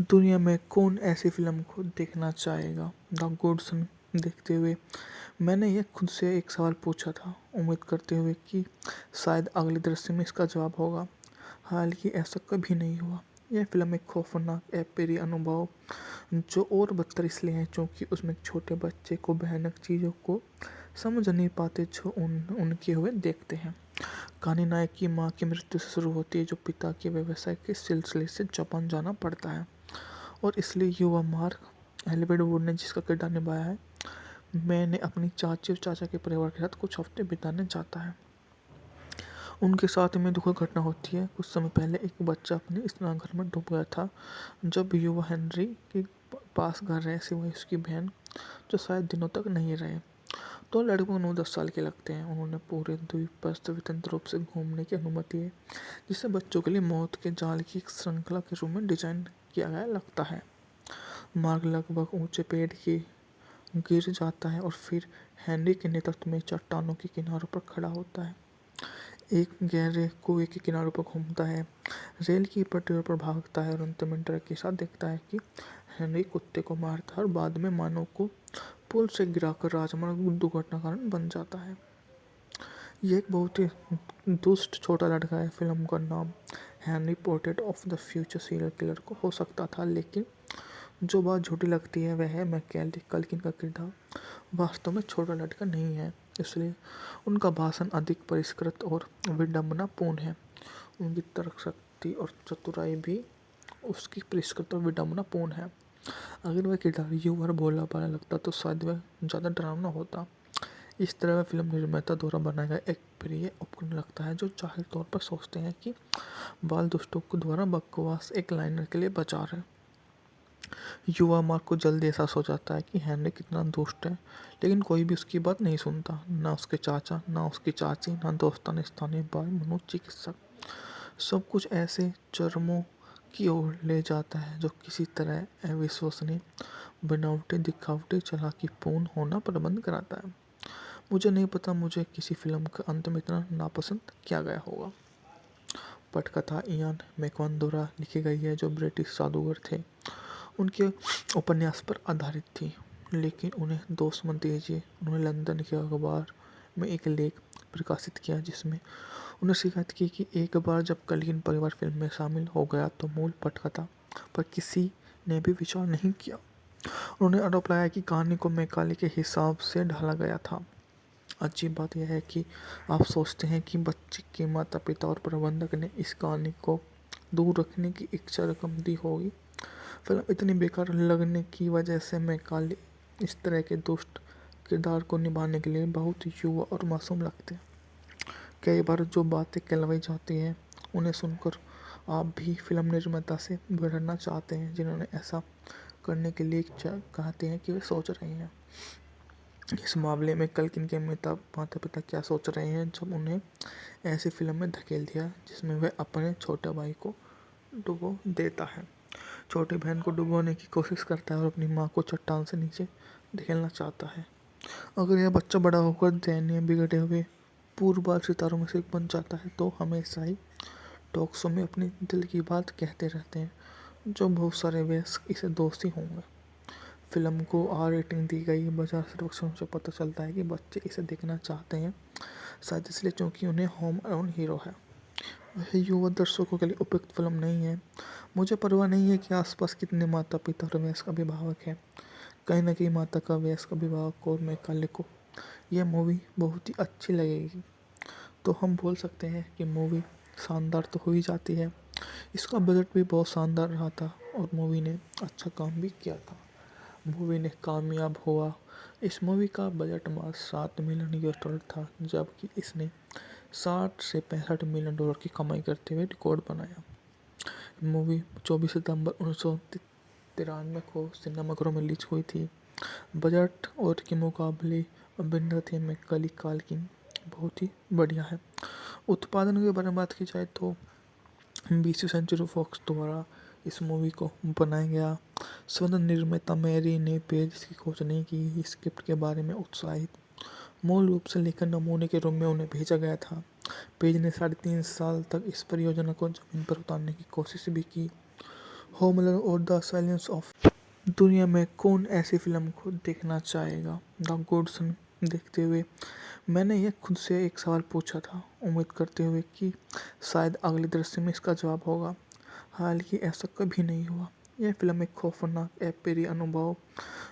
दुनिया में कौन ऐसी फ़िल्म को देखना चाहेगा? द गुडसन देखते हुए मैंने ये खुद से एक सवाल पूछा था, उम्मीद करते हुए कि शायद अगले दृश्य में इसका जवाब होगा। हालाँकि ऐसा कभी नहीं हुआ। यह फ़िल्म एक खौफनाक अप्रिय अनुभव जो और बदतर इसलिए है क्योंकि उसमें एक छोटे बच्चे को भयानक चीज़ों को समझ नहीं पाते जो उनके हुए देखते हैं। कहानी नायक की माँ की मृत्यु से शुरू होती है जो पिता के व्यवसाय के सिलसिले से जापान जाना पड़ता है और इसलिए युवा मार्क एलिवेड वुड ने जिसका किरदार निभाया है, मैंने अपनी चाची और चाचा के परिवार के साथ कुछ हफ्ते बिताने जाता है। उनके साथ में दुखद घटना होती है। कुछ समय पहले एक बच्चा अपने स्नानघर में डूब गया था। जब युवा हेनरी के पास घर रहे सिवाय उसकी बहन जो शायद दिनों तक नहीं रहे, तो लड़के को 9-10 साल के लगते हैं। उन्होंने पूरे द्वीप पर स्वतंत्र रूप से घूमने की अनुमति है, जिसे बच्चों के लिए मौत के जाल की एक श्रृंखला के रूप में डिजाइन किया गया लगता है। मार्ग लगभग ऊंचे पेड़ की गिर जाता है और फिर हेनरी के नेतृत्व में चट्टानों के किनारों पर खड़ा होता है। एक गहरे कुएं के किनारों पर घूमता है, रेल की पटरियों पर भागता है और अंत में डर के साथ देखता है कि हेनरी कुत्ते को मारता है और बाद में मानव को पुल से गिराकर राजमार्ग दुर्घटना कारण बन जाता है। ये एक बहुत ही दुष्ट छोटा लड़का है। फिल्म का नाम Henry portrait of the future serial killer को हो सकता था, लेकिन जो बात झूठी लगती है वह है मैकेले कल्किन का किरदार वास्तव में छोटा लड़का नहीं है, इसलिए उनका भाषण अधिक परिष्कृत और विडंबनापूर्ण है। उनकी तर्क शक्ति और चतुराई भी उसकी परिष्कृत और विडंबनापूर्ण है। अगर वह किरदार युवा और भोला भाला लगता तो शायद वह ज़्यादा डरावना होता। इस तरह वह फिल्म निर्माता द्वारा बनाया गया एक प्रिय उपकरण लगता है जो जाहिर तौर पर सोचते हैं कि बाल दुष्टों को द्वारा बकवास एक लाइनर के लिए बचा रहे। युवा मार्क को जल्दी एहसास हो जाता है कि हेनरी कितना दुष्ट है, लेकिन कोई भी उसकी बात नहीं सुनता, ना उसके चाचा, ना उसकी चाची, ना दोस्ताना स्थानीय बाल मनोचिकित्सक। सब कुछ ऐसे चरमों की ओर ले जाता है जो किसी तरह अविश्वसनीय, बनावटी, दिखावटी, चालाकीपूर्ण होना प्रबंध कराता है। मुझे नहीं पता मुझे किसी फिल्म का अंत में इतना नापसंद किया गया होगा। पटकथा इयान मैकॉन द्वारा लिखी गई है जो ब्रिटिश जादूगर थे। उनके उपन्यास पर आधारित थी, लेकिन उन्हें दोष मत दीजिए। उन्होंने लंदन के अखबार में एक लेख प्रकाशित किया जिसमें उन्हें शिकायत की कि एक बार जब कल्किन परिवार फिल्म में शामिल हो गया तो मूल पटकथा पर किसी ने भी विचार नहीं किया। उन्होंने आरोप लगाया कि कहानी को मैकाले के हिसाब से ढाला गया था। अजीब बात यह है कि आप सोचते हैं कि बच्चे के माता पिता और प्रबंधक ने इस कहानी को दूर रखने की इच्छा रकम दी होगी। फिल्म इतनी बेकार लगने की वजह से मैकाले इस तरह के दुष्ट किरदार को निभाने के लिए बहुत युवा और मासूम लगते हैं। कई बार जो बातें कहलवाई जाती हैं उन्हें सुनकर आप भी फिल्म निर्माता से भिड़ना चाहते हैं जिन्होंने ऐसा करने के लिए कहते हैं कि वे सोच रहे हैं। इस मामले में कल्किन के माता पिता क्या सोच रहे हैं जब उन्हें ऐसी फिल्म में धकेल दिया जिसमें वह अपने छोटे भाई को डुबो देता है, छोटी बहन को डुबोने की कोशिश करता है और अपनी माँ को चट्टान से नीचे धकेलना चाहता है। अगर यह बच्चा बड़ा होकर दयनीय बिगड़े हुए पूर्वबाल सितारों में से एक बन जाता है तो हमेशा ही टॉक शो में अपनी दिल की बात कहते रहते हैं, जो बहुत सारे वयस्क इसे दोषी होंगे। फिल्म को आर रेटिंग दी गई। बाजार सर्वेक्षण से पता चलता है कि बच्चे इसे देखना चाहते हैं, शायद इसलिए क्योंकि उन्हें होम अलोन हीरो है। वह युवा दर्शकों के लिए उपयुक्त फिल्म नहीं है। मुझे परवाह नहीं है कि आसपास कितने माता पिता और वयस्क अभिभावक हैं। कहीं ना कहीं माता का वयस्क अभिभावक और मैकाले को यह मूवी बहुत ही अच्छी लगेगी, तो हम बोल सकते हैं कि मूवी शानदार तो हो ही जाती है। इसका बजट भी बहुत शानदार रहा था और मूवी ने अच्छा काम भी किया था। मूवी ने कामयाब हुआ। इस मूवी का बजट मात्र $7 मिलियन था, जबकि इसने 60 से 65 मिलियन डॉलर की कमाई करते हुए रिकॉर्ड बनाया। मूवी 24 सितंबर 1993 को सिनेमाघरों में रिलीज हुई थी। बजट और के मुकाबले अभिनेता में कली काल्किन बहुत ही बढ़िया है। उत्पादन के बारे में बात की जाए तो 20वीं सेंचुरी फॉक्स द्वारा इस मूवी को बनाया गया। स्वतंत्र निर्माता मैरी ने पेज की खोज नहीं की। स्क्रिप्ट के बारे में उत्साहित मूल रूप से लेखन नमूने के रूप में उन्हें भेजा गया था। पेज ने 3.5 साल तक इस परियोजना को जमीन पर उतारने की कोशिश भी की। होम अलोन और द साइलेंस ऑफ। दुनिया में कौन ऐसी फिल्म को देखना चाहेगा? द गुडसन देखते हुए मैंने ये खुद से एक सवाल पूछा था, उम्मीद करते हुए कि शायद अगले दृश्य में इसका जवाब होगा। हालांकि ऐसा कभी नहीं हुआ। यह फिल्म एक खौफनाक अप्रिय अनुभव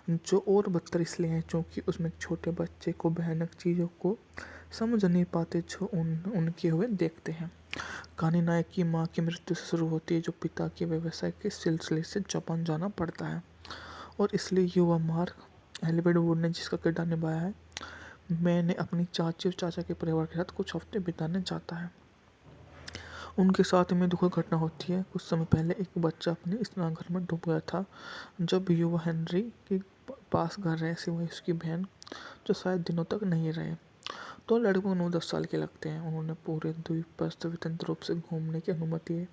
जो और बदतर इसलिए है क्योंकि उसमें एक छोटे बच्चे को भयानक चीज़ों को समझ नहीं पाते जो उनके हुए देखते हैं। कहानी नायक की माँ की मृत्यु से शुरू होती है जो पिता के व्यवसाय के सिलसिले से जापान जाना पड़ता है और इसलिए युवा मार्क एलिवेड वुड ने जिसका किरदार निभाया है मैंने अपनी चाची और चाचा के परिवार के साथ कुछ हफ्ते बिताने जाता है। उनके साथ में दुखद घटना होती है। कुछ समय पहले एक बच्चा अपने स्नानघर में डूब गया था जब युवा हेनरी के पास घर रहे सिवाय उसकी बहन जो शायद दिनों तक नहीं रहे। तो लगभग 9-10 साल के लगते हैं। उन्होंने पूरे द्वीप पर स्वतंत्र रूप से घूमने की अनुमति है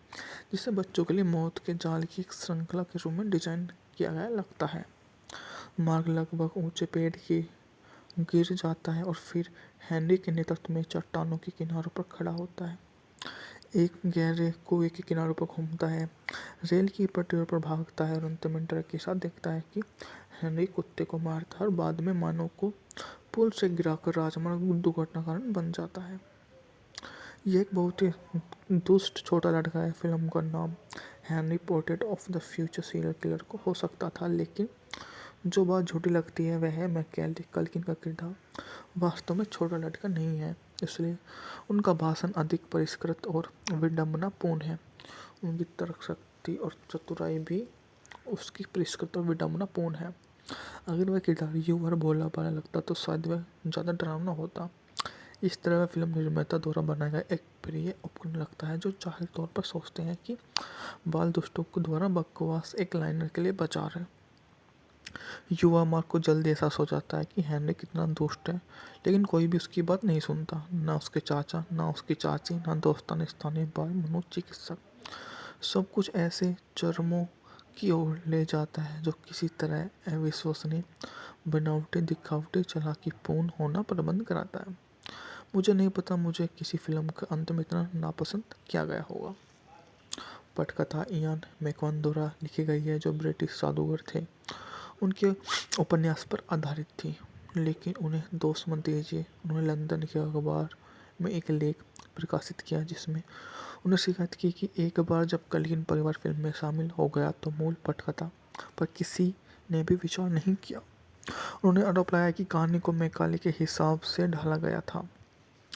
जिसे बच्चों के लिए मौत के जाल की एक श्रृंखला के रूप में डिजाइन किया गया लगता है। मार्ग लगभग ऊंचे पेड़ की गिर जाता है और फिर हेनरी के नेतृत्व में चट्टानों के किनारों पर खड़ा होता है, एक गहरे कुएं के किनारों पर घूमता है, रेल की पटरियों पर भागता है और अंत में डर के साथ देखता है कि हेनरी कुत्ते को मारता है और बाद में मानव को पुल से गिराकर राजमार्ग दुर्घटना कारण बन जाता है। यह एक बहुत ही दुष्ट छोटा लड़का है। फिल्म का नाम Henry portrait of the future serial killer को हो सकता था, लेकिन जो बात झूठी लगती है वह है मैकेले कल्किन का किरदार वास्तव में छोटा लड़का नहीं है, इसलिए उनका भाषण अधिक परिष्कृत और विडंबनापूर्ण है। उनकी तर्क शक्ति और चतुराई भी उसकी परिष्कृत और विडंबनापूर्ण है। अगर वह किरदार युवा और भोला भाला लगता तो शायद वह ज़्यादा डरावना होता। इस तरह वह फिल्म निर्माता द्वारा बनाया गया एक प्रिय उपकरण लगता है जो जाहिर तौर पर सोचते हैं कि बाल दोस्तों को द्वारा बकवास एक लाइनर के लिए बचा रहे। युवा मार्क को जल्दी एहसास हो जाता है कि हेनरी कितना दुष्ट है, लेकिन कोई भी उसकी बात नहीं सुनता, ना उसके चाचा, ना उसकी चाची, ना दोस्तान स्थानीय बाल मनोचिकित्सक। सब कुछ ऐसे चरमों की ओर ले जाता है जो किसी तरह अविश्वसनीय, बनावटी, दिखावटी, चालाकीपूर्ण होना प्रबंध कराता है। मुझे नहीं पता मुझे किसी फिल्म के अंत में इतना नापसंद किया गया होगा। पटकथा इयान मैकॉन द्वारा लिखी गई है जो ब्रिटिश जादूगर थे। उनके उपन्यास पर आधारित थी, लेकिन उन्हें दोष मत दीजिए। उन्होंने लंदन के अखबार में एक लेख प्रकाशित किया जिसमें उन्हें शिकायत की कि एक बार जब कल्किन परिवार फिल्म में शामिल हो गया तो मूल पटकथा पर किसी ने भी विचार नहीं किया। उन्होंने आरोप लगाया कि कहानी को मैकाले के हिसाब से ढाला गया था।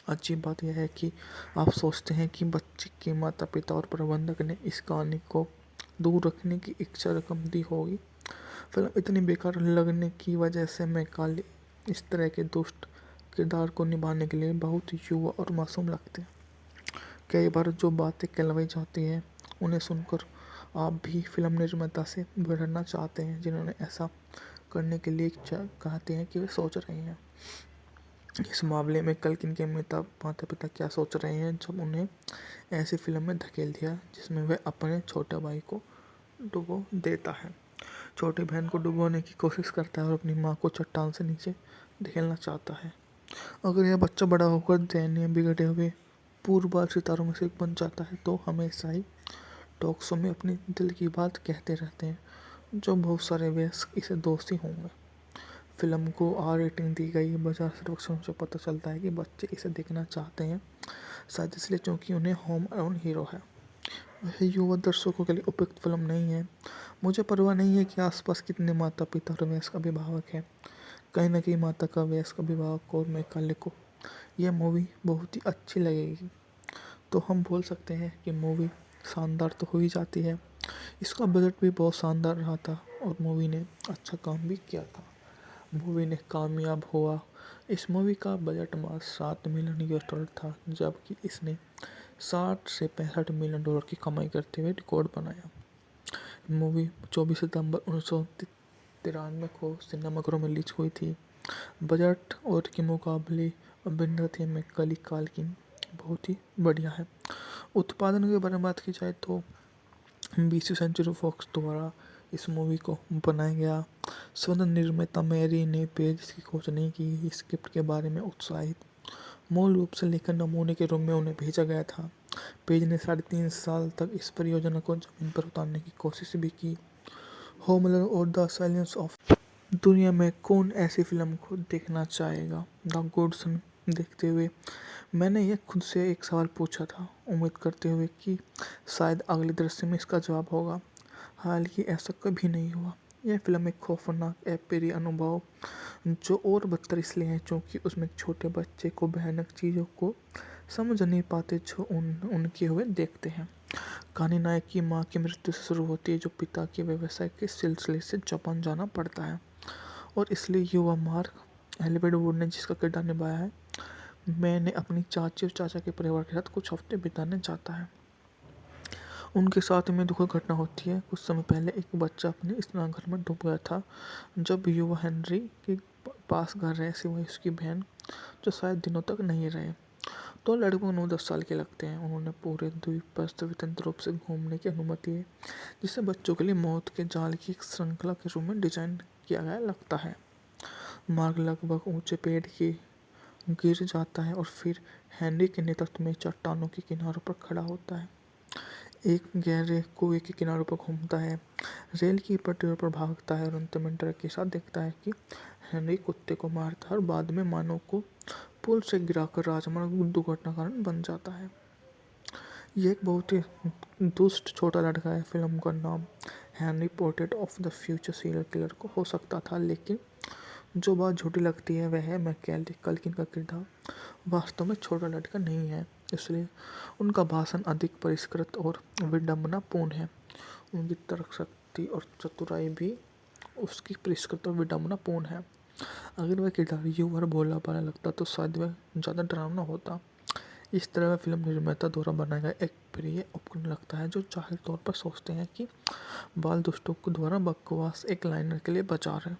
अजीब बात यह है कि आप सोचते हैं कि बच्चे के माता पिता और प्रबंधक ने इस कहानी को दूर रखने की इच्छा रकम दी होगी। फिल्म इतनी बेकार लगने की वजह से मैकाले इस तरह के दुष्ट किरदार को निभाने के लिए बहुत युवा और मासूम लगते हैं। कई बार जो बातें कहलाई जाती हैं उन्हें सुनकर आप भी फिल्म निर्माता से भिड़ना चाहते हैं जिन्होंने ऐसा करने के लिए कहते हैं कि वे सोच रहे हैं। इस मामले में कल्किन के माता पिता क्या सोच रहे हैं जब उन्हें ऐसी फिल्म में धकेल दिया जिसमें वह अपने छोटे भाई को डुबो देता है, छोटी बहन को डुबोने की कोशिश करता है और अपनी माँ को चट्टान से नीचे धकेलना चाहता है। अगर यह बच्चा बड़ा होकर दयनीय, बिगड़े हुए पूर्वबाल सितारों में से एक बन जाता है तो हमेशा ही टॉक शो में अपनी दिल की बात कहते रहते हैं जो बहुत सारे वयस्क इसे दोषी होंगे। फिल्म को आर रेटिंग दी गई है। बाजार सर्वेक्षणों से पता चलता है कि बच्चे इसे देखना चाहते हैं, शायद इसलिए क्योंकि उन्हें होम अलोन हीरो है। वह युवा दर्शकों के लिए उपयुक्त फिल्म नहीं है। मुझे परवाह नहीं है कि आसपास कितने माता पिता और वयस्क अभिभावक हैं। कहीं ना कहीं माता का वयस्क अभिभावक और मैकाले को यह मूवी बहुत ही अच्छी लगेगी तो हम बोल सकते हैं कि मूवी शानदार तो हो ही जाती है। इसका बजट भी बहुत शानदार रहा था और मूवी ने अच्छा काम भी किया था। मूवी ने कामयाब हुआ। इस मूवी का बजट मात्र $7 मिलियन था जबकि इसने 60 से 65 मिलियन डॉलर की कमाई करते हुए रिकॉर्ड बनाया। मूवी 24 सितंबर 1993 को सिनेमाघरों में रिलीज हुई थी। बजट और के मुकाबले अभिनेत्री में मैकाले कल्किन बहुत ही बढ़िया है। उत्पादन के बारे में बात की जाए तो 20वीं सेंचुरी फॉक्स द्वारा इस मूवी को बनाया गया। स्वतंत्र निर्माता मैरी ने पेज की खोज नहीं की। स्क्रिप्ट के बारे में उत्साहित मूल रूप से लेखन नमूने के रूप में उन्हें भेजा गया था। पेज ने 3.5 साल तक इस परियोजना को जमीन पर उतारने की कोशिश भी की। होमलैंड और द साइलेंस ऑफ दुनिया में कौन ऐसी फिल्म को देखना चाहेगा? द गुडसन देखते हुए मैंने ये खुद से एक सवाल पूछा था, उम्मीद करते हुए कि शायद अगले दृश्य में इसका जवाब होगा। हालांकि ऐसा कभी नहीं हुआ। यह फिल्म एक खौफनाक अप्रिय अनुभव जो और बदतर इसलिए है क्योंकि उसमें एक छोटे बच्चे को भयानक चीज़ों को समझ नहीं पाते जो उनके हुए देखते हैं। कहानी नायक की माँ की मृत्यु से शुरू होती है जो पिता के व्यवसाय के सिलसिले से जापान जाना पड़ता है और इसलिए युवा मार्क एलिवेड वुड ने जिसका किरदार निभाया है मैंने अपनी चाची और चाचा के परिवार के साथ कुछ हफ्ते बिताने चाहता है। उनके साथ में दुखद घटना होती है। कुछ समय पहले एक बच्चा अपने स्नानघर में डूब गया था जब युवा हेनरी के पास घर रहे सिवाय उसकी बहन जो शायद दिनों तक नहीं रहे। तो लगभग 9-10 साल के लगते हैं। उन्होंने पूरे द्वीप पर स्वतंत्र रूप से घूमने की अनुमति है जिसे बच्चों के लिए मौत के जाल की एक श्रृंखला के रूप में डिजाइन किया गया लगता है। मार्ग लगभग ऊंचे पेड़ की गिर जाता है और फिर हेनरी के नेतृत्व में चट्टानों के किनारों पर खड़ा होता है। एक गहरे कुएं के किनारों पर घूमता है, रेल की पटरियों पर भागता है और अंत में डर के साथ देखता है कि हेनरी कुत्ते को मारता है और बाद में मानव को पुल से गिराकर राजमार्ग दुर्घटना कारण बन जाता है। ये एक बहुत ही दुष्ट छोटा लड़का है। फिल्म का नाम Henry portrait of the future serial killer को हो सकता था, लेकिन जो बात झूठी लगती है वह है मैकेले कल्किन का किरदार वास्तव में छोटा लड़का नहीं है, इसलिए उनका भाषण अधिक परिष्कृत और विडंबनापूर्ण है। उनकी तर्क शक्ति और चतुराई भी उसकी परिष्कृत और विडंबनापूर्ण है। अगर वह किरदार युवा और भोला भाला लगता तो शायद वह ज़्यादा डरावना होता। इस तरह वह फिल्म निर्माता द्वारा बनाया गया एक प्रिय उपकरण लगता है जो जाहिर तौर पर सोचते हैं कि बाल दुष्टों को द्वारा बकवास एक लाइनर के लिए बचा रहे।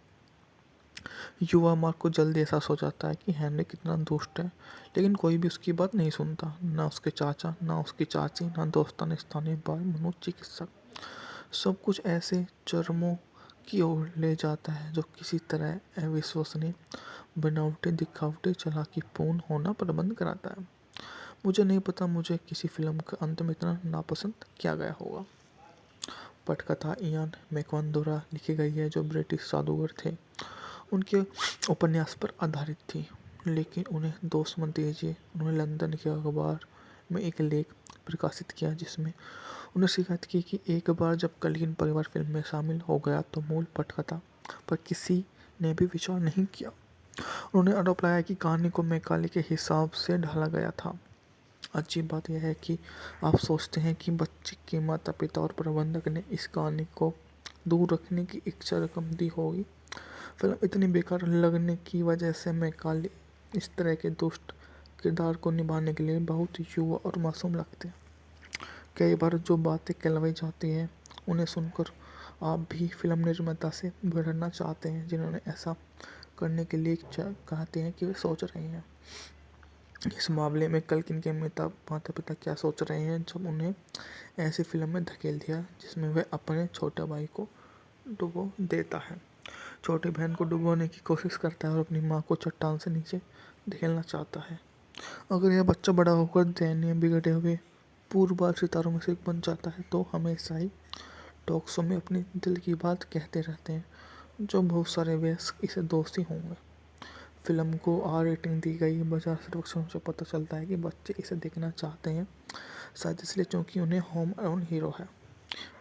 युवा मार्क को जल्दी एहसास हो जाता है कि हेनरी कितना दुष्ट है, लेकिन कोई भी उसकी बात नहीं सुनता, ना उसके चाचा, ना उसकी चाची, ना दोस्तान स्थानीय बाल मनोचिकित्सक। सब कुछ ऐसे चरमों की ओर ले जाता है जो किसी तरह अविश्वसनीय, बनावटी, दिखावटी, चालाकीपूर्ण होना प्रबंध कराता है। मुझे नहीं पता मुझे किसी फिल्म के अंत में इतना नापसंद किया गया होगा। पटकथा इयान मैकवन द्वारा लिखी गई है जो ब्रिटिश जादूगर थे। उनके उपन्यास पर आधारित थी, लेकिन उन्हें दोष मत दीजिए। उन्होंने लंदन के अखबार में एक लेख प्रकाशित किया जिसमें उन्हें शिकायत की कि एक बार जब कल्किन परिवार फिल्म में शामिल हो गया तो मूल पटकथा पर किसी ने भी विचार नहीं किया। उन्होंने आरोप लगाया कि कहानी को मैकाले के हिसाब से ढाला गया था। अजीब बात यह है कि आप सोचते हैं कि बच्चे के माता पिता और प्रबंधक ने इस कहानी को दूर रखने की इच्छा रकम दी होगी। फिल्म इतनी बेकार लगने की वजह से मैकाले इस तरह के दुष्ट किरदार को निभाने के लिए बहुत युवा और मासूम लगते हैं। कई बार जो बातें कहलाई जाती हैं उन्हें सुनकर आप भी फिल्म निर्माता से भिड़ना चाहते हैं जिन्होंने ऐसा करने के लिए कहते हैं कि वे सोच रहे हैं। इस मामले में कल्किन के माता पिता क्या सोच रहे हैं जब उन्हें ऐसी फिल्म में धकेल दिया जिसमें वह अपने छोटे भाई को डुबो देता है, छोटी बहन को डुबोने की कोशिश करता है और अपनी माँ को चट्टान से नीचे धकेलना चाहता है। अगर यह बच्चा बड़ा होकर दयनीय बिगड़े हुए पूर्वबाल सितारों में से एक बन जाता है तो हमेशा ही टॉक शो में अपनी दिल की बात कहते रहते हैं जो बहुत सारे वयस्क इसे दोषी होंगे। फिल्म को आर रेटिंग दी गई। बाजार सर्वेक्षणों से पता चलता है कि बच्चे इसे देखना चाहते हैं, शायद इसलिए क्योंकि उन्हें होम अलोन हीरो है।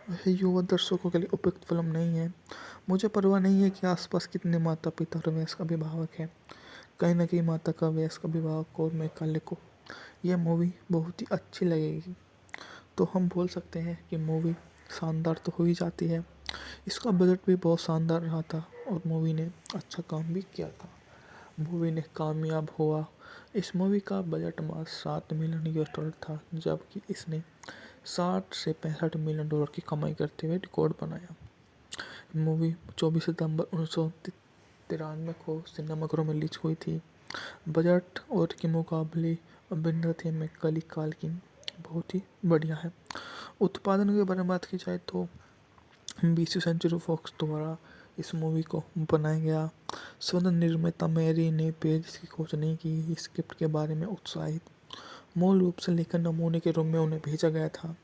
वह युवा दर्शकों के लिए उपयुक्त फिल्म नहीं है। मुझे परवाह नहीं है कि आसपास कितने माता पिता और वयस्क अभिभावक हैं। कहीं ना कहीं माता का वयस्क अभिभावक और मैकाले को यह मूवी बहुत ही अच्छी लगेगी, तो हम बोल सकते हैं कि मूवी शानदार तो हो ही जाती है। इसका बजट भी बहुत शानदार रहा था और मूवी ने अच्छा काम भी किया था। मूवी ने कामयाब हुआ। इस मूवी का बजट मात्र $7 मिलियन था, जबकि इसने 60 से 65 मिलियन डॉलर की कमाई करते हुए रिकॉर्ड बनाया। मूवी 24 सितंबर 1993 को सिनेमाघरों में रिलीज हुई थी। बजट और के मुकाबले अभिनेत्री मैकाले कल्किन बहुत ही बढ़िया है। उत्पादन के बारे में बात की जाए तो 20वीं सेंचुरी फॉक्स द्वारा इस मूवी को बनाया गया। स्वतंत्र निर्माता मैरी ने पेज की खोज नहीं की, स्क्रिप्ट के बारे में उत्साहित मूल रूप से लेखन नमूने के रूप में उन्हें भेजा गया था।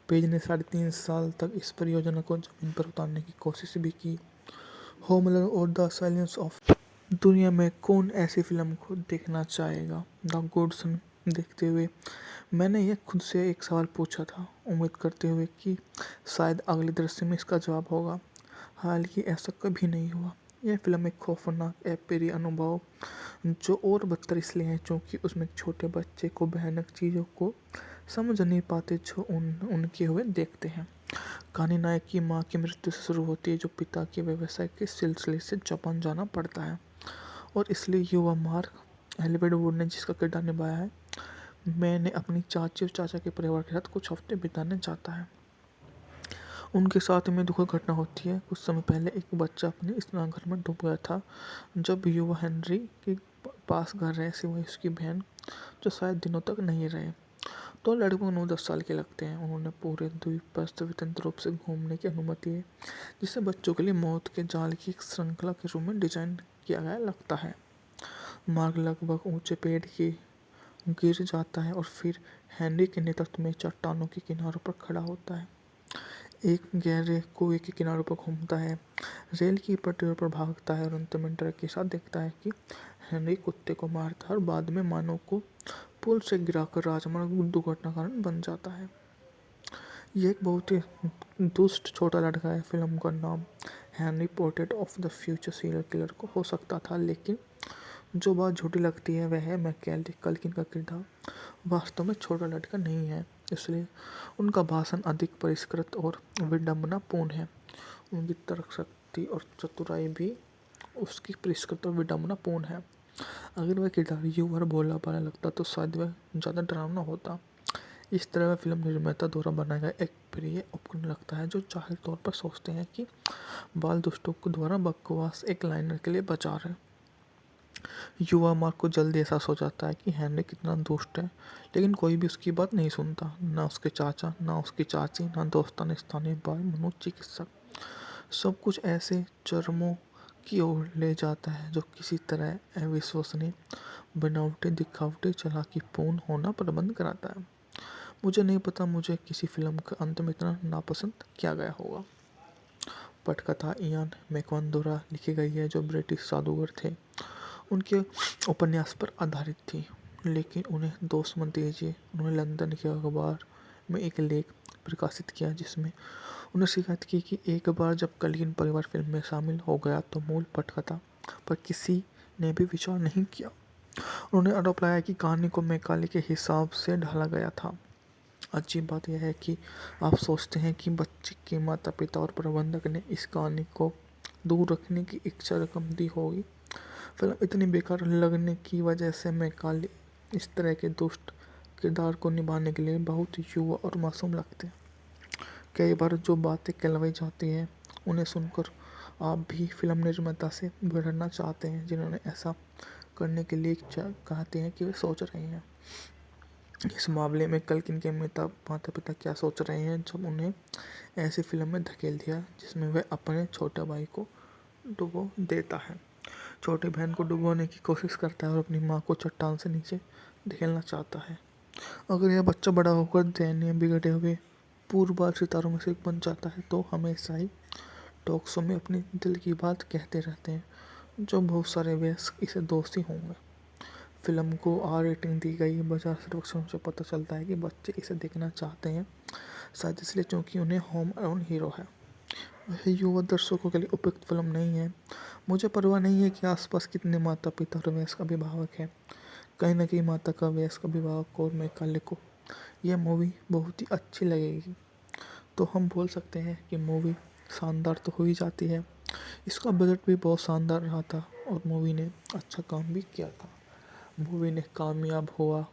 पेज ने 3.5 साल तक इस परियोजना को जमीन पर उतारने की कोशिश भी की। होमलर और द साइलेंस ऑफ दुनिया में कौन ऐसी फिल्म को देखना चाहेगा? द गुडसन देखते हुए मैंने यह खुद से एक सवाल पूछा था, उम्मीद करते हुए कि शायद अगले दृश्य में इसका जवाब होगा। हालांकि ऐसा कभी नहीं हुआ। यह फिल्म एक खौफनाक अप्रिय अनुभव जो और बदतर इसलिए है क्योंकि उसमें एक छोटे बच्चे को भयानक चीज़ों को समझ नहीं पाते जो उनके हुए देखते हैं। कहानी नायक की माँ की मृत्यु से शुरू होती है जो पिता के व्यवसाय के सिलसिले से जापान जाना पड़ता है और इसलिए युवा मार्क एलिवेड वुड ने जिसका किरदार निभाया है मैंने अपनी चाची और चाचा के परिवार के साथ कुछ हफ्ते बिताने जाता है। उनके साथ में दुखद घटना होती है। कुछ समय पहले एक बच्चा अपने स्नानघर में डूब गया था जब युवा हेनरी के पास घर रहे सिवाय उसकी बहन जो शायद दिनों तक नहीं रहे। तो लगभग 9-10 साल के लगते हैं। उन्होंने पूरे द्वीप पर स्वतंत्र रूप से घूमने की अनुमति है जिसे बच्चों के लिए मौत के जाल की एक श्रृंखला के रूप में डिजाइन किया गया लगता है। मार्ग लगभग ऊंचे पेड़ की गिर जाता है और फिर हेनरी के नेतृत्व में चट्टानों के किनारों पर खड़ा होता है, एक गहरे कुएं के किनारों पर घूमता है, रेल की पटरियों पर भागता है और अंत में डर के साथ देखता है कि हेनरी कुत्ते को मारता है और बाद में मानव को पुल से गिराकर राजमार्ग दुर्घटना कारण बन जाता है। यह एक बहुत ही दुष्ट छोटा लड़का है। फिल्म का नाम Henry portrait of the future serial killer को हो सकता था, लेकिन जो बात झूठी लगती है वह है मैकेले कल्किन का किरदार वास्तव में छोटा लड़का नहीं है, इसलिए उनका भाषण अधिक परिष्कृत और विडंबनापूर्ण है। उनकी तर्कशक्ति और चतुराई भी उसकी परिष्कृत और विडंबनापूर्ण है। अगर वह किरदार युवा और भोला भाला लगता तो शायद वह ज़्यादा डरावना होता। इस तरह वह फिल्म निर्माता द्वारा बनाया गया एक प्रिय उपकरण लगता है जो जाहिर तौर पर सोचते हैं कि बाल दुष्टों को द्वारा बकवास एक लाइनर के लिए बचा रहे। युवा मार्क को जल्दी एहसास हो जाता है कि हेनरी कितना दुष्ट है, लेकिन कोई भी उसकी बात नहीं सुनता, ना उसके चाचा, ना उसकी चाची, ना दोस्ताना स्थानीय बाल मनोचिकित्सक। सब कुछ ऐसे चरमों की ओर ले जाता है जो किसी तरह अविश्वसनीय, बनावटी, दिखावटी, चालाकीपूर्ण होना प्रबंध कराता है। मुझे नहीं पता मुझे किसी फिल्म के अंत में इतना नापसंद किया गया होगा। पटकथा इयान मैकॉन द्वारा लिखी गई है जो ब्रिटिश जादूगर थे। उनके उपन्यास पर आधारित थी, लेकिन उन्हें दोष मत दीजिए। उन्होंने लंदन के अखबार में एक लेख प्रकाशित किया जिसमें उन्हें शिकायत की कि एक बार जब कल्किन परिवार फिल्म में शामिल हो गया तो मूल पटकथा पर किसी ने भी विचार नहीं किया। उन्होंने आरोप लगाया कि कहानी को मैकाले के हिसाब से ढाला गया था। अजीब बात यह है कि आप सोचते हैं कि बच्चे के माता पिता और प्रबंधक ने इस कहानी को दूर रखने की इच्छा रकम दी होगी। फिल्म इतनी बेकार लगने की वजह से मैकाले इस तरह के दुष्ट किरदार को निभाने के लिए बहुत युवा और मासूम लगते हैं। कई बार जो बातें कहलाई जाती हैं उन्हें सुनकर आप भी फिल्म निर्माता से भिड़ना चाहते हैं जिन्होंने ऐसा करने के लिए कहते हैं कि वे सोच रहे हैं। इस मामले में कल्किन के माता पिता क्या सोच रहे हैं जब उन्हें ऐसी फिल्म में धकेल दिया जिसमें वह अपने छोटे भाई को डुबो देता है, छोटी बहन को डुबोने की कोशिश करता है और अपनी माँ को चट्टान से नीचे धकेलना चाहता है। अगर यह बच्चा बड़ा होकर दयनीय, बिगड़े हुए पूर्वबाल सितारों में से एक बन जाता है तो हमेशा ही टॉक शो में अपनी दिल की बात कहते रहते हैं जो बहुत सारे वयस्क इसे दोषी होंगे। फिल्म को आर रेटिंग दी गई। बाजार सर्वेक्षणों से पता चलता है कि बच्चे इसे देखना चाहते हैं, शायद इसलिए क्योंकि उन्हें होम अलोन हीरो है। वह युवा दर्शकों के लिए उपयुक्त फिल्म नहीं है। मुझे परवाह नहीं है कि आसपास कितने माता पिता और वयस्क अभिभावक हैं। कहीं ना कहीं माता का वयस्क अभिभावक और मैकाले को यह मूवी बहुत ही अच्छी लगेगी, तो हम बोल सकते हैं कि मूवी शानदार तो हो ही जाती है। इसका बजट भी बहुत शानदार रहा था और मूवी ने अच्छा काम भी किया था। मूवी ने कामयाब हुआ।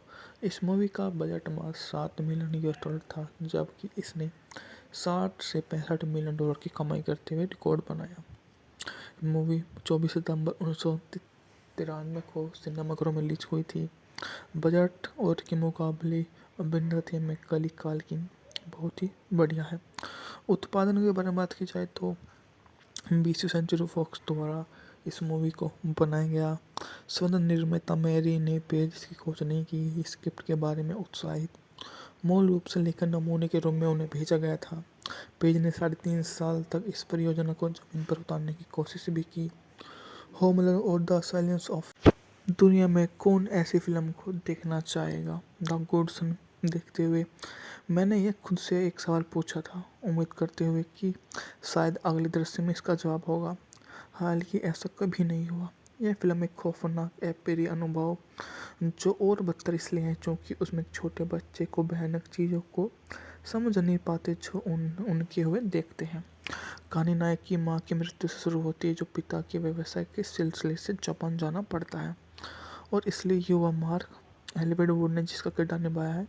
इस मूवी का बजट मात्र $7 मिलियन था, जबकि इसने 60 से 65 मिलियन डॉलर की कमाई करते हुए रिकॉर्ड बनाया। मूवी 24 सितंबर 1993 को सिनेमाघरों में रिलीज हुई थी। बजट और के मुकाबले अभिनेत्री मैकाले कल्किन बहुत ही बढ़िया है। उत्पादन के बारे में बात की जाए तो 20वीं सेंचुरी फॉक्स द्वारा इस मूवी को बनाया गया। स्वतंत्र निर्माता मैरी ने पेज की खोज नहीं की, स्क्रिप्ट के बारे में उत्साहित मूल रूप से लेखन नमूने के रूप में उन्हें भेजा गया था। पेज ने 3.5 साल तक इस परियोजना को जमीन पर उतारने की कोशिश भी की। होमलैंड और द साइलेंस ऑफ दुनिया में कौन ऐसी फिल्म को देखना चाहेगा? द गुडसन देखते हुए मैंने ये खुद से एक सवाल पूछा था, उम्मीद करते हुए कि शायद अगले दृश्य में इसका जवाब होगा। हालांकि ऐसा कभी नहीं हुआ। यह फिल्म एक खौफनाक अप्रिय अनुभव जो और बदतर इसलिए है क्योंकि उसमें छोटे बच्चे को भयानक चीज़ों को समझ नहीं पाते जो उनके हुए देखते हैं। कहानी नायक की माँ की मृत्यु से शुरू होती है जो पिता के व्यवसाय के सिलसिले से जापान जाना पड़ता है और इसलिए युवा मार्क एलिवेड वुड ने जिसका किरदार निभाया है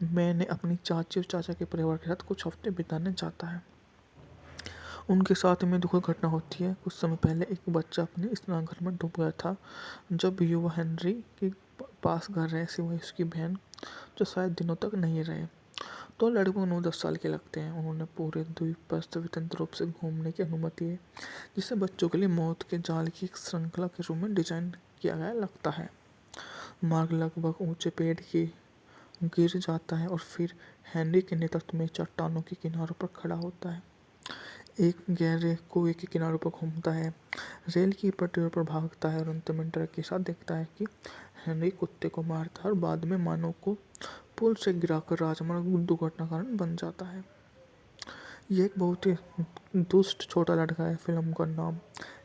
मैंने अपनी चाची और चाचा के परिवार के साथ कुछ हफ्ते बिताने जाता है। उनके साथ में दुखद घटना होती है। कुछ समय पहले एक बच्चा अपने स्नानघर में डूब गया था जब युवा हेनरी के पास घर रहे सिवाय उसकी बहन जो शायद दिनों तक नहीं रहे। तो लड़के को 9-10 साल के लगते हैं। उन्होंने पूरे द्वीप पर स्वतंत्र रूप से घूमने की अनुमति है जिसे बच्चों के लिए मौत के जाल की एक श्रृंखला के रूप में डिजाइन किया गया लगता है। मार्ग लगभग ऊंचे पेड़ की गिर जाता है और फिर हेनरी के नेतृत्व में चट्टानों के किनारों पर खड़ा होता है, एक गहरे कुएं के किनारों पर घूमता है, रेल की पटरियों पर भागता है और अंत में डर के साथ देखता है कि हेनरी कुत्ते को मारता है और बाद में मानव को पुल से गिराकर राजमार्ग दुर्घटना कारण बन जाता है। ये एक बहुत ही दुष्ट छोटा लड़का है। फिल्म का नाम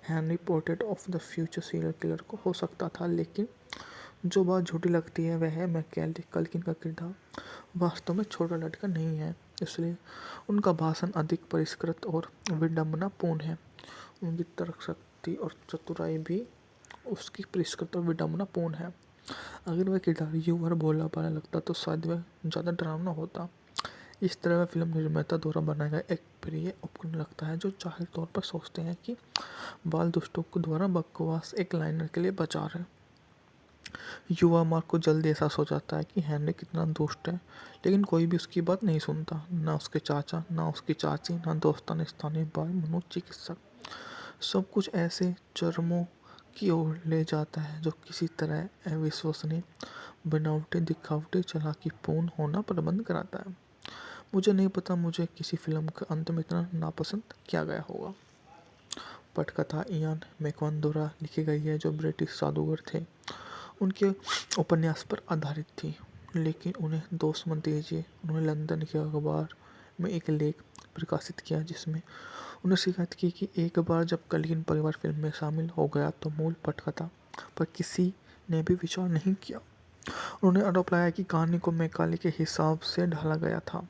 Henry portrait of the future serial killer को हो सकता था, लेकिन जो बात झूठी लगती है वह है मैकेले कल्किन का किरदार वास्तव में छोटा लड़का नहीं है, इसलिए उनका भाषण अधिक परिष्कृत और विडंबनापूर्ण है। उनकी तर्क शक्ति और चतुराई भी उसकी परिष्कृत और विडंबनापूर्ण है। अगर वह किरदार यूं और भोला भाला लगता तो शायद वह ज़्यादा डरावना होता। इस तरह वह फिल्म निर्माता द्वारा बनाया गया एक प्रिय उपकरण लगता है जो जाहिर तौर पर सोचते हैं कि बाल दुष्टों को द्वारा बकवास एक लाइनर के लिए बचा रहे। युवा मार्क को जल्द एहसास हो जाता है कि हेनरी कितना दुष्ट है, लेकिन कोई भी उसकी बात नहीं सुनता, ना उसके चाचा, ना उसकी चाची, ना दोस्तान स्थानीय बाल मनोचिकित्सक। सब कुछ ऐसे चरमों की ओर ले जाता है जो किसी तरह अविश्वसनीय, बनावटी, दिखावटी, चालाकीपूर्ण होना प्रबंध कराता है। मुझे नहीं पता मुझे किसी फिल्म के अंत में इतना नापसंद किया गया होगा। पटकथा इयान मैकॉन द्वारा लिखी गई है जो ब्रिटिश जादूगर थे। उनके उपन्यास पर आधारित थी, लेकिन उन्हें दोष मत दीजिए। उन्होंने लंदन के अखबार में एक लेख प्रकाशित किया जिसमें उन्हें शिकायत की कि एक बार जब कल्किन परिवार फिल्म में शामिल हो गया तो मूल पटकथा पर किसी ने भी विचार नहीं किया। उन्होंने आरोप लगाया कि कहानी को मैकाले के हिसाब से ढाला गया था।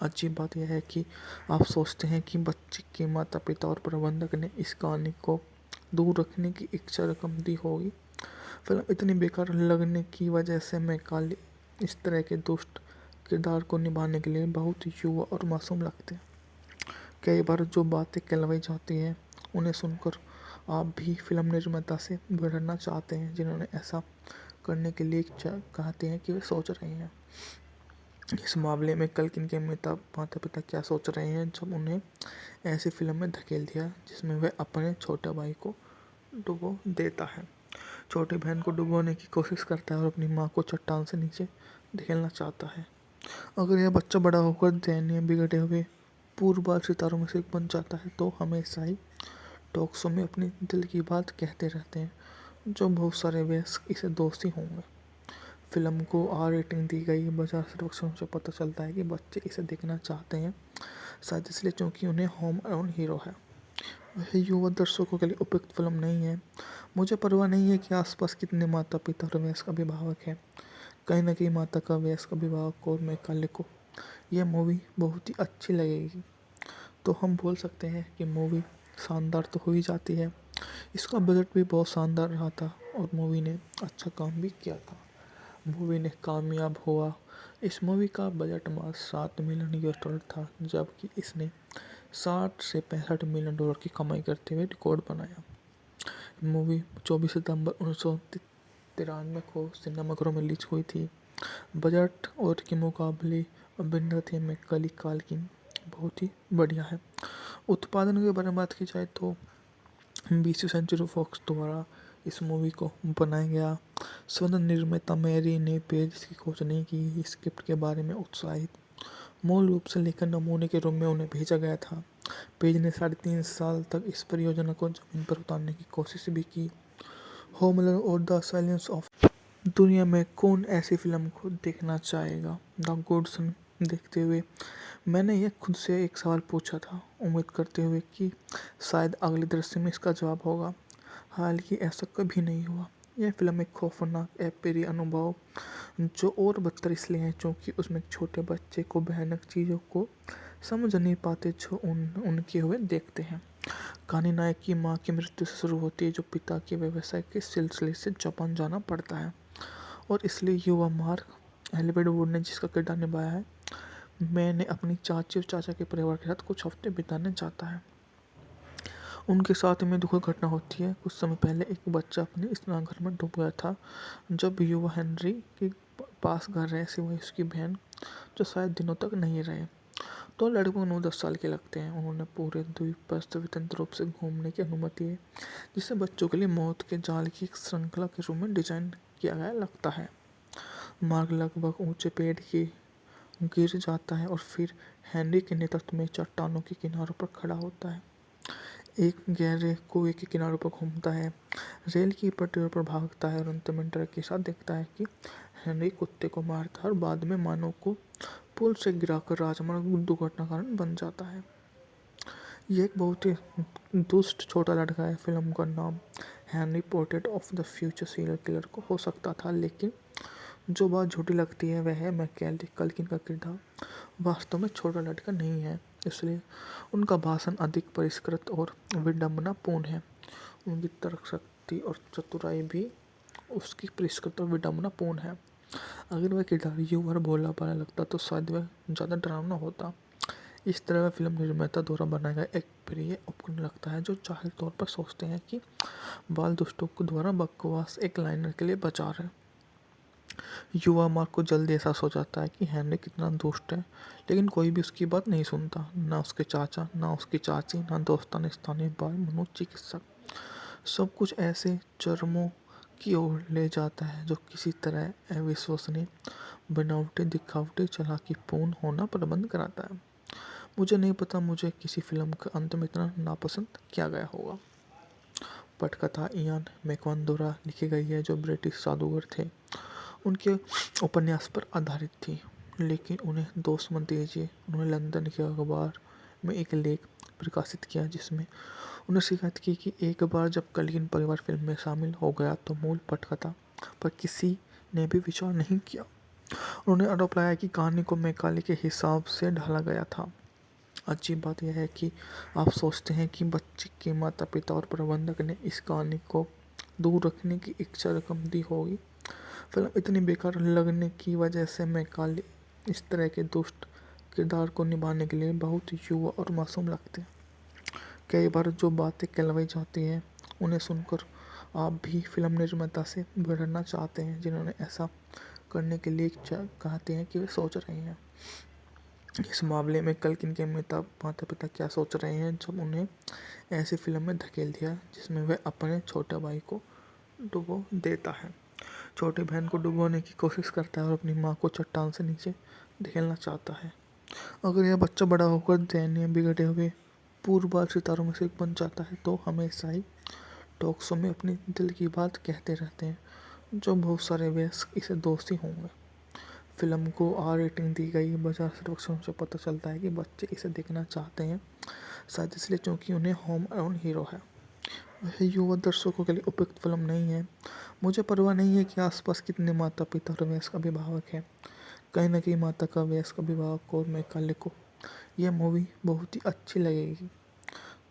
अजीब बात यह है कि आप सोचते हैं कि बच्चे के माता पिता और प्रबंधक ने इस कहानी को दूर रखने की इच्छा रकम दी होगी। फिल्म इतनी बेकार लगने की वजह से मैकाले इस तरह के दुष्ट किरदार को निभाने के लिए बहुत युवा और मासूम लगते हैं। कई बार जो बातें कहलाई जाती हैं उन्हें सुनकर आप भी फिल्म निर्माता से भिड़ना चाहते हैं जिन्होंने ऐसा करने के लिए कहते हैं कि वे सोच रहे हैं। इस मामले में कल्किन के माता पिता क्या सोच रहे हैं जब उन्हें ऐसी फिल्म में धकेल दिया जिसमें वह अपने छोटे भाई को डुबो देता है, छोटी बहन को डुबोने की कोशिश करता है और अपनी माँ को चट्टान से नीचे धकेलना चाहता है। अगर यह बच्चा बड़ा होकर दयनीय बिगड़े हुए पूर्वबाल सितारों में से एक बन जाता है तो हमेशा ही टॉक शो में अपनी दिल की बात कहते रहते हैं जो बहुत सारे वयस्क इसे दोषी होंगे। फिल्म को आर रेटिंग दी गई। बाजार सर्वेक्षणों से पता चलता है कि बच्चे इसे देखना चाहते हैं, शायद इसलिए क्योंकि उन्हें होम अलोन हीरो है। वह युवा दर्शकों के लिए उपयुक्त फिल्म नहीं है। मुझे परवाह नहीं है कि आसपास कितने माता पिता और वयस्क अभिभावक हैं। कहीं ना कहीं माता का वयस्क अभिभावक और मैकाले को यह मूवी बहुत ही अच्छी लगेगी तो हम बोल सकते हैं कि मूवी शानदार तो हो ही जाती है। इसका बजट भी बहुत शानदार रहा था और मूवी ने अच्छा काम भी किया था। मूवी ने कामयाब हुआ। इस मूवी का बजट मात्र $7 मिलियन था जबकि इसने 60 से 65 मिलियन डॉलर की कमाई करते हुए रिकॉर्ड बनाया। मूवी 24 सितंबर 1993 को सिनेमाघरों में रिलीज हुई थी। बजट और के मुकाबले अभिनेत्री में मैकाले कल्किन बहुत ही बढ़िया है। उत्पादन के बारे में बात की जाए तो बीसवीं सेंचुरी फॉक्स द्वारा इस मूवी को बनाया गया। स्वतंत्र निर्माता मैरी ने पेज की खोज नहीं की, स्क्रिप्ट के बारे में उत्साहित मूल रूप से लेकर नमूने के रूप में उन्हें भेजा गया था। पेज ने 3.5 साल तक इस परियोजना को जमीन पर उतारने की कोशिश भी की। होमलैंड और द साइलेंस ऑफ दुनिया में कौन ऐसी फिल्म को देखना चाहेगा? द गुडसन देखते हुए मैंने यह खुद से एक सवाल पूछा था, उम्मीद करते हुए कि शायद अगले दृश्य में इसका जवाब होगा। हालांकि ऐसा कभी नहीं हुआ। यह फिल्म एक खौफनाक अप्रिय अनुभव जो और बदतर इसलिए है क्योंकि उसमें एक छोटे बच्चे को भयानक चीज़ों को समझ नहीं पाते जो उनके हुए देखते हैं। कहानी नायक की माँ की मृत्यु से शुरू होती है जो पिता के व्यवसाय के सिलसिले से जापान जाना पड़ता है और इसलिए युवा मार्क एलिवेड वुड ने जिसका किरदार निभाया है, मैंने अपनी चाची और चाचा के परिवार के साथ कुछ हफ्ते बिताने जाता है। उनके साथ में दुखद घटना होती है। कुछ समय पहले एक बच्चा अपने स्नानघर में डूब गया था जब युवा हेनरी के पास घर रहे सिवाय उसकी बहन जो शायद दिनों तक नहीं रहे। तो लगभग 9-10 साल के लगते हैं। उन्होंने पूरे द्वीप पर स्वतंत्र रूप से घूमने की अनुमति है जिसे बच्चों के लिए मौत के जाल की एक श्रृंखला के रूप में डिजाइन किया गया लगता है। मार्ग लगभग ऊंचे पेड़ की गिर जाता है और फिर हेनरी के नेतृत्व में चट्टानों के किनारों पर खड़ा होता है, एक गहरे कुएं के किनारों पर घूमता है, रेल की पटरियों पर भागता है और अंत में डर के साथ देखता है कि हेनरी कुत्ते को मारता है और बाद में मानव को पुल से गिराकर राजमार्ग दुर्घटना कारण बन जाता है। ये एक बहुत ही दुष्ट छोटा लड़का है। फिल्म का नाम Henry portrait of the future serial killer को हो सकता था, लेकिन जो बात झूठी लगती है वह है मैकेली कल्किन का किरदार वास्तव में छोटा लड़का नहीं है, इसलिए उनका भाषण अधिक परिष्कृत और विडंबनापूर्ण है। उनकी तर्क शक्ति और चतुराई भी उसकी परिष्कृत और विडंबनापूर्ण है। अगर वह किरदार युवा और भोला भाला लगता तो शायद वह ज़्यादा डरावना होता। इस तरह वह फिल्म निर्माता द्वारा बनाया गया एक प्रिय उपकरण लगता है जो जाहिर तौर पर सोचते हैं कि बाल दुष्टों को द्वारा बकवास एक लाइनर के लिए बचा रहे। युवा मार्क को जल्दी एहसास हो जाता है कि हेनरी कितना दुष्ट है, लेकिन कोई भी उसकी बात नहीं सुनता, ना उसके चाचा, ना उसकी चाची, ना दोस्तान स्थानीय बाल मनोचिकित्सक। सब कुछ ऐसे चरमों की ओर ले जाता है जो किसी तरह अविश्वसनीय, बनावटी, दिखावटी, चालाकीपूर्ण होना प्रबंध कराता है। मुझे नहीं पता मुझे किसी फिल्म के अंत में इतना नापसंद किया गया होगा। पटकथा इयान मैकवान द्वारा लिखी गई है जो ब्रिटिश जादूगर थे। उनके उपन्यास पर आधारित थी, लेकिन उन्हें दोष मत दीजिए। उन्होंने लंदन के अखबार में एक लेख प्रकाशित किया जिसमें उन्हें शिकायत की कि एक बार जब कल्किन परिवार फिल्म में शामिल हो गया तो मूल पटकथा पर किसी ने भी विचार नहीं किया। उन्होंने आरोप लगाया कि कहानी को मैकाले के हिसाब से ढाला गया था। अजीब बात यह है कि आप सोचते हैं कि बच्चे के माता पिता और प्रबंधक ने इस कहानी को दूर रखने की इच्छा रकम दी होगी। फिल्म इतनी बेकार लगने की वजह से मैकाले इस तरह के दुष्ट किरदार को निभाने के लिए बहुत युवा और मासूम लगते हैं। कई बार जो बातें कहलाई जाती हैं उन्हें सुनकर आप भी फिल्म निर्माता से भिड़ना चाहते हैं जिन्होंने ऐसा करने के लिए कहते हैं कि वे सोच रहे हैं। इस मामले में कल्किन के माता पिता क्या सोच रहे हैं जब उन्हें ऐसी फिल्म में धकेल दिया जिसमें वह अपने छोटे भाई को डुबो देता है, छोटी बहन को डुबोने की कोशिश करता है और अपनी माँ को चट्टान से नीचे धकेलना चाहता है। अगर यह बच्चा बड़ा होकर दयनीय, बिगड़े हुए पूर्वबाल सितारों में से एक बन जाता है तो हमेशा ही टॉक शो में अपनी दिल की बात कहते रहते हैं, जो बहुत सारे वयस्क इसे दोषी होंगे। फिल्म को आर रेटिंग दी गई। बाजार सर्वेक्षण से पता चलता है कि बच्चे इसे देखना चाहते हैं, शायद इसलिए क्योंकि उन्हें होम अलोन हीरो है। वह युवा दर्शकों के लिए उपयुक्त फिल्म नहीं है। मुझे परवाह नहीं है कि आसपास कितने माता पिता और वयस्क अभिभावक हैं। कहीं न कहीं माता का वयस्क अभिभावक और मैकाले को यह मूवी बहुत ही अच्छी लगेगी,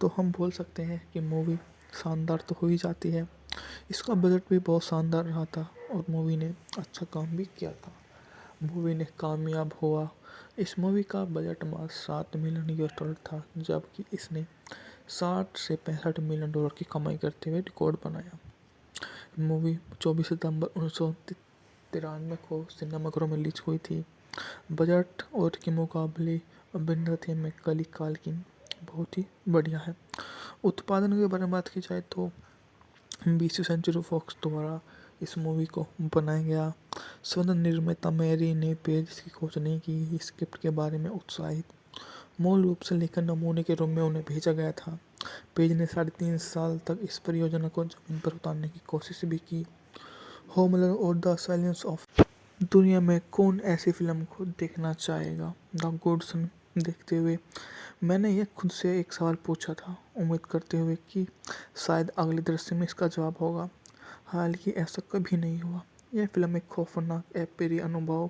तो हम बोल सकते हैं कि मूवी शानदार तो हो ही जाती है। इसका बजट भी बहुत शानदार रहा था और मूवी ने अच्छा काम भी किया था। मूवी ने कामयाब हुआ। इस मूवी का बजट मात्र $7 मिलियन था, जबकि इसने 60 से 65 मिलियन डॉलर की कमाई करते हुए रिकॉर्ड बनाया। मूवी 24 सितंबर 1993 को सिनेमाघरों में रिलीज हुई थी। बजट और के मुकाबले अभिनेता थे मैकाले कल्किन, बहुत ही बढ़िया है। उत्पादन के बारे में बात की जाए तो 20वीं सेंचुरी फॉक्स द्वारा इस मूवी को बनाया गया। स्वतंत्र निर्माता मैरी ने पेज की खोज नहीं की, स्क्रिप्ट के बारे में उत्साहित मूल रूप से लेखन नमूने के रूप में उन्हें भेजा गया था। पेज ने 3.5 साल तक इस परियोजना को जमीन पर उतारने की कोशिश भी की। होमलर और द साइलेंस ऑफ दुनिया में कौन ऐसी फिल्म को देखना चाहेगा? द गुडसन देखते हुए मैंने ये खुद से एक सवाल पूछा था, उम्मीद करते हुए कि शायद अगले दृश्य में इसका जवाब होगा। हालांकि ऐसा कभी नहीं हुआ। यह फिल्म एक खौफनाक अप्रिय अनुभव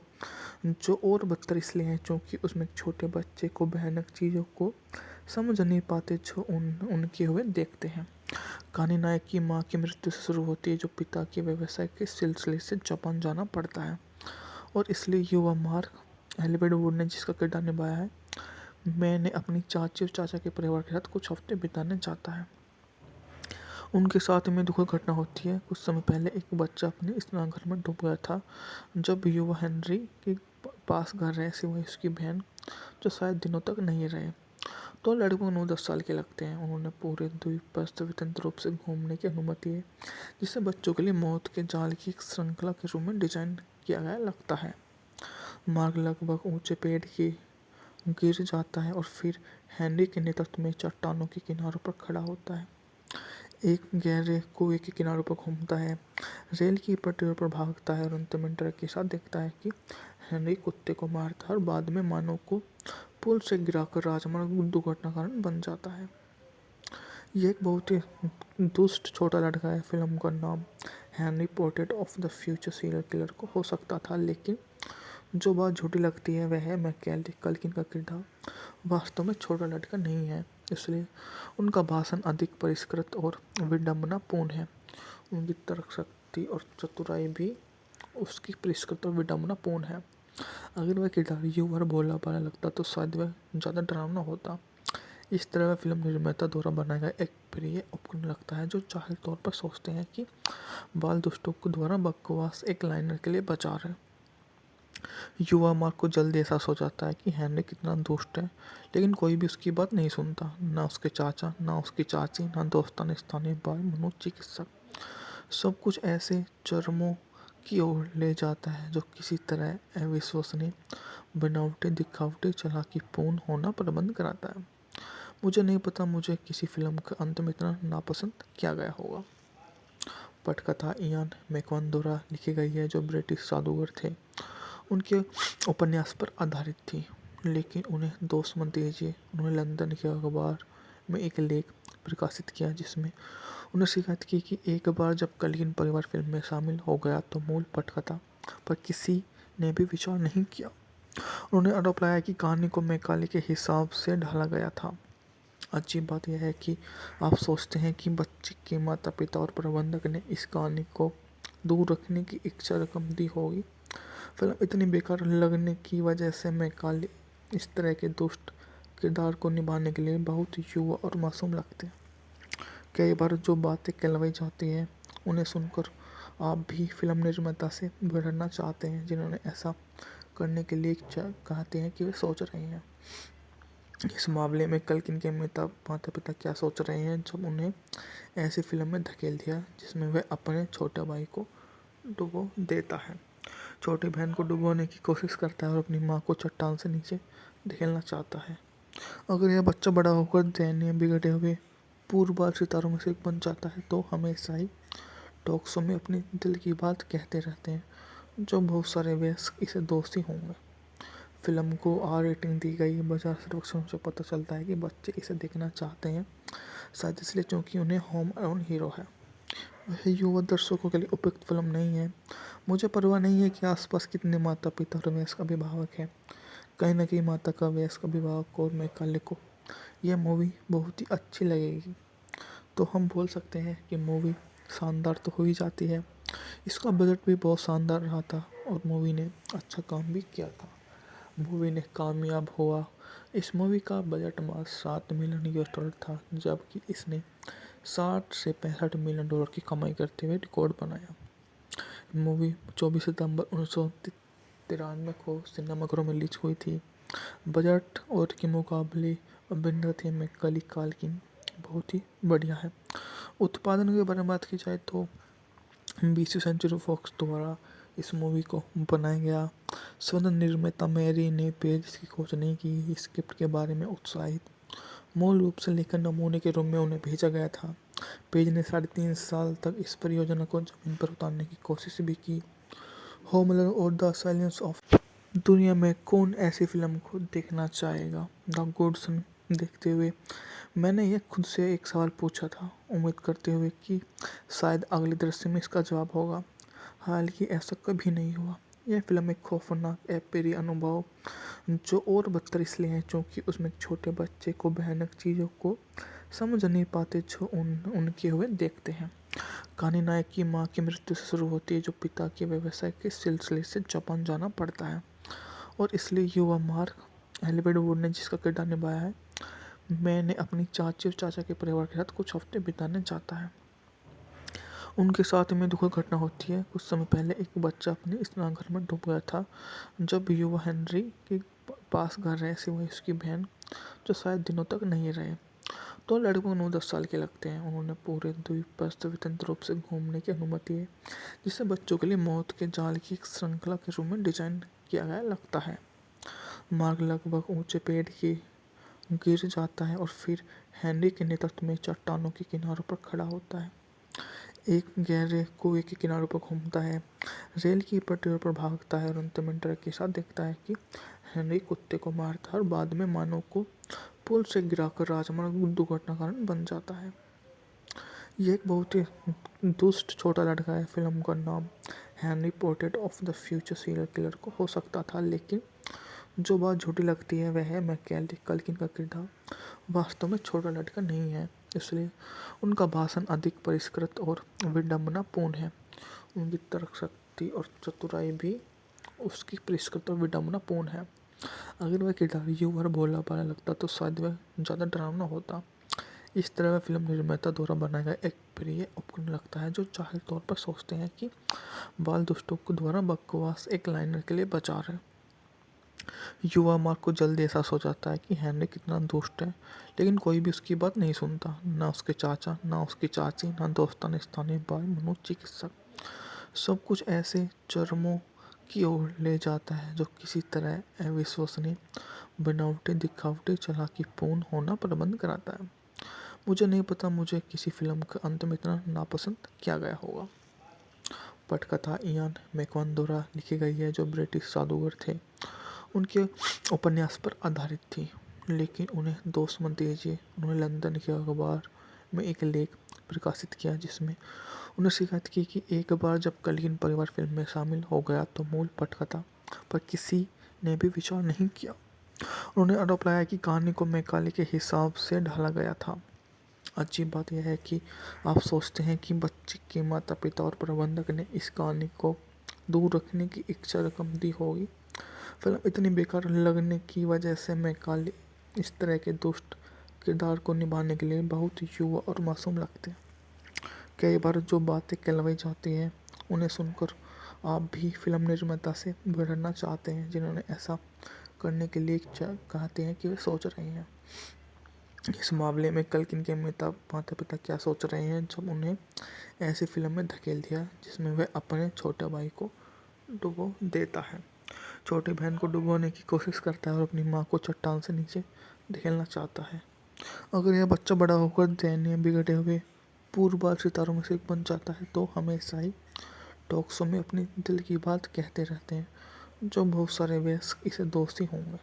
जो और बदतर इसलिए है क्योंकि उसमें एक छोटे बच्चे को भयानक चीज़ों को समझ नहीं पाते जो उनके हुए देखते हैं। कहानी नायक की माँ की मृत्यु से शुरू होती है जो पिता के व्यवसाय के सिलसिले से जापान जाना पड़ता है और इसलिए युवा मार्क एलिवेड वुड ने जिसका किरदार निभाया है, मैंने अपनी चाची और चाचा के परिवार के साथ कुछ हफ्ते बिताने जाता है। उनके साथ में दुखद घटना होती है। कुछ समय पहले एक बच्चा अपने स्नानघर में डूब गया था जब युवा हेनरी के पास घर रहे सिवाय उसकी बहन जो शायद दिनों तक नहीं रहे। तो लगभग 9-10 साल के लगते हैं। उन्होंने पूरे द्वीप पर स्वतंत्र रूप से घूमने की अनुमति है जिसे बच्चों के लिए मौत के जाल की एक श्रृंखला के रूप में डिजाइन किया गया लगता है। मार्ग लगभग ऊंचे पेड़ की गिर जाता है और फिर हेनरी के नेतृत्व में चट्टानों के किनारों पर खड़ा होता है, एक गहरे कुएं के किनारों पर घूमता है, रेल की पटरियों पर भागता है और अंत में डर के साथ देखता है कि हेनरी कुत्ते को मारता है और बाद में मानव को पुल से गिराकर राजमार्ग दुर्घटना कारण बन जाता है। यह एक बहुत ही दुष्ट छोटा लड़का है। फिल्म का नाम Henry portrait of the future serial killer को हो सकता था, लेकिन जो बात झूठी लगती है वह है मैकेले कल्किन का किरदार वास्तव में छोटा लड़का नहीं है, इसलिए उनका भाषण अधिक परिष्कृत और विडंबनापूर्ण है। उनकी तर्क शक्ति और चतुराई भी उसकी परिष्कृत और विडंबनापूर्ण है। अगर वह किरदार युवा और भोला भाला लगता तो शायद वह ज़्यादा डरावना होता। इस तरह वह फिल्म निर्माता द्वारा बनाया गया एक प्रिय उपकरण लगता है जो जाहिर तौर पर सोचते हैं कि बाल दुष्टों को द्वारा बकवास एक लाइनर के लिए बचा रहे। युवा मार्क को जल्दी एहसास हो जाता है कि हेनरी कितना दुष्ट है, लेकिन कोई भी उसकी बात नहीं सुनता, ना उसके चाचा, ना उसकी चाची, ना दोस्ताना स्थानीय बाल मनोचिकित्सक। सब कुछ ऐसे चरमों की ओर ले जाता है जो किसी तरह अविश्वसनीय, बनावटी, दिखावटी, चालाकीपूर्ण होना प्रबंध कराता है। मुझे नहीं पता मुझे किसी फिल्म का अंत में इतना नापसंद किया गया होगा। पटकथा इयान मैकॉन द्वारा लिखी गई है जो ब्रिटिश जादूगर थे। उनके उपन्यास पर आधारित थी, लेकिन उन्हें दोष मत दीजिए। उन्होंने लंदन के अखबार में एक लेख प्रकाशित किया जिसमें उन्हें शिकायत की कि एक बार जब कल्किन परिवार फिल्म में शामिल हो गया तो मूल पटकथा पर किसी ने भी विचार नहीं किया। उन्होंने आरोप लगाया कि कहानी को मैकाले के हिसाब से ढाला गया था। अजीब बात यह है कि आप सोचते हैं कि बच्चे के माता पिता और प्रबंधक ने इस कहानी को दूर रखने की इच्छा रकम दी होगी। फिल्म इतनी बेकार लगने की वजह से मैकाले इस तरह के दुष्ट किरदार को निभाने के लिए बहुत युवा और मासूम लगते हैं। कई बार जो बातें कहलवाई जाती हैं उन्हें सुनकर आप भी फिल्म निर्माता से भिड़ना चाहते हैं जिन्होंने ऐसा करने के लिए कहते हैं कि वे सोच रहे हैं। इस मामले में कल्किन के माता पिता क्या सोच रहे हैं जब उन्हें ऐसी फिल्म में धकेल दिया जिसमें वह अपने छोटे भाई को डुबो देता है, छोटी बहन को डुबोने की कोशिश करता है और अपनी माँ को चट्टान से नीचे धकेलना चाहता है। अगर यह बच्चा बड़ा होकर दयनीय बिगड़े हुए पूर्वबाल सितारों में से एक बन जाता है तो हमेशा ही टॉक शो में अपनी दिल की बात कहते रहते हैं जो बहुत सारे वयस्क इसे दोषी होंगे। फिल्म को आर रेटिंग दी गई। बाजार सर्वेक्षणों से पता चलता है कि बच्चे इसे देखना चाहते हैं, शायद इसलिए क्योंकि उन्हें होम अलोन हीरो है। वह युवा दर्शकों के लिए उपयुक्त फिल्म नहीं है। मुझे परवाह नहीं है कि आसपास कितने माता पिता और वयस्क अभिभावक हैं। कहीं ना कहीं माता का वयस्क अभिभावक और मैकाले को यह मूवी बहुत ही अच्छी लगेगी, तो हम बोल सकते हैं कि मूवी शानदार तो हो ही जाती है। इसका बजट भी बहुत शानदार रहा था और मूवी ने अच्छा काम भी किया था। मूवी ने कामयाब हुआ। इस मूवी का बजट मात्र $7 मिलियन था, जबकि इसने 60 से 65 मिलियन डॉलर की कमाई करते हुए रिकॉर्ड बनाया। मूवी 24 सितंबर 1993 को सिनेमाघरों में रिलीज हुई थी। बजट और के मुकाबले अभिनेता थे मैकाली काल्किन बहुत ही बढ़िया है। उत्पादन के बारे में बात की जाए तो 20वीं सेंचुरी फॉक्स द्वारा इस मूवी को बनाया गया। स्वतंत्र निर्माता मैरी ने पेज की खोज नहीं की, स्क्रिप्ट के बारे में उत्साहित मूल रूप से लेखन नमूने के रूप में उन्हें भेजा गया था। पेज ने 3.5 साल तक इस परियोजना को जमीन पर उतारने की कोशिश भी की। होमलैंड और द साइलेंस ऑफ दुनिया में कौन ऐसी फिल्म को देखना चाहेगा? द गुडसन देखते हुए मैंने यह खुद से एक सवाल पूछा था, उम्मीद करते हुए कि शायद अगले दृश्य में इसका जवाब होगा। हालांकि ऐसा कभी नहीं हुआ। यह फिल्म एक खौफनाक अप्रिय अनुभव जो और बदतर इसलिए है क्योंकि उसमें एक छोटे बच्चे को भयानक चीज़ों को समझ नहीं पाते जो उनके हुए देखते हैं। कहानी नायक की माँ की मृत्यु से शुरू होती है जो पिता के व्यवसाय के सिलसिले से जापान जाना पड़ता है और इसलिए युवा मार्क एलिवेड वुड ने जिसका किरदार निभाया है मैंने अपनी चाची और चाचा के परिवार के साथ कुछ हफ्ते बिताने जाता है। उनके साथ में दुखद घटना होती है। कुछ समय पहले एक बच्चा अपने स्नानघर में डूब गया था। जब युवा हेनरी के पास घर रहे सिवाय उसकी बहन जो शायद दिनों तक नहीं रहे तो लड़कों को 9-10 साल के लगते हैं। उन्होंने पूरे द्वीप पर स्वतंत्र रूप से घूमने की अनुमति है जिसे बच्चों के लिए मौत के जाल की एक श्रृंखला के रूप में डिजाइन किया गया लगता है। मार्ग लगभग ऊंचे पेड़ की गिर जाता है और फिर हेनरी के नेतृत्व में चट्टानों के किनारों पर खड़ा होता है, एक गहरे कुएं के किनारों पर घूमता है, रेल की पटरियों पर भागता है और अंत में डर के साथ देखता है कि हेनरी कुत्ते को मारता है और बाद में मानव को पुल से गिराकर राजमार्ग दुर्घटना कारण बन जाता है। ये एक बहुत ही दुष्ट छोटा लड़का है। फिल्म का नाम Henry portrait of the future serial killer को हो सकता था, लेकिन जो बात झूठी लगती है वह है मैकाली कल्किन का किरदार वास्तव में छोटा लड़का नहीं है, इसलिए उनका भाषण अधिक परिष्कृत और विडंबनापूर्ण है। उनकी तर्क शक्ति और चतुराई भी उसकी परिष्कृत और विडंबनापूर्ण है। अगर वह किरदार युवा और भोला भाला लगता तो शायद वह ज़्यादा डरावना होता। इस तरह वह फिल्म निर्माता द्वारा बनाया गया एक प्रिय उपकरण लगता है जो जाहिर तौर पर सोचते हैं कि बाल दुष्टों को द्वारा बकवास एक लाइनर के लिए बचा रहे। युवा मार्क को जल्दी एहसास हो जाता है कि हेनरी कितना दुष्ट है, लेकिन कोई भी उसकी बात नहीं सुनता, ना उसके चाचा, ना उसकी चाची, ना दोस्तान स्थानीय बाल मनोचिकित्सक। सब कुछ ऐसे चरमों की ओर ले जाता है जो किसी तरह अविश्वसनीय, बनावटी, दिखावटी, चालाकीपूर्ण होना प्रबंध कराता है। मुझे नहीं पता मुझे किसी फिल्म के अंत में इतना नापसंद किया गया होगा। पटकथा इयान मैकॉन द्वारा लिखी गई है जो ब्रिटिश जादूगर थे। उनके उपन्यास पर आधारित थी, लेकिन उन्हें दोष मत दीजिए। उन्होंने लंदन के अखबार में एक लेख प्रकाशित किया जिसमें उन्हें शिकायत की कि एक बार जब कल्किन परिवार फिल्म में शामिल हो गया तो मूल पटकथा पर किसी ने भी विचार नहीं किया। उन्होंने आरोप लगाया कि कहानी को मैकाली के हिसाब से ढाला गया था। अजीब बात यह है कि आप सोचते हैं कि बच्चे के माता पिता और प्रबंधक ने इस कहानी को दूर रखने की इच्छा रकम दी होगी। फिल्म इतनी बेकार लगने की वजह से मैकाली इस तरह के दुष्ट किरदार को निभाने के लिए बहुत युवा और मासूम लगते हैं। कई बार जो बातें कहलाई जाती हैं उन्हें सुनकर आप भी फिल्म निर्माता से भिड़ना चाहते हैं जिन्होंने ऐसा करने के लिए कहते हैं कि वे सोच रहे हैं। इस मामले में कल्किन के माता पिता क्या सोच रहे हैं जब उन्हें ऐसी फिल्म में धकेल दिया जिसमें वह अपने छोटे भाई को डुबो देता है, छोटी बहन को डुबोने की कोशिश करता है और अपनी माँ को चट्टान से नीचे धकेलना चाहता है। अगर यह बच्चा बड़ा होकर दयनीय, बिगड़े हुए पूर्वबाल सितारों में से एक बन जाता है तो हमेशा ही टॉक शो में अपनी दिल की बात कहते रहते हैं, जो बहुत सारे वयस्क इसे दोषी होंगे।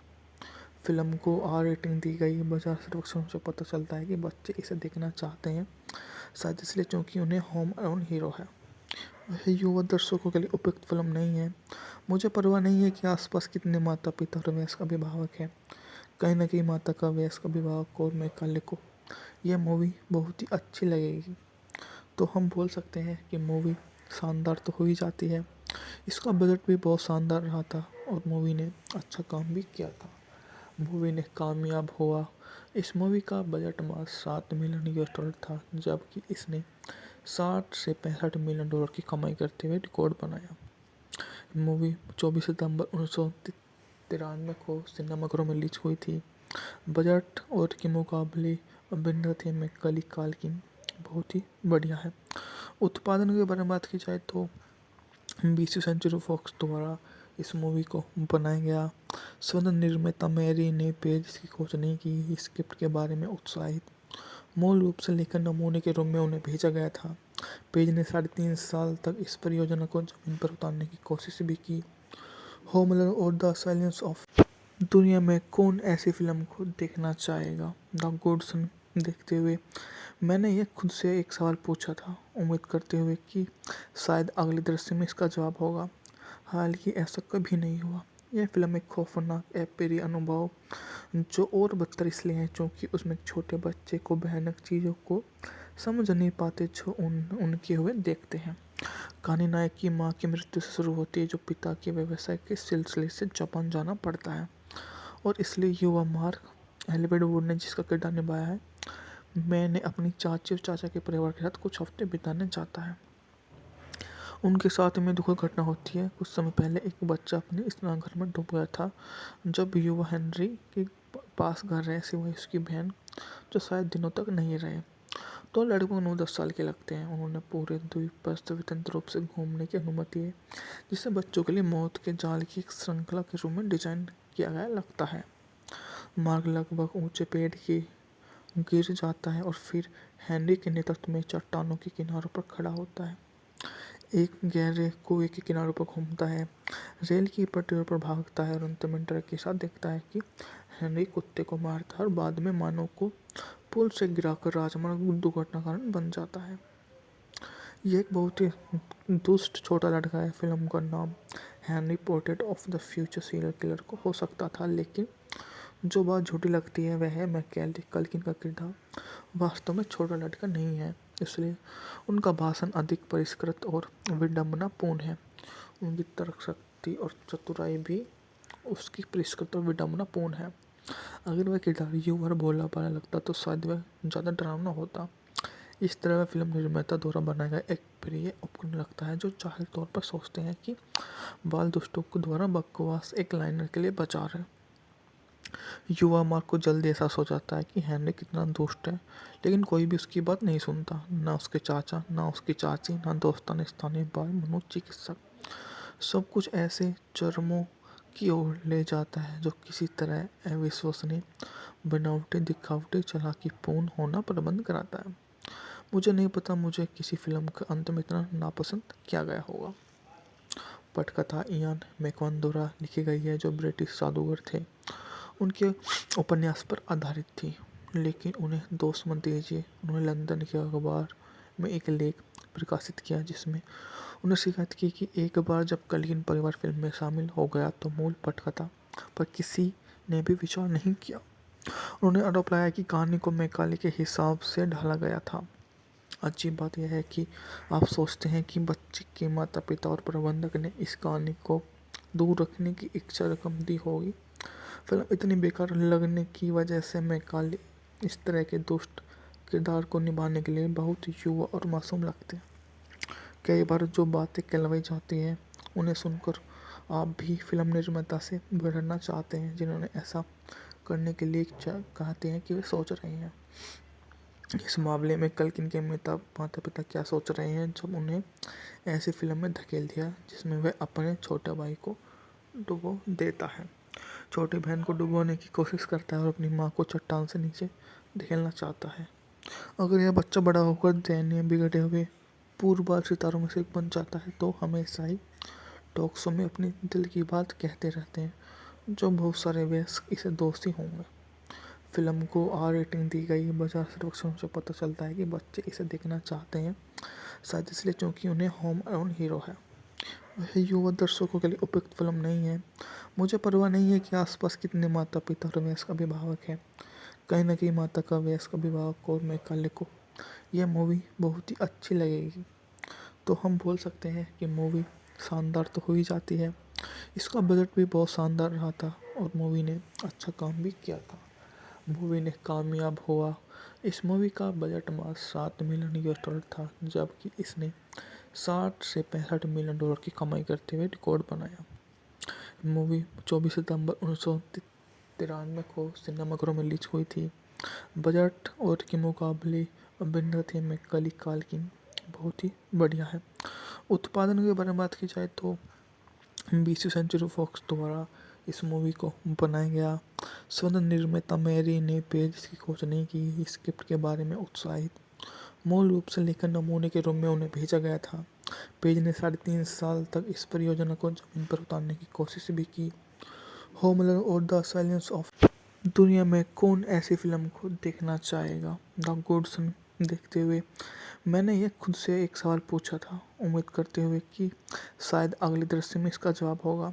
फिल्म को आर रेटिंग दी गई। बाजार सर्वेक्षण से पता चलता है कि बच्चे इसे देखना चाहते हैं, शायद इसलिए क्योंकि उन्हें होम अलोन हीरो है। वह युवा दर्शकों के लिए उपयुक्त फिल्म नहीं है। मुझे परवाह नहीं है कि आसपास कितने माता पिता और वयस्क अभिभावक हैं। कहीं ना कहीं माता का वयस्क अभिभावक और मैकाले को यह मूवी बहुत ही अच्छी लगेगी, तो हम बोल सकते हैं कि मूवी शानदार तो हो ही जाती है। इसका बजट भी बहुत शानदार रहा था और मूवी ने अच्छा काम भी किया था। मूवी ने कामयाब हुआ। इस मूवी का बजट मात्र $7 मिलियन था, जबकि इसने 60 से 65 मिलियन डॉलर की कमाई करते हुए रिकॉर्ड बनाया। मूवी 24 सितंबर 1993 को सिनेमाघरों में रिलीज हुई थी। बजट और के मुकाबले अभिनेता में कली काल्किन बहुत ही बढ़िया है। उत्पादन के बारे में बात की जाए तो 20वीं सेंचुरी फॉक्स द्वारा इस मूवी को बनाया गया। स्वतंत्र निर्माता मैरी ने पेज की खोज नहीं की, स्क्रिप्ट के बारे में उत्साहित मूल रूप से लेखन नमूने के रूप में उन्हें भेजा गया था। पेज ने 3.5 साल तक इस परियोजना को जमीन पर उतारने की कोशिश भी की। होमलैंड और द साइलेंस ऑफ दुनिया में कौन ऐसी फिल्म को देखना चाहेगा। द गुडसन देखते हुए मैंने ये खुद से एक सवाल पूछा था, उम्मीद करते हुए कि शायद अगले दृश्य में इसका जवाब होगा। हालांकि ऐसा कभी नहीं हुआ। यह फिल्म एक खौफनाक अप्रिय अनुभव जो और बदतर इसलिए है क्योंकि उसमें एक छोटे बच्चे को भयानक चीज़ों को समझ नहीं पाते जो उनके हुए देखते हैं। कहानी नायक की माँ की मृत्यु से शुरू होती है जो पिता के व्यवसाय के सिलसिले से जापान जाना पड़ता है और इसलिए युवा मार्क एलिवेड वुड ने जिसका किरदार निभाया है, मैंने अपनी चाची और चाचा के परिवार के साथ कुछ हफ्ते बिताने जाता है। उनके साथ में दुखद घटना होती है। कुछ समय पहले एक बच्चा अपने स्नानघर में डूब गया था जब युवा हेनरी के पास घर रहे सिवाय उसकी बहन जो शायद दिनों तक नहीं रहे। तो लड़के को 9-10 साल के लगते हैं। उन्होंने पूरे द्वीप पर स्वतंत्र रूप से घूमने की अनुमति है जिसे बच्चों के लिए मौत के जाल की एक श्रृंखला के रूप में डिजाइन किया गया लगता है। मार्ग लगभग ऊंचे पेड़ की गिर जाता है और फिर हेनरी के नेतृत्व में चट्टानों के किनारों पर खड़ा होता है। एक गहरे कुएं के किनारों पर घूमता है, रेल की पटरियों पर भागता है और अंत में डर के साथ देखता है कि हेनरी कुत्ते को मारता है और बाद में मानव को पुल से गिराकर राजमार्ग दुर्घटना कारण बन जाता है। ये एक बहुत ही दुष्ट छोटा लड़का है। फिल्म का नाम Henry portrait of the future serial killer को हो सकता था, लेकिन जो बात झूठी लगती है वह है मैकेली कल्किन का किरदार वास्तव में छोटा लड़का नहीं है, इसलिए उनका भाषण अधिक परिष्कृत और विडंबनापूर्ण है। उनकी तर्कशक्ति और चतुराई भी उसकी परिष्कृत और विडंबनापूर्ण है। अगर वह किरदार युवा और भोला भाला लगता तो शायद वह ज़्यादा डरावना होता। इस तरह वह फिल्म निर्माता द्वारा बनाया गया एक प्रिय उपकरण लगता है जो जाहिर तौर पर सोचते हैं कि बाल दुष्टों को द्वारा बकवास एक लाइनर के लिए बचा रहे। युवा मार्क को जल्दी एहसास हो जाता है कि हेनरी कितना दुष्ट है, लेकिन कोई भी उसकी बात नहीं सुनता, ना उसके चाचा, ना उसकी चाची, ना दोस्ताना स्थानीय बाल मनोचिकित्सक। सब कुछ ऐसे चरमों की ओर ले जाता है जो किसी तरह अविश्वसनीय, बनावटी, दिखावटी, चालाकीपूर्ण होना प्रबंध कराता है। मुझे नहीं पता मुझे किसी फिल्म का अंत में इतना नापसंद किया गया होगा। पटकथा इयान मैकवन द्वारा लिखी गई है जो ब्रिटिश जादूगर थे। उनके उपन्यास पर आधारित थी, लेकिन उन्हें दोष मत दीजिए। उन्होंने लंदन के अखबार में एक लेख प्रकाशित किया जिसमें उन्हें शिकायत की कि एक बार जब कल्किन परिवार फिल्म में शामिल हो गया तो मूल पटकथा पर किसी ने भी विचार नहीं किया। उन्होंने आरोप लगाया कि कहानी को मैकाले के हिसाब से ढाला गया था। अजीब बात यह है कि आप सोचते हैं कि बच्चे के माता पिता और प्रबंधक ने इस कहानी को दूर रखने की इच्छा रकम दी होगी। फिल्म इतनी बेकार लगने की वजह से मैकाले इस तरह के दुष्ट किरदार को निभाने के लिए बहुत युवा और मासूम लगते हैं। कई बार जो बातें कहलाई जाती हैं उन्हें सुनकर आप भी फिल्म निर्माता से भिड़ना चाहते हैं जिन्होंने ऐसा करने के लिए कहते हैं कि वे सोच रहे हैं। इस मामले में कल्किन के माता पिता क्या सोच रहे हैं जब उन्हें ऐसी फिल्म में धकेल दिया जिसमें वह अपने छोटे भाई को डुबो देता है, छोटी बहन को डुबोने की कोशिश करता है और अपनी माँ को चट्टान से नीचे धकेलना चाहता है। अगर यह बच्चा बड़ा होकर दयनीय, बिगड़े हुए पूर्वबाल सितारों में से एक बन जाता है तो हमेशा ही टॉक शो में अपनी दिल की बात कहते रहते हैं, जो बहुत सारे वयस्क इसे दोषी होंगे। फिल्म को आर रेटिंग दी गई। बाजार सर्वेक्षण से पता चलता है कि बच्चे इसे देखना चाहते हैं, शायद इसलिए क्योंकि उन्हें होम अलोन हीरो है। वह युवा दर्शकों के लिए उपयुक्त फिल्म नहीं है। मुझे परवाह नहीं है कि आसपास कितने माता पिता और वयस्क अभिभावक हैं। कहीं ना कहीं माता का वयस्क अभिभावक और मैकाले को यह मूवी बहुत ही अच्छी लगेगी, तो हम बोल सकते हैं कि मूवी शानदार तो हो ही जाती है। इसका बजट भी बहुत शानदार रहा था और मूवी ने अच्छा काम भी किया था। मूवी ने कामयाब हुआ। इस मूवी का बजट मात्र $7 मिलियन था, जबकि इसने 60 से 65 मिलियन डॉलर की कमाई करते हुए रिकॉर्ड बनाया। मूवी 24 सितंबर 93 को सिनेमाघरों में रिलीज हुई थी। बजट और के मुकाबले अभिनेत्री मैकाली काल्किन बहुत ही बढ़िया है। उत्पादन के बारे में बात की जाए तो 20वीं सेंचुरी फॉक्स द्वारा इस मूवी को बनाया गया। स्वतंत्र निर्माता मैरी ने पेज की खोज नहीं की। स्क्रिप्ट के बारे में उत्साहित मूल रूप से लेखन नमूने के रूप में उन्हें भेजा गया था। पेज ने 3.5 साल तक इस परियोजना को जमीन पर उतारने की कोशिश भी की। होमलर और द साइलेंस ऑफ दुनिया में कौन ऐसी फिल्म को देखना चाहेगा? द गुडसन देखते हुए मैंने ये खुद से एक सवाल पूछा था, उम्मीद करते हुए कि शायद अगले दृश्य में इसका जवाब होगा।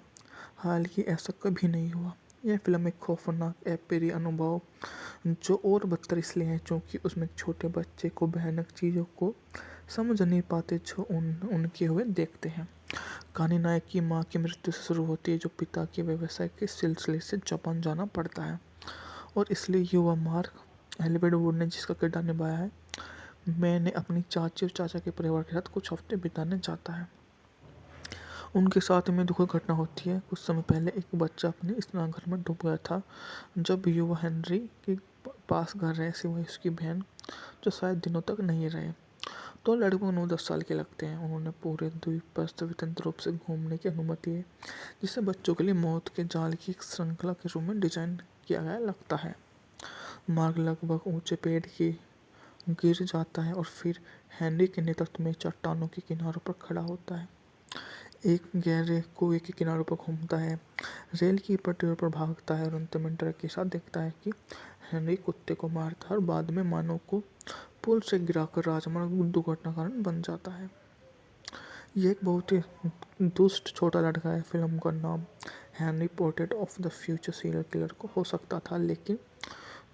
हालांकि ऐसा कभी नहीं हुआ। यह फिल्म एक खौफनाक अप्रिय अनुभव जो और बदतर इसलिए है क्योंकि उसमें एक छोटे बच्चे को भयानक चीज़ों को समझ नहीं पाते जो उनके हुए देखते हैं। कहानी नायक की माँ की मृत्यु से शुरू होती है जो पिता के व्यवसाय के सिलसिले से जापान जाना पड़ता है और इसलिए युवा मार्क एलिवेड वुड ने जिसका किरदार निभाया है मैंने अपनी चाची और चाचा के परिवार के साथ कुछ हफ्ते बिताने जाता है। उनके साथ में दुखद घटना होती है। कुछ समय पहले एक बच्चा अपने स्नानघर में डूब गया था जब युवा हेनरी के पास घर रहे सिवाय उसकी बहन जो शायद दिनों तक नहीं रहे। तो लड़के को 9-10 साल के लगते हैं। उन्होंने पूरे द्वीप पर स्वतंत्र रूप से घूमने की अनुमति है जिसे बच्चों के लिए मौत के जाल की एक श्रृंखला के रूप में डिजाइन किया गया लगता है। मार्ग लगभग ऊंचे पेड़ की गिर जाता है और फिर हेनरी के नेतृत्व में चट्टानों के किनारों पर खड़ा होता है। एक गहरे कुएं के किनारों पर घूमता है, रेल की पटरियों पर भागता है और अंत में डर के साथ देखता है कि हेनरी कुत्ते को मारता है और बाद में मानव को पुल से गिराकर राजमार्ग दुर्घटना कारण बन जाता है। ये एक बहुत ही दुष्ट छोटा लड़का है। फिल्म का नाम Henry portrait of the future serial killer को हो सकता था, लेकिन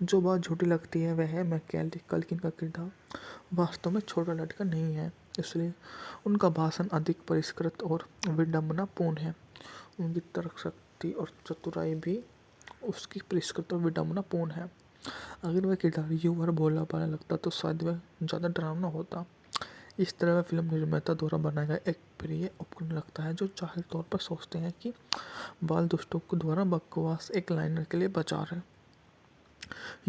जो बात झूठी लगती है वह है मैकाली कल्किन का किरदार वास्तव में छोटा लड़का नहीं है, इसलिए उनका भाषण अधिक परिष्कृत और विडंबनापूर्ण है। उनकी तर्क शक्ति और चतुराई भी उसकी परिष्कृत और विडंबनापूर्ण है। अगर वह किरदार युवा और भोला भाला लगता तो शायद वह ज़्यादा डरावना होता। इस तरह वह फिल्म निर्माता द्वारा बनाया गया एक प्रिय उपकरण लगता है जो जाहिर तौर पर सोचते हैं कि बाल दुष्टों को द्वारा बकवास एक लाइनर के लिए बचा रहे।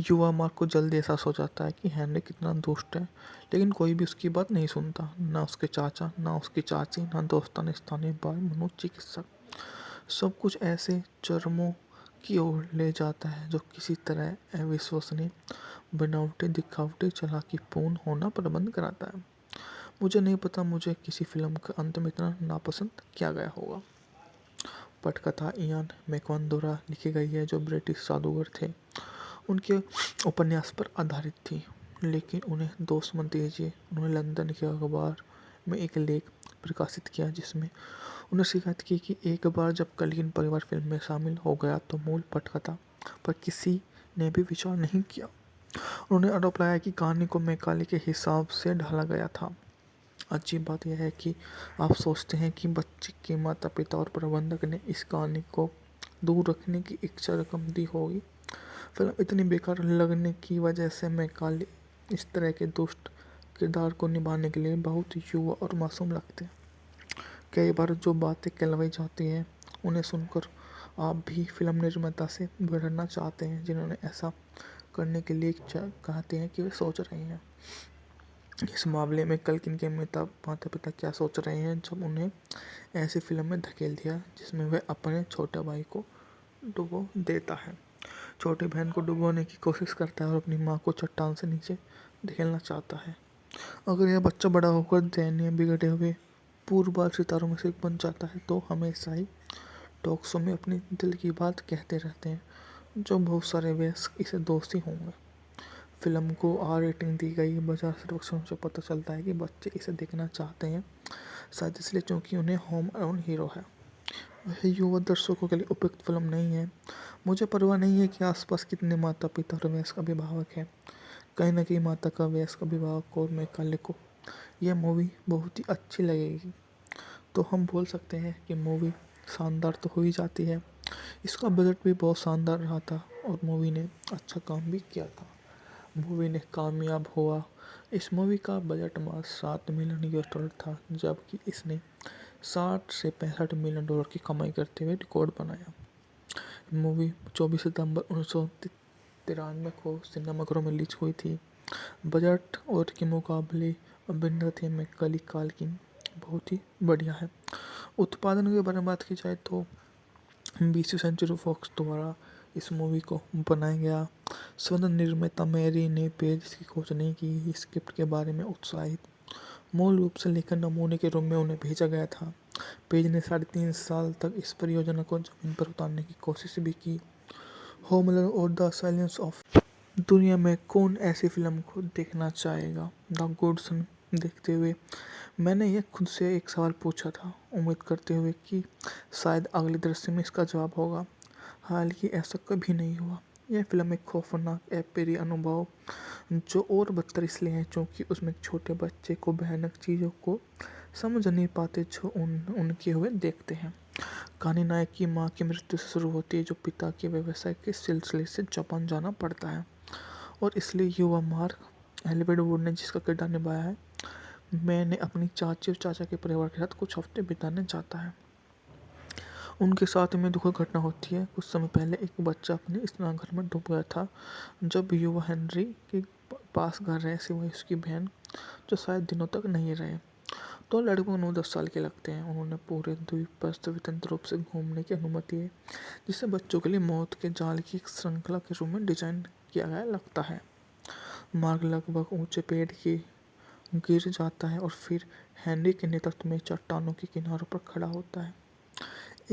युवा मार्क को जल्दी एहसास हो जाता है कि हेनरी कितना दुष्ट है, लेकिन कोई भी उसकी बात नहीं सुनता, ना उसके चाचा, ना उसकी चाची, ना दोस्तान स्थानीय बाल मनोचिकित्सक। सब कुछ ऐसे चरमों की ओर ले जाता है जो किसी तरह अविश्वसनीय, बनावटी, दिखावटी, चालाकीपूर्ण होना प्रबंध कराता है। मुझे नहीं पता मुझे किसी फिल्म के अंत में इतना नापसंद किया गया होगा। पटकथा इयान मैकॉन द्वारा लिखी गई है जो ब्रिटिश जादूगर थे। उनके उपन्यास पर आधारित थी, लेकिन उन्हें दोष मत दीजिए। उन्होंने लंदन के अखबार में एक लेख प्रकाशित किया जिसमें उन्हें शिकायत की कि एक बार जब कल्किन परिवार फिल्म में शामिल हो गया तो मूल पटकथा पर किसी ने भी विचार नहीं किया। उन्होंने आरोप लगाया कि कहानी को मैकाली के हिसाब से ढाला गया था। अजीब बात यह है कि आप सोचते हैं कि बच्चे के माता पिता और प्रबंधक ने इस कहानी को दूर रखने की इच्छा रकम दी होगी। फिल्म इतनी बेकार लगने की वजह से मैकाली इस तरह के दुष्ट किरदार को निभाने के लिए बहुत युवा और मासूम लगते हैं। कई बार जो बातें कहलाई जाती हैं उन्हें सुनकर आप भी फिल्म निर्माता से भिड़ना चाहते हैं जिन्होंने ऐसा करने के लिए कहते हैं कि वे सोच रहे हैं। इस मामले में कल्किन के माता पिता क्या सोच रहे हैं जब उन्हें ऐसी फिल्म में धकेल दिया जिसमें वह अपने छोटे भाई को डुबो देता है, छोटी बहन को डुबोने की कोशिश करता है और अपनी माँ को चट्टान से नीचे धकेलना चाहता है। अगर यह बच्चा बड़ा होकर दयनीय, बिगड़े हुए पूर्वबाल सितारों में से एक बन जाता है तो हमेशा ही टॉक शो में अपनी दिल की बात कहते रहते हैं जो बहुत सारे वयस्क इसे दोषी होंगे। फिल्म को आर रेटिंग दी गई। बाजार सर्वेक्षणों से पता चलता है कि बच्चे इसे देखना चाहते हैं, शायद इसलिए क्योंकि उन्हें होम अलोन हीरो है। वह युवा दर्शकों के लिए उपयुक्त फिल्म नहीं है। मुझे परवाह नहीं है कि आसपास कितने माता पिता और वयस्क अभिभावक हैं। कहीं ना कहीं माता का वयस्क अभिभावक और मैकाली को यह मूवी बहुत ही अच्छी लगेगी तो हम बोल सकते हैं कि मूवी शानदार तो हो ही जाती है। इसका बजट भी बहुत शानदार रहा था और मूवी ने अच्छा काम भी किया था। मूवी ने कामयाब हुआ। इस मूवी का बजट मात्र $7 मिलियन था, जबकि इसने $60 से $65 मिलियन की कमाई करते हुए रिकॉर्ड बनाया। मूवी 24 सितंबर 1993 को सिनेमाघरों में रिलीज हुई थी। बजट और के मुकाबले अभिनेत्री मैकाली काल्किन बहुत ही बढ़िया है। उत्पादन के बारे में बात की जाए तो 20वीं सेंचुरी फॉक्स द्वारा इस मूवी को बनाया गया। स्वतंत्र निर्माता मैरी ने पेज की खोज नहीं की, स्क्रिप्ट के बारे में उत्साहित मूल रूप से लेकर नमूने के रूप में उन्हें भेजा गया था। पेज ने 3.5 साल तक इस परियोजना को जमीन पर उतारने की कोशिश भी की। होमलैंड और द साइलेंस ऑफ दुनिया में कौन ऐसी फिल्म को देखना चाहेगा। द गुडसन देखते हुए मैंने ये खुद से एक सवाल पूछा था, उम्मीद करते हुए कि शायद अगले दृश्य में इसका जवाब होगा। हालांकि ऐसा कभी नहीं हुआ। यह फिल्म एक खौफनाक अप्रिय अनुभव जो और बदतर इसलिए है क्योंकि उसमें एक छोटे बच्चे को भयानक चीज़ों को समझ नहीं पाते जो उनके हुए देखते हैं। कहानी नायक की माँ की मृत्यु से शुरू होती है जो पिता के व्यवसाय के सिलसिले से जापान जाना पड़ता है और इसलिए युवा मार्क एलिवेड वुड ने जिसका किरदार निभाया है मैंने अपनी चाची और चाचा के परिवार के साथ कुछ हफ्ते बिताने जाता है। उनके साथ में दुखद घटना होती है। कुछ समय पहले एक बच्चा अपने स्नानघर में डूब गया था जब युवा हेनरी के पास घर रहे सिवाय उसकी बहन जो शायद दिनों तक नहीं रहे। तो लगभग 9-10 साल के लगते हैं। उन्होंने पूरे द्वीप पर स्वतंत्र रूप से घूमने की अनुमति है जिसे बच्चों के लिए मौत के जाल की एक श्रृंखला के रूप में डिजाइन किया गया लगता है। मार्ग लगभग ऊंचे पेड़ की गिर जाता है और फिर हेनरी के नेतृत्व में चट्टानों के किनारों पर खड़ा होता है।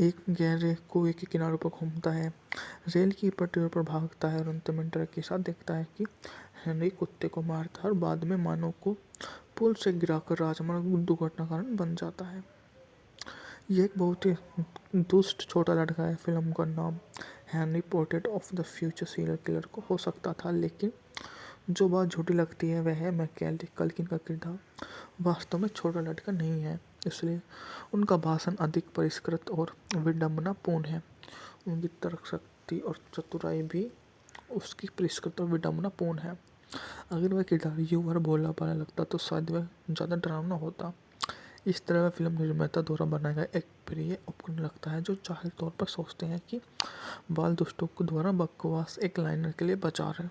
एक गहरे कुएं के किनारों पर घूमता है, रेल की पटरियों पर भागता है और अंत में डर के साथ देखता है कि हेनरी कुत्ते को मारता है और बाद में मानव को पुल से गिराकर राजमार्ग दुर्घटना कारण बन जाता है। ये एक बहुत ही दुष्ट छोटा लड़का है। फिल्म का नाम Henry portrait of the future serial killer को हो सकता था, लेकिन जो बात झूठी लगती है वह है मैकाली कल्किन का किरदार वास्तव में छोटा लड़का नहीं है, इसलिए उनका भाषण अधिक परिष्कृत और विडंबनापूर्ण है। उनकी तर्क शक्ति और चतुराई भी उसकी परिष्कृत और विडंबनापूर्ण है। अगर वह किरदार युवा और भोला भाला लगता तो शायद वह ज़्यादा डरावना होता। इस तरह वह फिल्म निर्माता द्वारा बनाया गया एक प्रिय उपकरण लगता है जो जाहिर तौर पर सोचते हैं कि बाल दोस्तों को द्वारा बकवास एक लाइनर के लिए बचा रहे।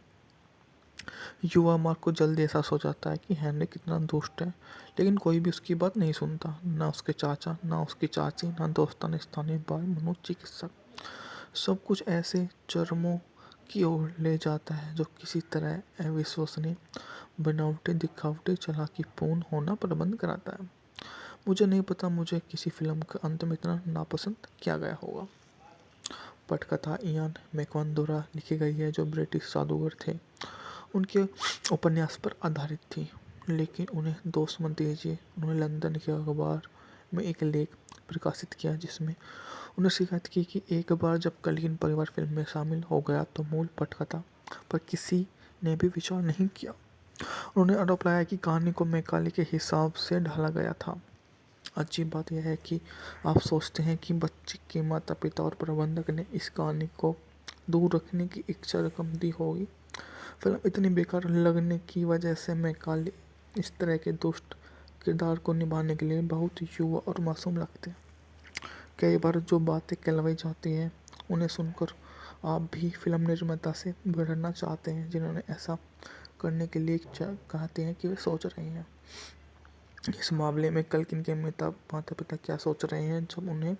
युवा मार्क को जल्दी एहसास हो जाता है कि हेनरी कितना दुष्ट है, लेकिन कोई भी उसकी बात नहीं सुनता, ना उसके चाचा, ना उसकी चाची, ना दोस्ताना स्थानीय बाल मनोचिकित्सक। सब कुछ ऐसे चरमों की ओर ले जाता है जो किसी तरह अविश्वसनीय, बनावटी, दिखावटी, चालाकीपूर्ण होना प्रबंध कराता है। मुझे नहीं पता मुझे किसी फिल्म के अंत में इतना नापसंद किया गया होगा। पटकथा इयान मैकॉन द्वारा लिखी गई है जो ब्रिटिश जादूगर थे। उनके उपन्यास पर आधारित थी, लेकिन उन्हें दोष मत दीजिए। उन्होंने लंदन के अखबार में एक लेख प्रकाशित किया जिसमें उन्हें शिकायत की कि एक बार जब कल्किन परिवार फिल्म में शामिल हो गया तो मूल पटकथा पर किसी ने भी विचार नहीं किया। उन्होंने आरोप लगाया कि कहानी को मैकाली के हिसाब से ढाला गया था। अजीब बात यह है कि आप सोचते हैं कि बच्चे के माता पिता और प्रबंधक ने इस कहानी को दूर रखने की इच्छा रकम दी होगी। फिल्म इतनी बेकार लगने की वजह से मैकाली इस तरह के दुष्ट किरदार को निभाने के लिए बहुत युवा और मासूम लगते हैं। कई बार जो बातें कहलाई जाती हैं उन्हें सुनकर आप भी फिल्म निर्माता से भिड़ना चाहते हैं जिन्होंने ऐसा करने के लिए कहते हैं कि वे सोच रहे हैं। इस मामले में कल्किन के माता पिता क्या सोच रहे हैं जब उन्हें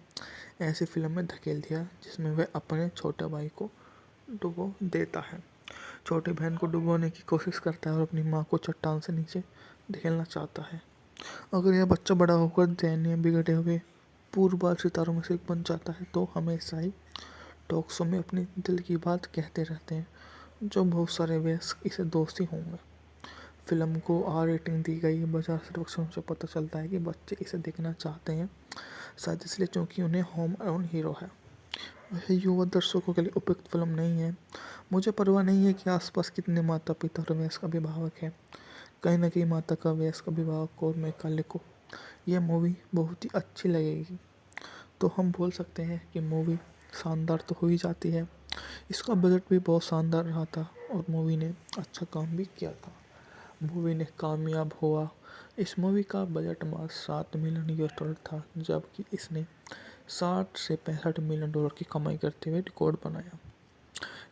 ऐसी फिल्म में धकेल दिया जिसमें वह अपने छोटे भाई को डुबो देता है, छोटी बहन को डुबोने की कोशिश करता है और अपनी माँ को चट्टान से नीचे धकेलना चाहता है। अगर यह बच्चा बड़ा होकर दयनीय बिगड़े हुए पूर्वबाल सितारों में से एक बन जाता है तो हमेशा ही टॉक शो में अपनी दिल की बात कहते रहते हैं जो बहुत सारे वयस्क इसे दोषी होंगे। फिल्म को आर रेटिंग दी गई। बाजार सर्वेक्षण से पता चलता है कि बच्चे इसे देखना चाहते हैं, शायद इसलिए क्योंकि उन्हें होम अलोन हीरो है। वह युवा दर्शकों के लिए उपयुक्त फिल्म नहीं है। मुझे परवाह नहीं है कि आसपास कितने माता पिता और वयस्क अभिभावक हैं। कहीं ना कहीं माता का वयस्क अभिभावक और मैकाले को यह मूवी बहुत ही अच्छी लगेगी, तो हम बोल सकते हैं कि मूवी शानदार तो हो ही जाती है। इसका बजट भी बहुत शानदार रहा था और मूवी ने अच्छा काम भी किया था। मूवी ने कामयाब हुआ। इस मूवी का बजट मात्र $7 मिलियन था, जबकि इसने $60 से $65 मिलियन की कमाई करते हुए रिकॉर्ड बनाया।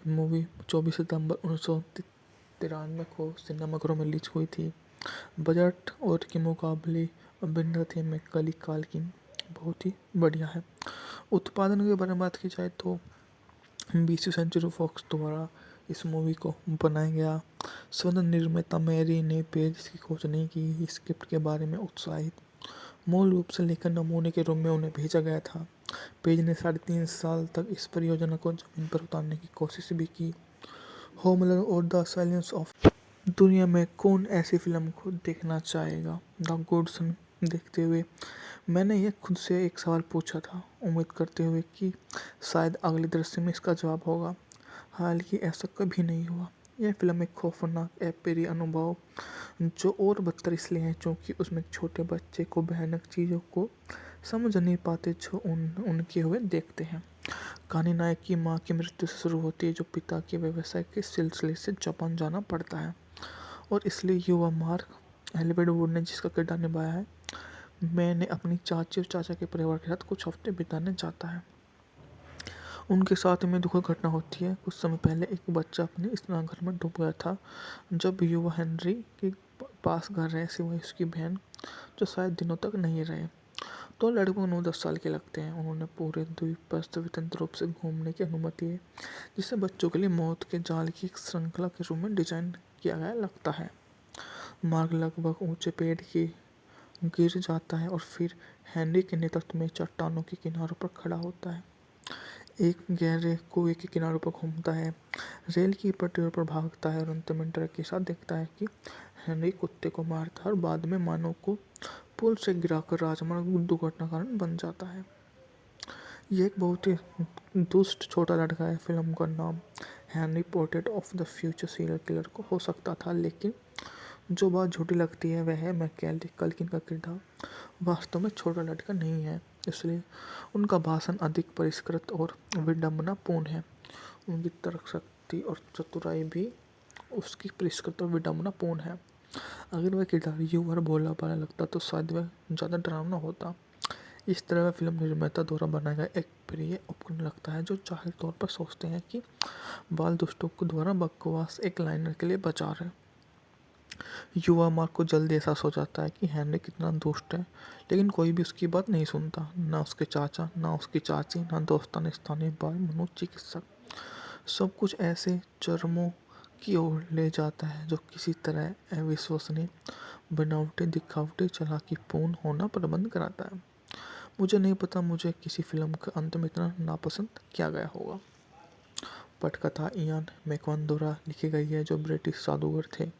मूवी 24 सितंबर 1993 को सिनेमाघरों में रिलीज हुई थी। बजट और के मुकाबले अभिनेता थे मैकाली काल्किन बहुत ही बढ़िया है। उत्पादन के बारे में बात की जाए तो 20वीं सेंचुरी फॉक्स द्वारा इस मूवी को बनाया गया। स्वतंत्र निर्माता मैरी ने पेज की खोज नहीं की, स्क्रिप्ट के बारे में उत्साहित मूल रूप से लेकर नमूने के रूप में उन्हें भेजा गया था। पेज ने 3.5 साल तक इस परियोजना को जमीन पर उतारने की कोशिश भी की। होमलैंड और द साइलेंस ऑफ दुनिया में कौन ऐसी फिल्म को देखना चाहेगा? द गुडसन देखते हुए मैंने ये खुद से एक सवाल पूछा था, उम्मीद करते हुए कि शायद अगले दृश्य में इसका जवाब होगा। हालांकि ऐसा कभी नहीं हुआ। यह फिल्म एक खौफनाक अप्रिय अनुभव जो और बदतर इसलिए है क्योंकि उसमें एक छोटे बच्चे को भयानक चीज़ों को समझ नहीं पाते जो उनके हुए देखते हैं। कहानी नायक की माँ की मृत्यु से शुरू होती है जो पिता के व्यवसाय के सिलसिले से जापान जाना पड़ता है और इसलिए युवा मार्क एलिवेड वुड ने जिसका किरदार निभाया है मैंने अपनी चाची और चाचा के परिवार के साथ कुछ हफ्ते बिताने जाता है। उनके साथ में दुखद घटना होती है। कुछ समय पहले एक बच्चा अपने स्नानघर में डूब गया था जब युवा हेनरी के पास घर रहे सिवाय उसकी बहन जो शायद दिनों तक नहीं रहे। तो लड़के को 9-10 साल के लगते हैं। उन्होंने पूरे द्वीप पर स्वतंत्र रूप से घूमने की अनुमति है जिसे बच्चों के लिए मौत के जाल की एक श्रृंखला के रूप में डिजाइन किया गया लगता है। मार्ग लगभग ऊंचे पेड़ की गिर जाता है और फिर हेनरी के नेतृत्व में चट्टानों के किनारों पर खड़ा होता है, एक गहरे कुएं के किनारों पर घूमता है, रेल की पटरियों पर भागता है और अंत में डर के साथ देखता है कि हेनरी कुत्ते को मारता है और बाद में मानव को पुल से गिराकर राजमार्ग दुर्घटना कारण बन जाता है। यह एक बहुत ही दुष्ट छोटा लड़का है। फिल्म का नाम Henry portrait of the future serial killer को हो सकता था, लेकिन जो बात झूठी लगती है वह है मैकेली कल्किन का किरदार वास्तव में छोटा लड़का नहीं है, इसलिए उनका भाषण अधिक परिष्कृत और विडंबनापूर्ण है। उनकी तर्कशक्ति और चतुराई भी उसकी परिष्कृत और विडंबनापूर्ण है। अगर वह किरदार युवा और भोला भाला लगता तो शायद वह ज़्यादा डरावना होता। इस तरह वह फिल्म निर्माता द्वारा बनाया गया एक प्रिय उपकरण लगता है जो जाहिर तौर पर सोचते हैं कि बाल दुष्टों को द्वारा बकवास एक लाइनर के लिए बचा रहे। युवा मार्क को जल्दी एहसास हो जाता है कि हेनरी कितना दुष्ट है, लेकिन कोई भी उसकी बात नहीं सुनता, ना उसके चाचा, ना उसकी चाची, ना दोस्ताना स्थानीय बाल मनोचिकित्सक। सब कुछ ऐसे चरमों की ओर ले जाता है जो किसी तरह अविश्वसनीय, बनावटी, दिखावटी, चालाकीपूर्ण होना प्रबंध कराता है। मुझे नहीं पता मुझे किसी फिल्म का अंत में इतना नापसंद किया गया होगा। पटकथा इयान मैकवान द्वारा लिखी गई है जो ब्रिटिश जादूगर थे।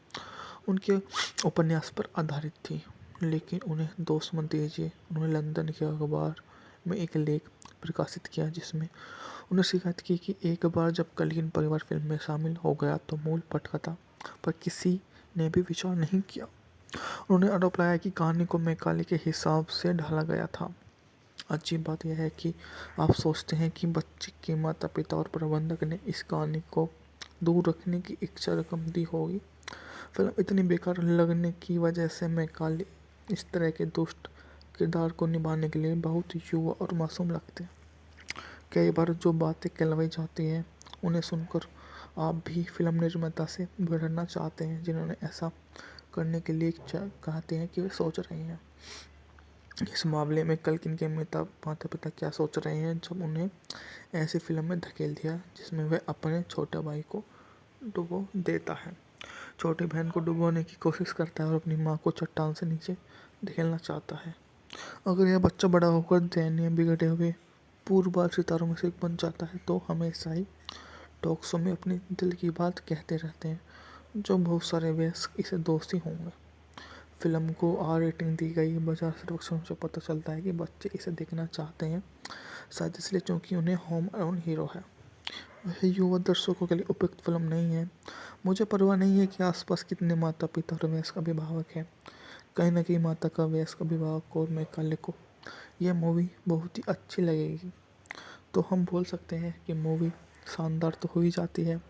उनके उपन्यास पर आधारित थी, लेकिन उन्हें दोष मत दीजिए। उन्होंने लंदन के अखबार में एक लेख प्रकाशित किया जिसमें उन्हें शिकायत की कि एक बार जब कल्किन परिवार फिल्म में शामिल हो गया तो मूल पटकथा पर किसी ने भी विचार नहीं किया। उन्होंने आरोप लगाया कि कहानी को मैकाले के हिसाब से ढाला गया था। अजीब बात यह है कि आप सोचते हैं कि बच्चे के माता पिता और प्रबंधक ने इस कहानी को दूर रखने की इच्छा रकम दी होगी। फिल्म इतनी बेकार लगने की वजह से मैकाले इस तरह के दुष्ट किरदार को निभाने के लिए बहुत युवा और मासूम लगते हैं। कई बार जो बातें कहलवाई जाती हैं उन्हें सुनकर आप भी फिल्म निर्माता से भिड़ना चाहते हैं जिन्होंने ऐसा करने के लिए कहते हैं कि वे सोच रहे हैं। इस मामले में कल्किन के माता पिता क्या सोच रहे हैं जब उन्हें ऐसी फिल्म में धकेल दिया जिसमें वह अपने छोटे भाई को डुबो देता है, छोटी बहन को डुबोने की कोशिश करता है और अपनी माँ को चट्टान से नीचे धकेलना चाहता है। अगर यह बच्चा बड़ा होकर दयनीय, बिगड़े हुए पूर्वबाल सितारों में से एक बन जाता है तो हमेशा ही टॉक शो में अपनी दिल की बात कहते रहते हैं जो बहुत सारे वयस्क इसे दोषी होंगे। फिल्म को आर रेटिंग दी गई। बाजार सर्वेक्षण से पता चलता है कि बच्चे इसे देखना चाहते हैं, शायद इसलिए क्योंकि उन्हें होम अलोन हीरो है। वह युवा दर्शकों के लिए उपयुक्त फिल्म नहीं है। मुझे परवाह नहीं है कि आसपास कितने माता पिता और वयस्क अभिभावक हैं। कहीं ना कहीं माता का वयस्क अभिभावक और मैकाले को यह मूवी बहुत ही अच्छी लगेगी, तो हम बोल सकते हैं कि मूवी शानदार तो हो ही जाती है।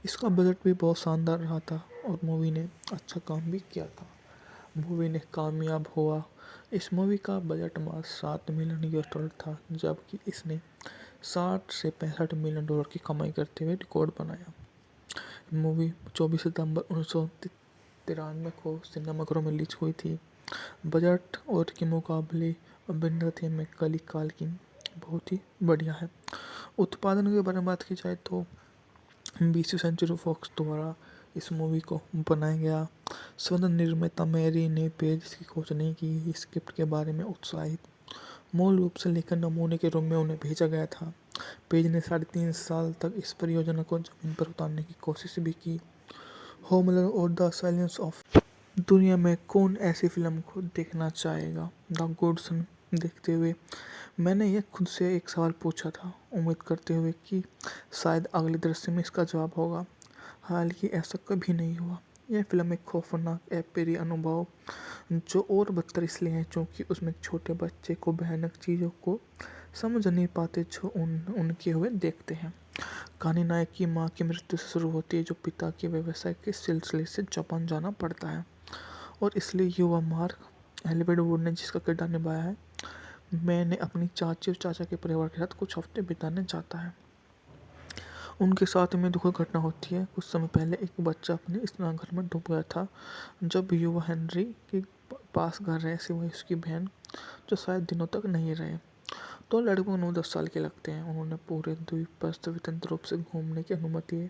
इसका बजट भी बहुत शानदार रहा था और मूवी ने अच्छा काम भी किया था। मूवी ने कामयाब हुआ इस मूवी का बजट मात्र $7 मिलियन था, जबकि इसने 60 से 65 मिलियन डॉलर की कमाई करते हुए रिकॉर्ड बनाया। मूवी 24 सितंबर 1993 को सिनेमाघरों में रिलीज हुई थी। बजट और के मुकाबले अभिनेता में कली काल्किन बहुत ही बढ़िया है। उत्पादन के बारे में बात की जाए तो 20वीं सेंचुरी फॉक्स द्वारा इस मूवी को बनाया गया। स्वतंत्र निर्माता मैरी ने पेज की खोज नहीं की। स्क्रिप्ट के बारे में उत्साहित मूल रूप से लेखन नमूने के रूप में उन्हें भेजा गया था। पेज ने 3.5 साल तक इस परियोजना को जमीन पर उतारने की कोशिश भी की। होमलैंड और द साइलेंस ऑफ दुनिया में कौन ऐसी फिल्म को देखना चाहेगा? द गुडसन देखते हुए मैंने ये खुद से एक सवाल पूछा था, उम्मीद करते हुए कि शायद अगले दृश्य में इसका जवाब होगा। हालांकि ऐसा कभी नहीं हुआ। यह फिल्म एक खौफनाक अप्रिय अनुभव जो और बदतर इसलिए है क्योंकि उसमें एक छोटे बच्चे को भयानक चीज़ों को समझ नहीं पाते जो उनके हुए देखते हैं। कहानी नायक की माँ की मृत्यु से शुरू होती है, जो पिता के व्यवसाय के सिलसिले से जापान जाना पड़ता है, और इसलिए युवा मार्क एलिवेड वुड ने जिसका किरदार निभाया है, मैंने अपनी चाची और चाचा के परिवार के साथ कुछ हफ्ते बिताने जाता है। उनके साथ में दुखद घटना होती है। कुछ समय पहले एक बच्चा अपने स्नानघर में डूब गया था। जब युवा हेनरी के पास घर रहे सिवाय उसकी बहन, जो शायद दिनों तक नहीं रहे, तो लड़के को 9-10 साल के लगते हैं। उन्होंने पूरे द्वीप पर स्वतंत्र रूप से घूमने की अनुमति है,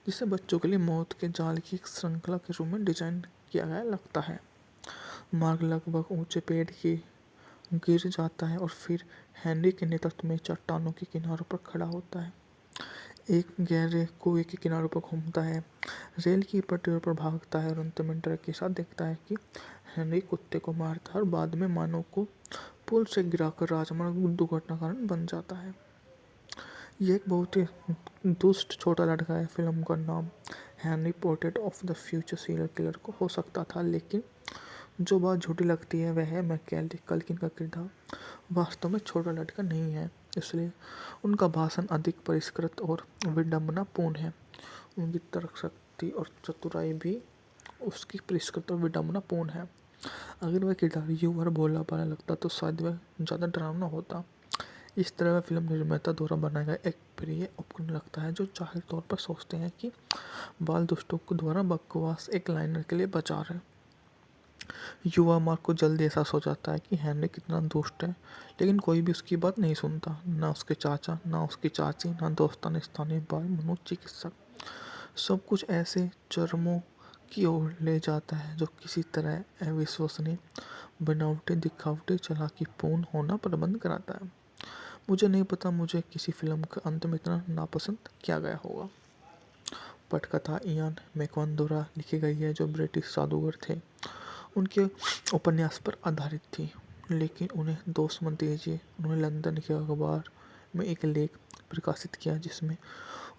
जिसे बच्चों के लिए मौत के जाल की एक श्रृंखला के रूप में डिजाइन किया गया लगता है। मार्ग लगभग ऊंचे पेड़ की गिर जाता है और फिर हेनरी के नेतृत्व में चट्टानों के किनारों पर खड़ा होता है, एक गहरे कुएं के किनारों पर घूमता है, रेल की पटरियों पर भागता है और अंत में डर के साथ देखता है कि हेनरी कुत्ते को मारता है और बाद में मानव को पुल से गिराकर राजमार्ग दुर्घटना कारण बन जाता है। यह एक बहुत ही दुष्ट छोटा लड़का है। फिल्म का नाम Henry portrait of the future serial killer को हो सकता था, लेकिन जो बात झूठी लगती है वह है मैकेली कल्किन का किरदार वास्तव में छोटा लड़का नहीं है, इसलिए उनका भाषण अधिक परिष्कृत और विडंबनापूर्ण है। उनकी तर्कशक्ति और चतुराई भी उसकी परिष्कृत और विडंबनापूर्ण है। अगर वह किरदार युवा और भोला भाला लगता तो शायद वह ज़्यादा डरावना होता। इस तरह वह फिल्म निर्माता द्वारा बनाया गया एक प्रिय उपकरण लगता है, जो जाहिर तौर पर सोचते हैं कि बाल दोस्तों को द्वारा बकवास एक लाइनर के लिए बचा रहे। युवा मार्क को जल्दी एहसास हो जाता है कि हेनरी कितना दुष्ट है, लेकिन कोई भी उसकी बात नहीं सुनता, ना उसके चाचा, ना उसकी चाची, ना दोस्ताना स्थानीय बाल मनोचिकित्सक। सब कुछ ऐसे चरमों की ओर ले जाता है जो किसी तरह अविश्वसनीय, बनावटी, दिखावटी, चालाकीपूर्ण होना प्रबंध कराता है। मुझे नहीं पता मुझे किसी फिल्म के अंत में इतना नापसंद किया गया होगा। पटकथा इयान मैकॉन द्वारा लिखी गई है, जो ब्रिटिश जादूगर थे। उनके उपन्यास पर आधारित थी, लेकिन उन्हें दोष मत दीजिए। उन्होंने लंदन के अखबार में एक लेख प्रकाशित किया जिसमें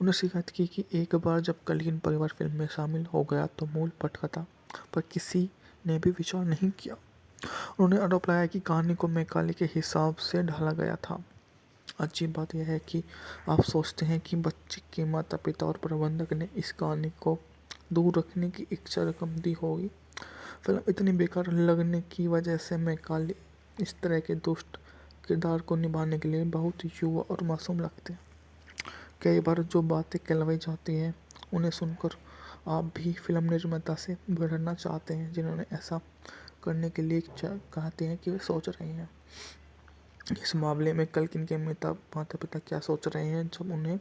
उन्हें शिकायत की कि एक बार जब कल्किन परिवार फिल्म में शामिल हो गया तो मूल पटकथा पर किसी ने भी विचार नहीं किया। उन्होंने आरोप लगाया कि कहानी को मैकाले के हिसाब से ढाला गया था। अजीब बात यह है कि आप सोचते हैं कि बच्चे के माता पिता और प्रबंधक ने इस कहानी को दूर रखने की इच्छा रकम दी होगी। फिल्म इतनी बेकार लगने की वजह से मैकाले इस तरह के दुष्ट किरदार को निभाने के लिए बहुत युवा और मासूम लगते हैं। कई बार जो बातें कहलाई जाती हैं उन्हें सुनकर आप भी फिल्म निर्माता से बिगड़ना चाहते हैं, जिन्होंने ऐसा करने के लिए कहते हैं कि वे सोच रहे हैं। इस मामले में कल्किन के माता पिता क्या सोच रहे हैं जब उन्हें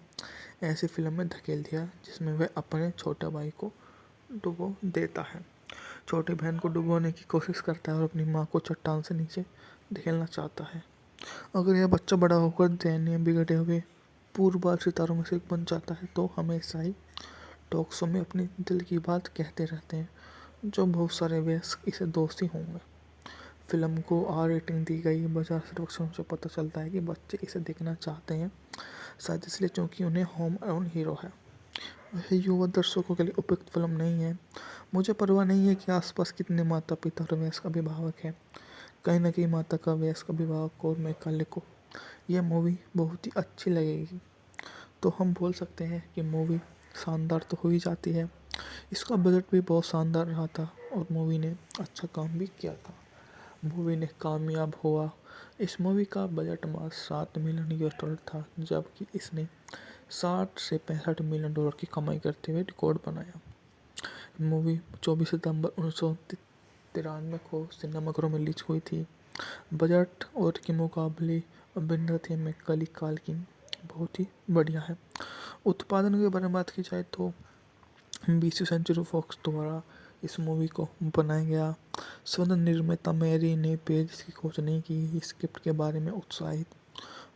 ऐसी फिल्म में धकेल दिया जिसमें वह अपने छोटे भाई को डुबो देता है, छोटी बहन को डुबोने की कोशिश करता है और अपनी माँ को चट्टान से नीचे धकेलना चाहता है। अगर यह बच्चा बड़ा होकर दयनीय, बिगड़े हुए पूर्वबाल सितारों में से एक बन जाता है तो हमेशा ही टॉक शो में अपनी दिल की बात कहते रहते हैं, जो बहुत सारे वयस्क इसे दोषी होंगे। फिल्म को आर रेटिंग दी गई। बाजार सर्वेक्षणों से पता चलता है कि बच्चे इसे देखना चाहते हैं, शायद इसलिए क्योंकि उन्हें होम अलोन हीरो है। वह युवा दर्शकों के लिए उपयुक्त फिल्म नहीं है। मुझे परवाह नहीं है कि आसपास कितने माता पिता और वयस्क अभिभावक हैं। कहीं ना कहीं माता का वयस्क अभिभावक और मैकाले को यह मूवी बहुत ही अच्छी लगेगी, तो हम बोल सकते हैं कि मूवी शानदार तो हो ही जाती है। इसका बजट भी बहुत शानदार रहा था और मूवी ने अच्छा काम भी किया था। मूवी ने कामयाब हुआ। इस मूवी का बजट मात्र $7 मिलियन था, जबकि इसने 60 से $65 मिलियन की कमाई करते हुए रिकॉर्ड बनाया। मूवी 24 सितंबर 1993 को सिनेमाघरों में रिलीज हुई थी। बजट और के मुकाबले अभिनेत्री मैकाली काल्किन बहुत ही बढ़िया है। उत्पादन के बारे में बात की जाए तो 20वीं सेंचुरी फॉक्स द्वारा इस मूवी को बनाया गया। स्वतंत्र निर्माता मैरी ने पेज की खोज नहीं की। स्क्रिप्ट के बारे में उत्साहित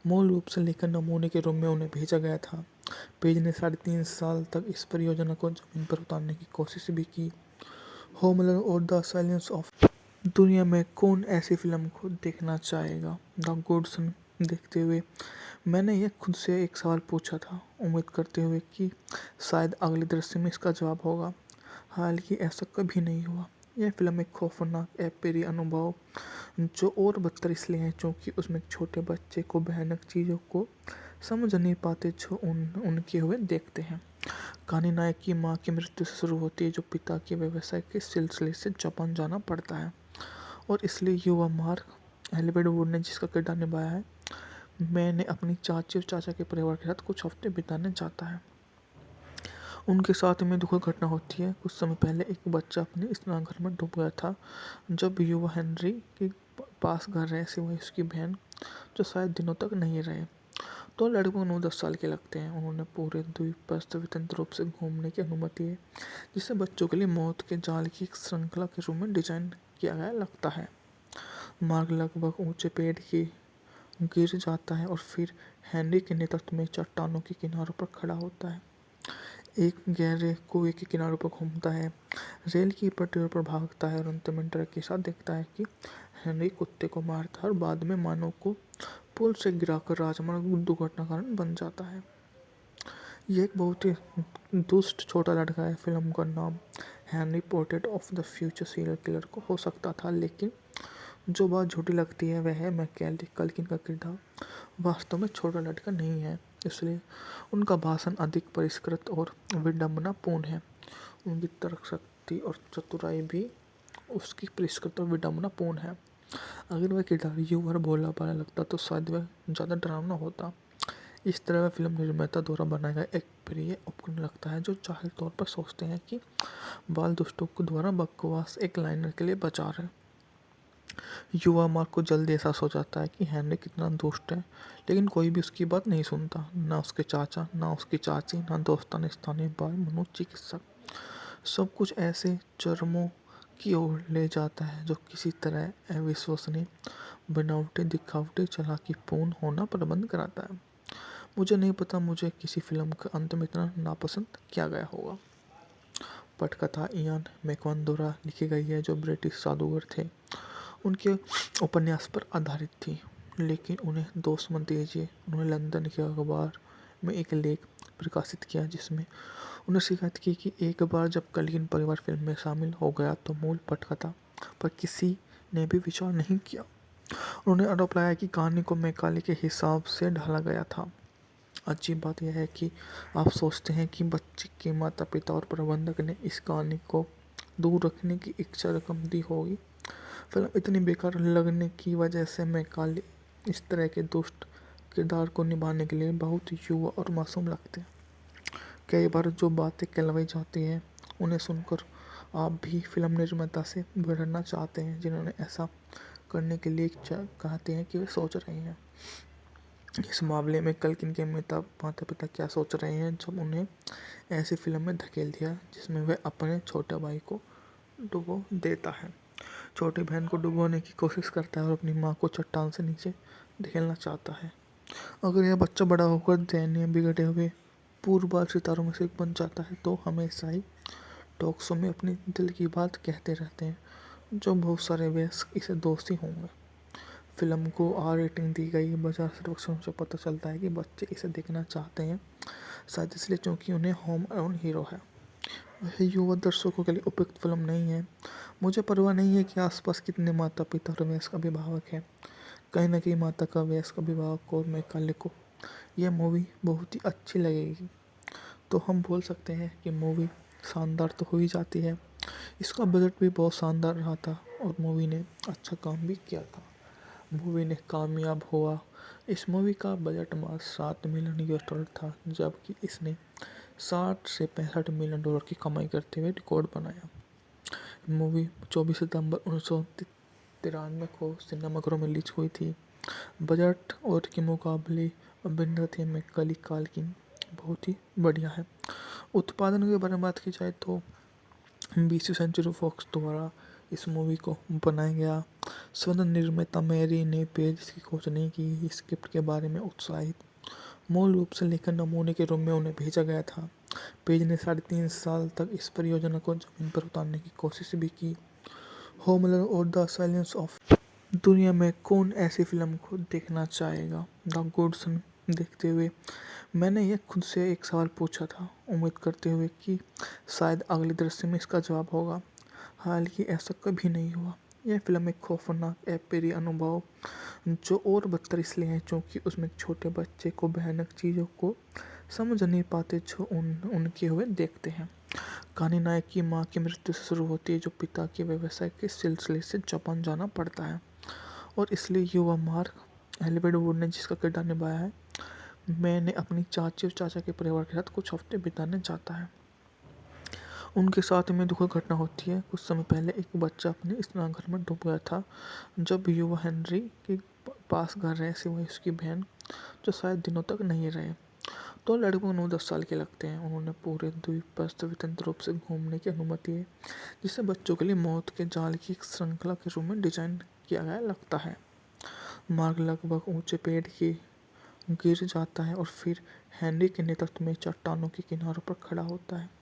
मूल रूप से लेकर नमूने के रूप में उन्हें भेजा गया था। पेज ने 3.5 साल तक इस परियोजना को जमीन पर उतारने की कोशिश भी की। होमलैंड और द साइलेंस ऑफ दुनिया में कौन ऐसी फिल्म को देखना चाहेगा? द गुडसन देखते हुए मैंने यह खुद से एक सवाल पूछा था, उम्मीद करते हुए कि शायद अगले दृश्य में इसका जवाब होगा। हालांकि ऐसा कभी नहीं हुआ। यह फिल्म एक खौफनाक अप्रिय अनुभव जो और बदतर इसलिए है क्योंकि उसमें एक छोटे बच्चे को भयानक चीज़ों को समझ नहीं पाते जो उनके हुए देखते हैं। कहानी नायक की माँ की मृत्यु से शुरू होती है, जो पिता के व्यवसाय के सिलसिले से जापान जाना पड़ता है, और इसलिए युवा मार्क एल्फ्रेड वुड ने जिसका किरदार निभाया है, मैंने अपनी चाची और चाचा के परिवार के साथ कुछ हफ्ते बिताने जाता है। उनके साथ में दुखद घटना होती है। कुछ समय पहले एक बच्चा अपने स्नानघर में डूब गया था। जब युवा हेनरी के पास घर रहे सिवाय उसकी बहन, जो शायद दिनों तक नहीं रहे, तो लड़कों को 9-10 साल के लगते हैं। उन्होंने पूरे द्वीप पर स्वतंत्र रूप से घूमने की अनुमति है, जिसे बच्चों के लिए मौत के जाल की एक श्रृंखला के रूप में डिजाइन किया गया लगता है। मार्ग लगभग ऊंचे पेड़ की गिर जाता है और फिर हेनरी के नेतृत्व में चट्टानों के किनारों पर खड़ा होता है। एक गहरे कुएं के किनारों पर घूमता है, रेल की पटरियों पर भागता है और अंत में डर के साथ देखता है कि हेनरी कुत्ते को मारता है और बाद में मानव को पुल से गिराकर राजमार्ग दुर्घटना कारण बन जाता है। ये एक बहुत ही दुष्ट छोटा लड़का है। फिल्म का नाम Henry portrait of the future serial killer को हो सकता था, लेकिन जो बात झूठी लगती है वह है मैकेली कल्किन का किरदार वास्तव में छोटा लड़का नहीं है, इसलिए उनका भाषण अधिक परिष्कृत और विडंबनापूर्ण है। उनकी तर्क शक्ति और चतुराई भी उसकी परिष्कृत और विडंबनापूर्ण है। अगर वह किरदार युवा और भोला भाला लगता तो शायद वह ज़्यादा डरावना होता। इस तरह वह फिल्म निर्माता द्वारा बनाया गया एक प्रिय उपकरण लगता है, जो जाहिर तौर पर सोचते हैं कि बाल दुष्टों को द्वारा बकवास एक लाइनर के लिए बचा रहे। युवा मार्क को जल्दी एहसास हो जाता है कि हेनरी कितना दुष्ट है, लेकिन कोई भी उसकी बात नहीं सुनता, ना उसके चाचा, ना उसकी चाची, ना दोस्ताना स्थानीय बाल मनोचिकित्सक। सब कुछ ऐसे चरमों की ओर ले जाता है जो किसी तरह अविश्वसनीय, बनावटी, दिखावटी, चालाकीपूर्ण होना प्रबंध कराता है। मुझे नहीं पता मुझे किसी फिल्म का अंत में इतना नापसंद किया गया होगा। पटकथा इयान मैकवन द्वारा लिखी गई है, जो ब्रिटिश जादूगर थे। उनके उपन्यास पर आधारित थी, लेकिन उन्हें दोष मत दीजिए। उन्होंने लंदन के अखबार में एक लेख प्रकाशित किया जिसमें उन्हें शिकायत की कि एक बार जब कल्किन परिवार फिल्म में शामिल हो गया तो मूल पटकथा पर किसी ने भी विचार नहीं किया। उन्होंने आरोप लगाया कि कहानी को मैकाले के हिसाब से ढाला गया था। अजीब बात यह है कि आप सोचते हैं कि बच्चे के माता पिता और प्रबंधक ने इस कहानी को दूर रखने की इच्छा रकम दी होगी। फिल्म इतनी बेकार लगने की वजह से मैकाले इस तरह के दुष्ट किरदार को निभाने के लिए बहुत युवा और मासूम लगते हैं। कई बार जो बातें कहलाई जाती हैं उन्हें सुनकर आप भी फिल्म निर्माता से भिड़ना चाहते हैं, जिन्होंने ऐसा करने के लिए कहते हैं कि वे सोच रहे हैं। इस मामले में कल्किन के माता पिता क्या सोच रहे हैं जब उन्हें ऐसी फिल्म में धकेल दिया जिसमें वह अपने छोटे भाई को डुबो देता है, छोटी बहन को डुबोने की कोशिश करता है और अपनी माँ को चट्टान से नीचे धकेलना चाहता है। अगर यह बच्चा बड़ा होकर दयनीय, बिगड़े हुए पूर्वबाल सितारों में से एक बन जाता है तो हमेशा ही टॉक शो में अपनी दिल की बात कहते रहते हैं, जो बहुत सारे वयस्क इसे दोषी होंगे। फिल्म को आर रेटिंग दी गई। बाजार सर्वेक्षणों से पता चलता है कि बच्चे इसे देखना चाहते हैं, शायद इसलिए क्योंकि उन्हें होम अलोन हीरो है। वह युवा दर्शकों के लिए उपयुक्त फिल्म नहीं है। मुझे परवाह नहीं है कि आसपास कितने माता पिता और वयस्क अभिभावक हैं। कहीं ना कहीं माता का वयस्क अभिभावक और मैकाले को यह मूवी बहुत ही अच्छी लगेगी, तो हम बोल सकते हैं कि मूवी शानदार तो हो ही जाती है। इसका बजट भी बहुत शानदार रहा था और मूवी ने अच्छा काम भी किया था। मूवी ने कामयाब हुआ। इस मूवी का बजट मात्र $7 मिलियन था, जबकि इसने 60 से 65 मिलियन की कमाई करते हुए रिकॉर्ड बनाया। मूवी 24 सितंबर 1993 को सिनेमाघरों में रिलीज हुई थी। बजट और के मुकाबले अभिनेत्री में कली काल्किन बहुत ही बढ़िया है। उत्पादन के बारे में बात की जाए तो 20वीं सेंचुरी फॉक्स द्वारा इस मूवी को बनाया गया। स्वतंत्र निर्माता मैरी ने पेज की खोज नहीं की। स्क्रिप्ट के बारे में उत्साहित मूल रूप से लेखन नमूने के रूप में उन्हें भेजा गया था। पेज ने 3.5 साल तक इस परियोजना को जमीन पर उतारने की कोशिश भी की। होमलर और द साइलेंस ऑफ दुनिया में कौन ऐसी फिल्म को देखना चाहेगा। द गुडसन देखते हुए मैंने ये खुद से एक सवाल पूछा था, उम्मीद करते हुए कि शायद अगले दृश्य में इसका जवाब होगा। हालांकि ऐसा कभी नहीं हुआ। यह फिल्म एक खौफनाक एपिरी अनुभव जो और बदतर इसलिए है क्योंकि उसमें एक छोटे बच्चे को भयानक चीज़ों को समझ नहीं पाते जो उनके हुए देखते हैं। कहानी नायक की माँ की मृत्यु से शुरू होती है जो पिता के व्यवसाय के सिलसिले से जापान जाना पड़ता है और इसलिए युवा मार्क एलिवेड वुड ने जिसका किरदार निभाया है, मैंने अपनी चाची और चाचा के परिवार के साथ कुछ हफ्ते बिताने जाता है। उनके साथ में दुखद घटना होती है। कुछ समय पहले एक बच्चा अपने स्नानघर में डूब गया था। जब युवा हेनरी के पास घर रहे सिवाय उसकी बहन जो शायद दिनों तक नहीं रहे, तो लड़के को 9-10 साल के लगते हैं। उन्होंने पूरे द्वीप पर स्वतंत्र रूप से घूमने की अनुमति है, जिसे बच्चों के लिए मौत के जाल की एक श्रृंखला के रूप में डिजाइन किया गया लगता है। मार्ग लगभग ऊंचे पेड़ की गिर जाता है और फिर हेनरी के नेतृत्व में चट्टानों के किनारों पर खड़ा होता है।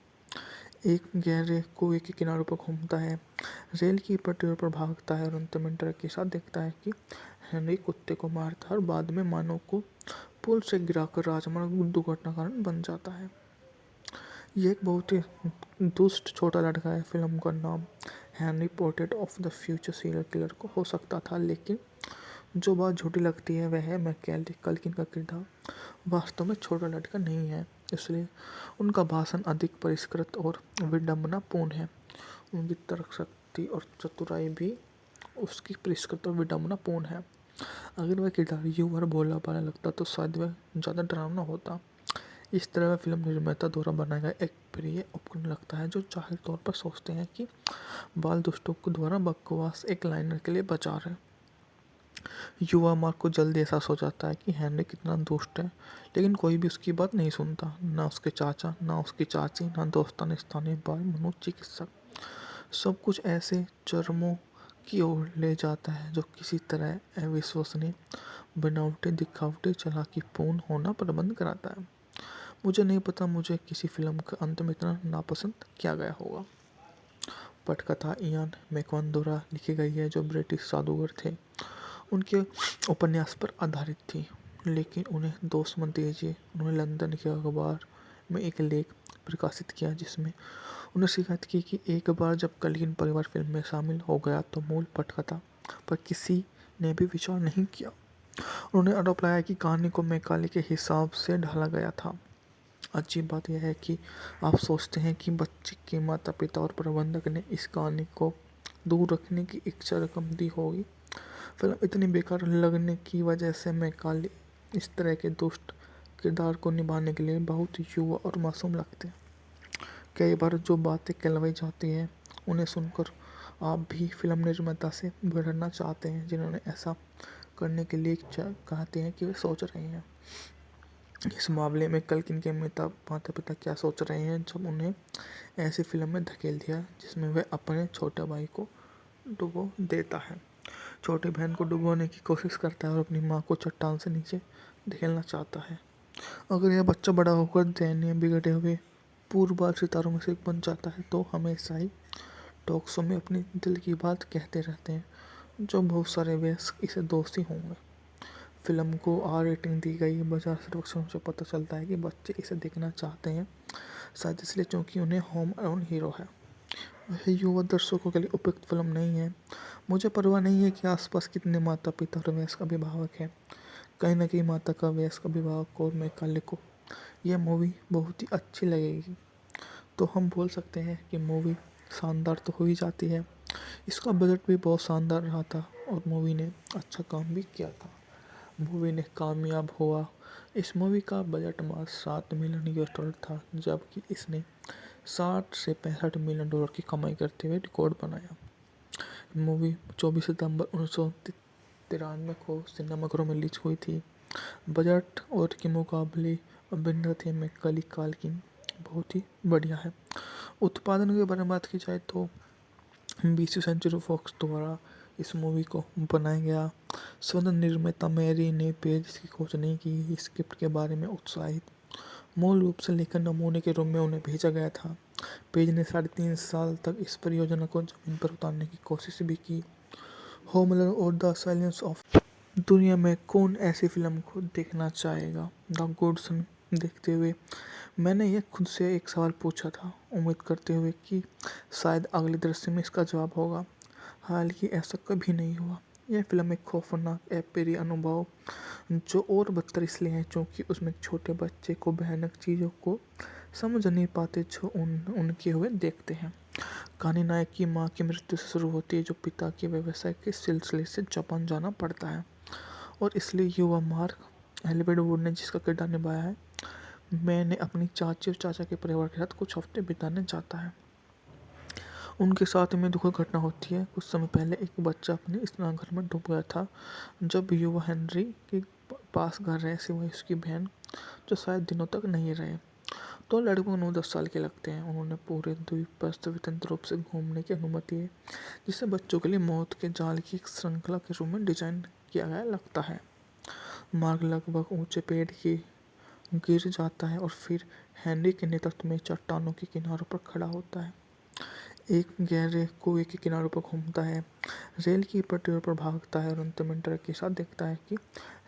एक गहरे कुएं के किनारों पर घूमता है, रेल की पटरियों पर भागता है और अंत में डर के साथ देखता है कि हेनरी कुत्ते को मारता है और बाद में मानव को पुल से गिराकर राजमार्ग दुर्घटना कारण बन जाता है। यह एक बहुत ही दुष्ट छोटा लड़का है। फिल्म का नाम Henry portrait of the future serial killer को हो सकता था, लेकिन जो बात झूठी लगती है वह है मैकेली कल्किन का किरदार वास्तव में छोटा लड़का नहीं है, इसलिए उनका भाषण अधिक परिष्कृत और विडंबनापूर्ण है। उनकी तर्कशक्ति और चतुराई भी उसकी परिष्कृत और विडंबनापूर्ण है। अगर वह किरदार युवा और भोला भाला लगता तो शायद वह ज़्यादा डरावना होता। इस तरह वह फिल्म निर्माता द्वारा बनाया गया एक प्रिय उपकरण लगता है जो जाहिर तौर पर सोचते हैं कि बाल दुष्टों को द्वारा बकवास एक लाइनर के लिए बचा रहे। युवा मार्क को जल्दी एहसास हो जाता है कि हेनरी कितना दुष्ट है, लेकिन कोई भी उसकी बात नहीं सुनता, ना उसके चाचा, ना उसकी चाची, ना दोस्ताना स्थानीय बाल मनोचिकित्सक। सब कुछ ऐसे चरमों की ओर ले जाता है जो किसी तरह अविश्वसनीय, बनावटी, दिखावटी, चालाकीपूर्ण होना प्रबंध कराता है। मुझे नहीं पता मुझे किसी फिल्म का अंत में इतना नापसंद किया गया होगा। पटकथा इयान मैकॉन द्वारा लिखी गई है जो ब्रिटिश जादूगर थे। उनके उपन्यास पर आधारित थी, लेकिन उन्हें दोस्त मत दीजिए। उन्होंने लंदन के अखबार में एक लेख प्रकाशित किया जिसमें उन्हें शिकायत की कि एक बार जब कल्किन परिवार फिल्म में शामिल हो गया तो मूल पटकथा पर किसी ने भी विचार नहीं किया। उन्होंने आरोप लगाया कि कहानी को मैकाले के हिसाब से ढाला गया था। अजीब बात यह है कि आप सोचते हैं कि बच्चे के माता पिता और प्रबंधक ने इस कहानी को दूर रखने की इच्छा रकम दी होगी। फिल्म इतनी बेकार लगने की वजह से मैकाले इस तरह के दुष्ट किरदार को निभाने के लिए बहुत युवा और मासूम लगते हैं। कई बार जो बातें कहलवाई जाती हैं उन्हें सुनकर आप भी फिल्म निर्माता से भिड़ना चाहते हैं जिन्होंने ऐसा करने के लिए कहते हैं कि वे सोच रहे हैं। इस मामले में कल्किन के माता पिता क्या सोच रहे हैं जब उन्हें ऐसी फिल्म में धकेल दिया जिसमें वह अपने छोटे भाई को डुबो देता है, छोटी बहन को डुबोने की कोशिश करता है और अपनी माँ को चट्टान से नीचे धकेलना चाहता है। अगर यह बच्चा बड़ा होकर दयनीय, बिगड़े हुए पूर्वबाल सितारों में से एक बन जाता है तो हमेशा ही टॉक शो में अपनी दिल की बात कहते रहते हैं, जो बहुत सारे वयस्क इसे दोषी होंगे। फिल्म को R रेटिंग दी गई। बाजार सर्वेक्षणों से पता चलता है कि बच्चे इसे देखना चाहते हैं, शायद इसलिए क्योंकि उन्हें होम अलोन हीरो है। वह युवा दर्शकों के लिए उपयुक्त फिल्म नहीं है। मुझे परवाह नहीं है कि आसपास कितने माता पिता और वयस्क अभिभावक हैं। कहीं ना कहीं माता का वयस्क अभिभावक और मैकाले को यह मूवी बहुत ही अच्छी लगेगी। तो हम बोल सकते हैं कि मूवी शानदार तो हो ही जाती है। इसका बजट भी बहुत शानदार रहा था और मूवी ने अच्छा काम भी किया था। मूवी ने कामयाब हुआ। इस मूवी का बजट मात्र $7 मिलियन था, जबकि इसने 60 से $65 मिलियन की कमाई करते हुए रिकॉर्ड बनाया। मूवी 24 सितंबर 1993 को सिनेमाघरों में रिलीज हुई थी। बजट और के मुकाबले अभिनेता में कली काल्किन बहुत ही बढ़िया है। उत्पादन के बारे में बात की जाए तो 20वीं सेंचुरी फॉक्स द्वारा इस मूवी को बनाया गया। स्वतंत्र निर्माता मैरी ने पेज की खोज नहीं की। स्क्रिप्ट के बारे में उत्साहित मूल रूप से लेखन नमूने के रूप में उन्हें भेजा गया था। पेज ने 3.5 साल तक इस परियोजना को जमीन पर उतारने की कोशिश भी की। होमलैंड और द साइलेंस ऑफ दुनिया में कौन ऐसी फिल्म को देखना चाहेगा। द गुडसन देखते हुए मैंने ये खुद से एक सवाल पूछा था, उम्मीद करते हुए कि शायद अगले दृश्य में इसका जवाब होगा। हालांकि ऐसा कभी नहीं हुआ। यह फिल्म एक खौफनाक अप्रिय अनुभव जो और बदतर इसलिए है क्योंकि उसमें एक छोटे बच्चे को भयानक चीज़ों को समझ नहीं पाते जो उनके हुए देखते हैं। कहानी नायक की माँ की मृत्यु से शुरू होती है, जो पिता के व्यवसाय के सिलसिले से जापान जाना पड़ता है और इसलिए युवा मार्क एलिवेड वुड ने जिसका किरदार निभाया है, मैंने अपनी चाची और चाचा के परिवार के साथ कुछ हफ्ते बिताने जाता है। उनके साथ में दुखद घटना होती है। कुछ समय पहले एक बच्चा अपने स्नानघर में डूब गया था। जब युवा हेनरी के पास घर रहे सिवाय उसकी बहन, जो शायद दिनों तक नहीं रहे, तो लड़के को 9-10 साल के लगते हैं। उन्होंने पूरे द्वीप पर स्वतंत्र रूप से घूमने की अनुमति है, जिसे बच्चों के लिए मौत के जाल की एक श्रृंखला के रूप में डिजाइन किया गया लगता है। मार्ग लगभग ऊंचे पेड़ की गिर जाता है और फिर हेनरी के नेतृत्व में चट्टानों के किनारों पर खड़ा होता है। एक गहरे कुएं के किनारों पर घूमता है, रेल की पटरियों पर भागता है और अंत में डर के साथ देखता है कि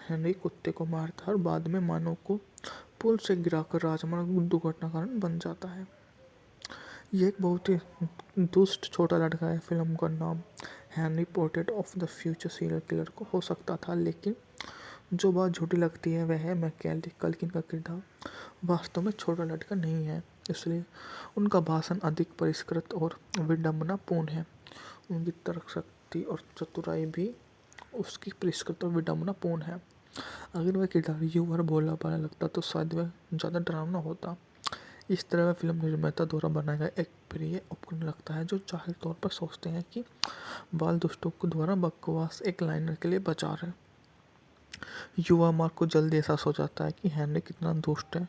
हेनरी कुत्ते को मारता है और बाद में मानव को पुल से गिराकर राजमार्ग दुर्घटना कारण बन जाता है। ये एक बहुत ही दुष्ट छोटा लड़का है। फिल्म का नाम Henry portrait of the future serial killer को हो सकता था, लेकिन जो बात झूठी लगती है वह है मैकेले कल्किन का किरदार वास्तव में छोटा लड़का नहीं है, इसलिए उनका भाषण अधिक परिष्कृत और विडंबनापूर्ण है। उनकी तर्क शक्ति और चतुराई भी उसकी परिष्कृत और विडंबनापूर्ण है। अगर वह किरदार युवा और भोला भाला लगता तो शायद वह ज़्यादा डरावना होता। इस तरह वह फिल्म निर्माता द्वारा बनाया गया एक प्रिय उपकरण लगता है जो जाहिर तौर पर सोचते हैं कि बाल दोस्तों को द्वारा बकवास एक लाइनर के लिए बचा रहे। युवा मार्क को जल्द एहसास हो जाता है कि हेनरी कितना दुष्ट है,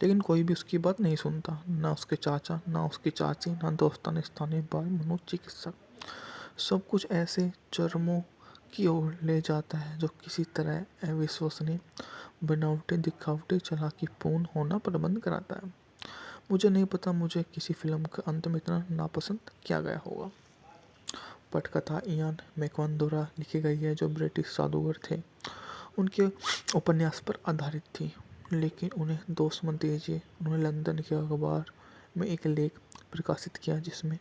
लेकिन कोई भी उसकी बात नहीं सुनता, ना उसके चाचा, ना उसकी चाची, ना दोस्तान स्थानीय बाल मनोचिकित्सक। सब कुछ ऐसे चरमों की ओर ले जाता है जो किसी तरह अविश्वसनीय, बनावटी, दिखावटी, चालाकीपूर्ण होना प्रबंध कराता है। मुझे नहीं पता मुझे किसी फिल्म के अंत में इतना नापसंद किया गया होगा। पटकथा इयान मैकॉन द्वारा लिखी गई है, जो ब्रिटिश जादूगर थे। उनके उपन्यास पर आधारित थी, लेकिन उन्हें दोष मत दीजिए। उन्होंने लंदन के अखबार में एक लेख प्रकाशित किया जिसमें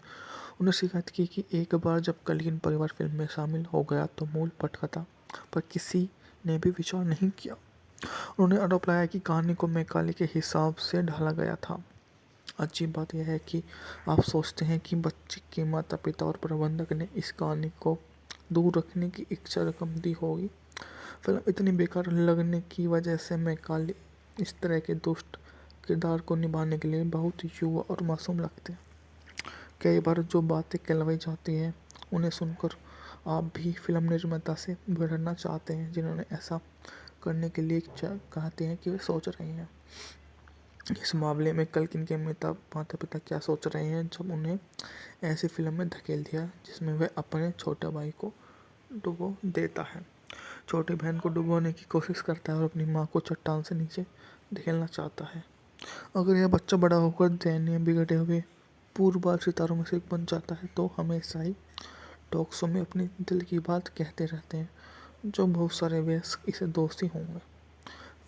उन्हें शिकायत की कि एक बार जब कल्किन परिवार फिल्म में शामिल हो गया तो मूल पटकथा पर किसी ने भी विचार नहीं किया। उन्होंने आरोप लगाया कि कहानी को मैकाले के हिसाब से ढाला गया था। अजीब बात यह है कि आप सोचते हैं कि बच्चे के माता पिता और प्रबंधक ने इस कहानी को दूर रखने की इच्छा रकम दी होगी। फिल्म इतनी बेकार लगने की वजह से मैकाले इस तरह के दुष्ट किरदार को निभाने के लिए बहुत युवा और मासूम लगते हैं। कई बार जो बातें कहलाई जाती हैं उन्हें सुनकर आप भी फिल्म निर्माता से भिड़ना चाहते हैं, जिन्होंने ऐसा करने के लिए कहते हैं कि वे सोच रहे हैं। इस मामले में कल्किन के माता पिता क्या सोच रहे हैं जब उन्हें ऐसी फिल्म में धकेल दिया जिसमें वह अपने छोटे भाई को डुबो देता है, छोटी बहन को डुबोने की कोशिश करता है और अपनी माँ को चट्टान से नीचे धकेलना चाहता है। अगर यह बच्चा बड़ा होकर दयनीय, बिगड़े हुए पूर्वबाल सितारों में से एक बन जाता है तो हमेशा ही टॉक शो में अपनी दिल की बात कहते रहते हैं, जो बहुत सारे वयस्क इसे दोषी होंगे।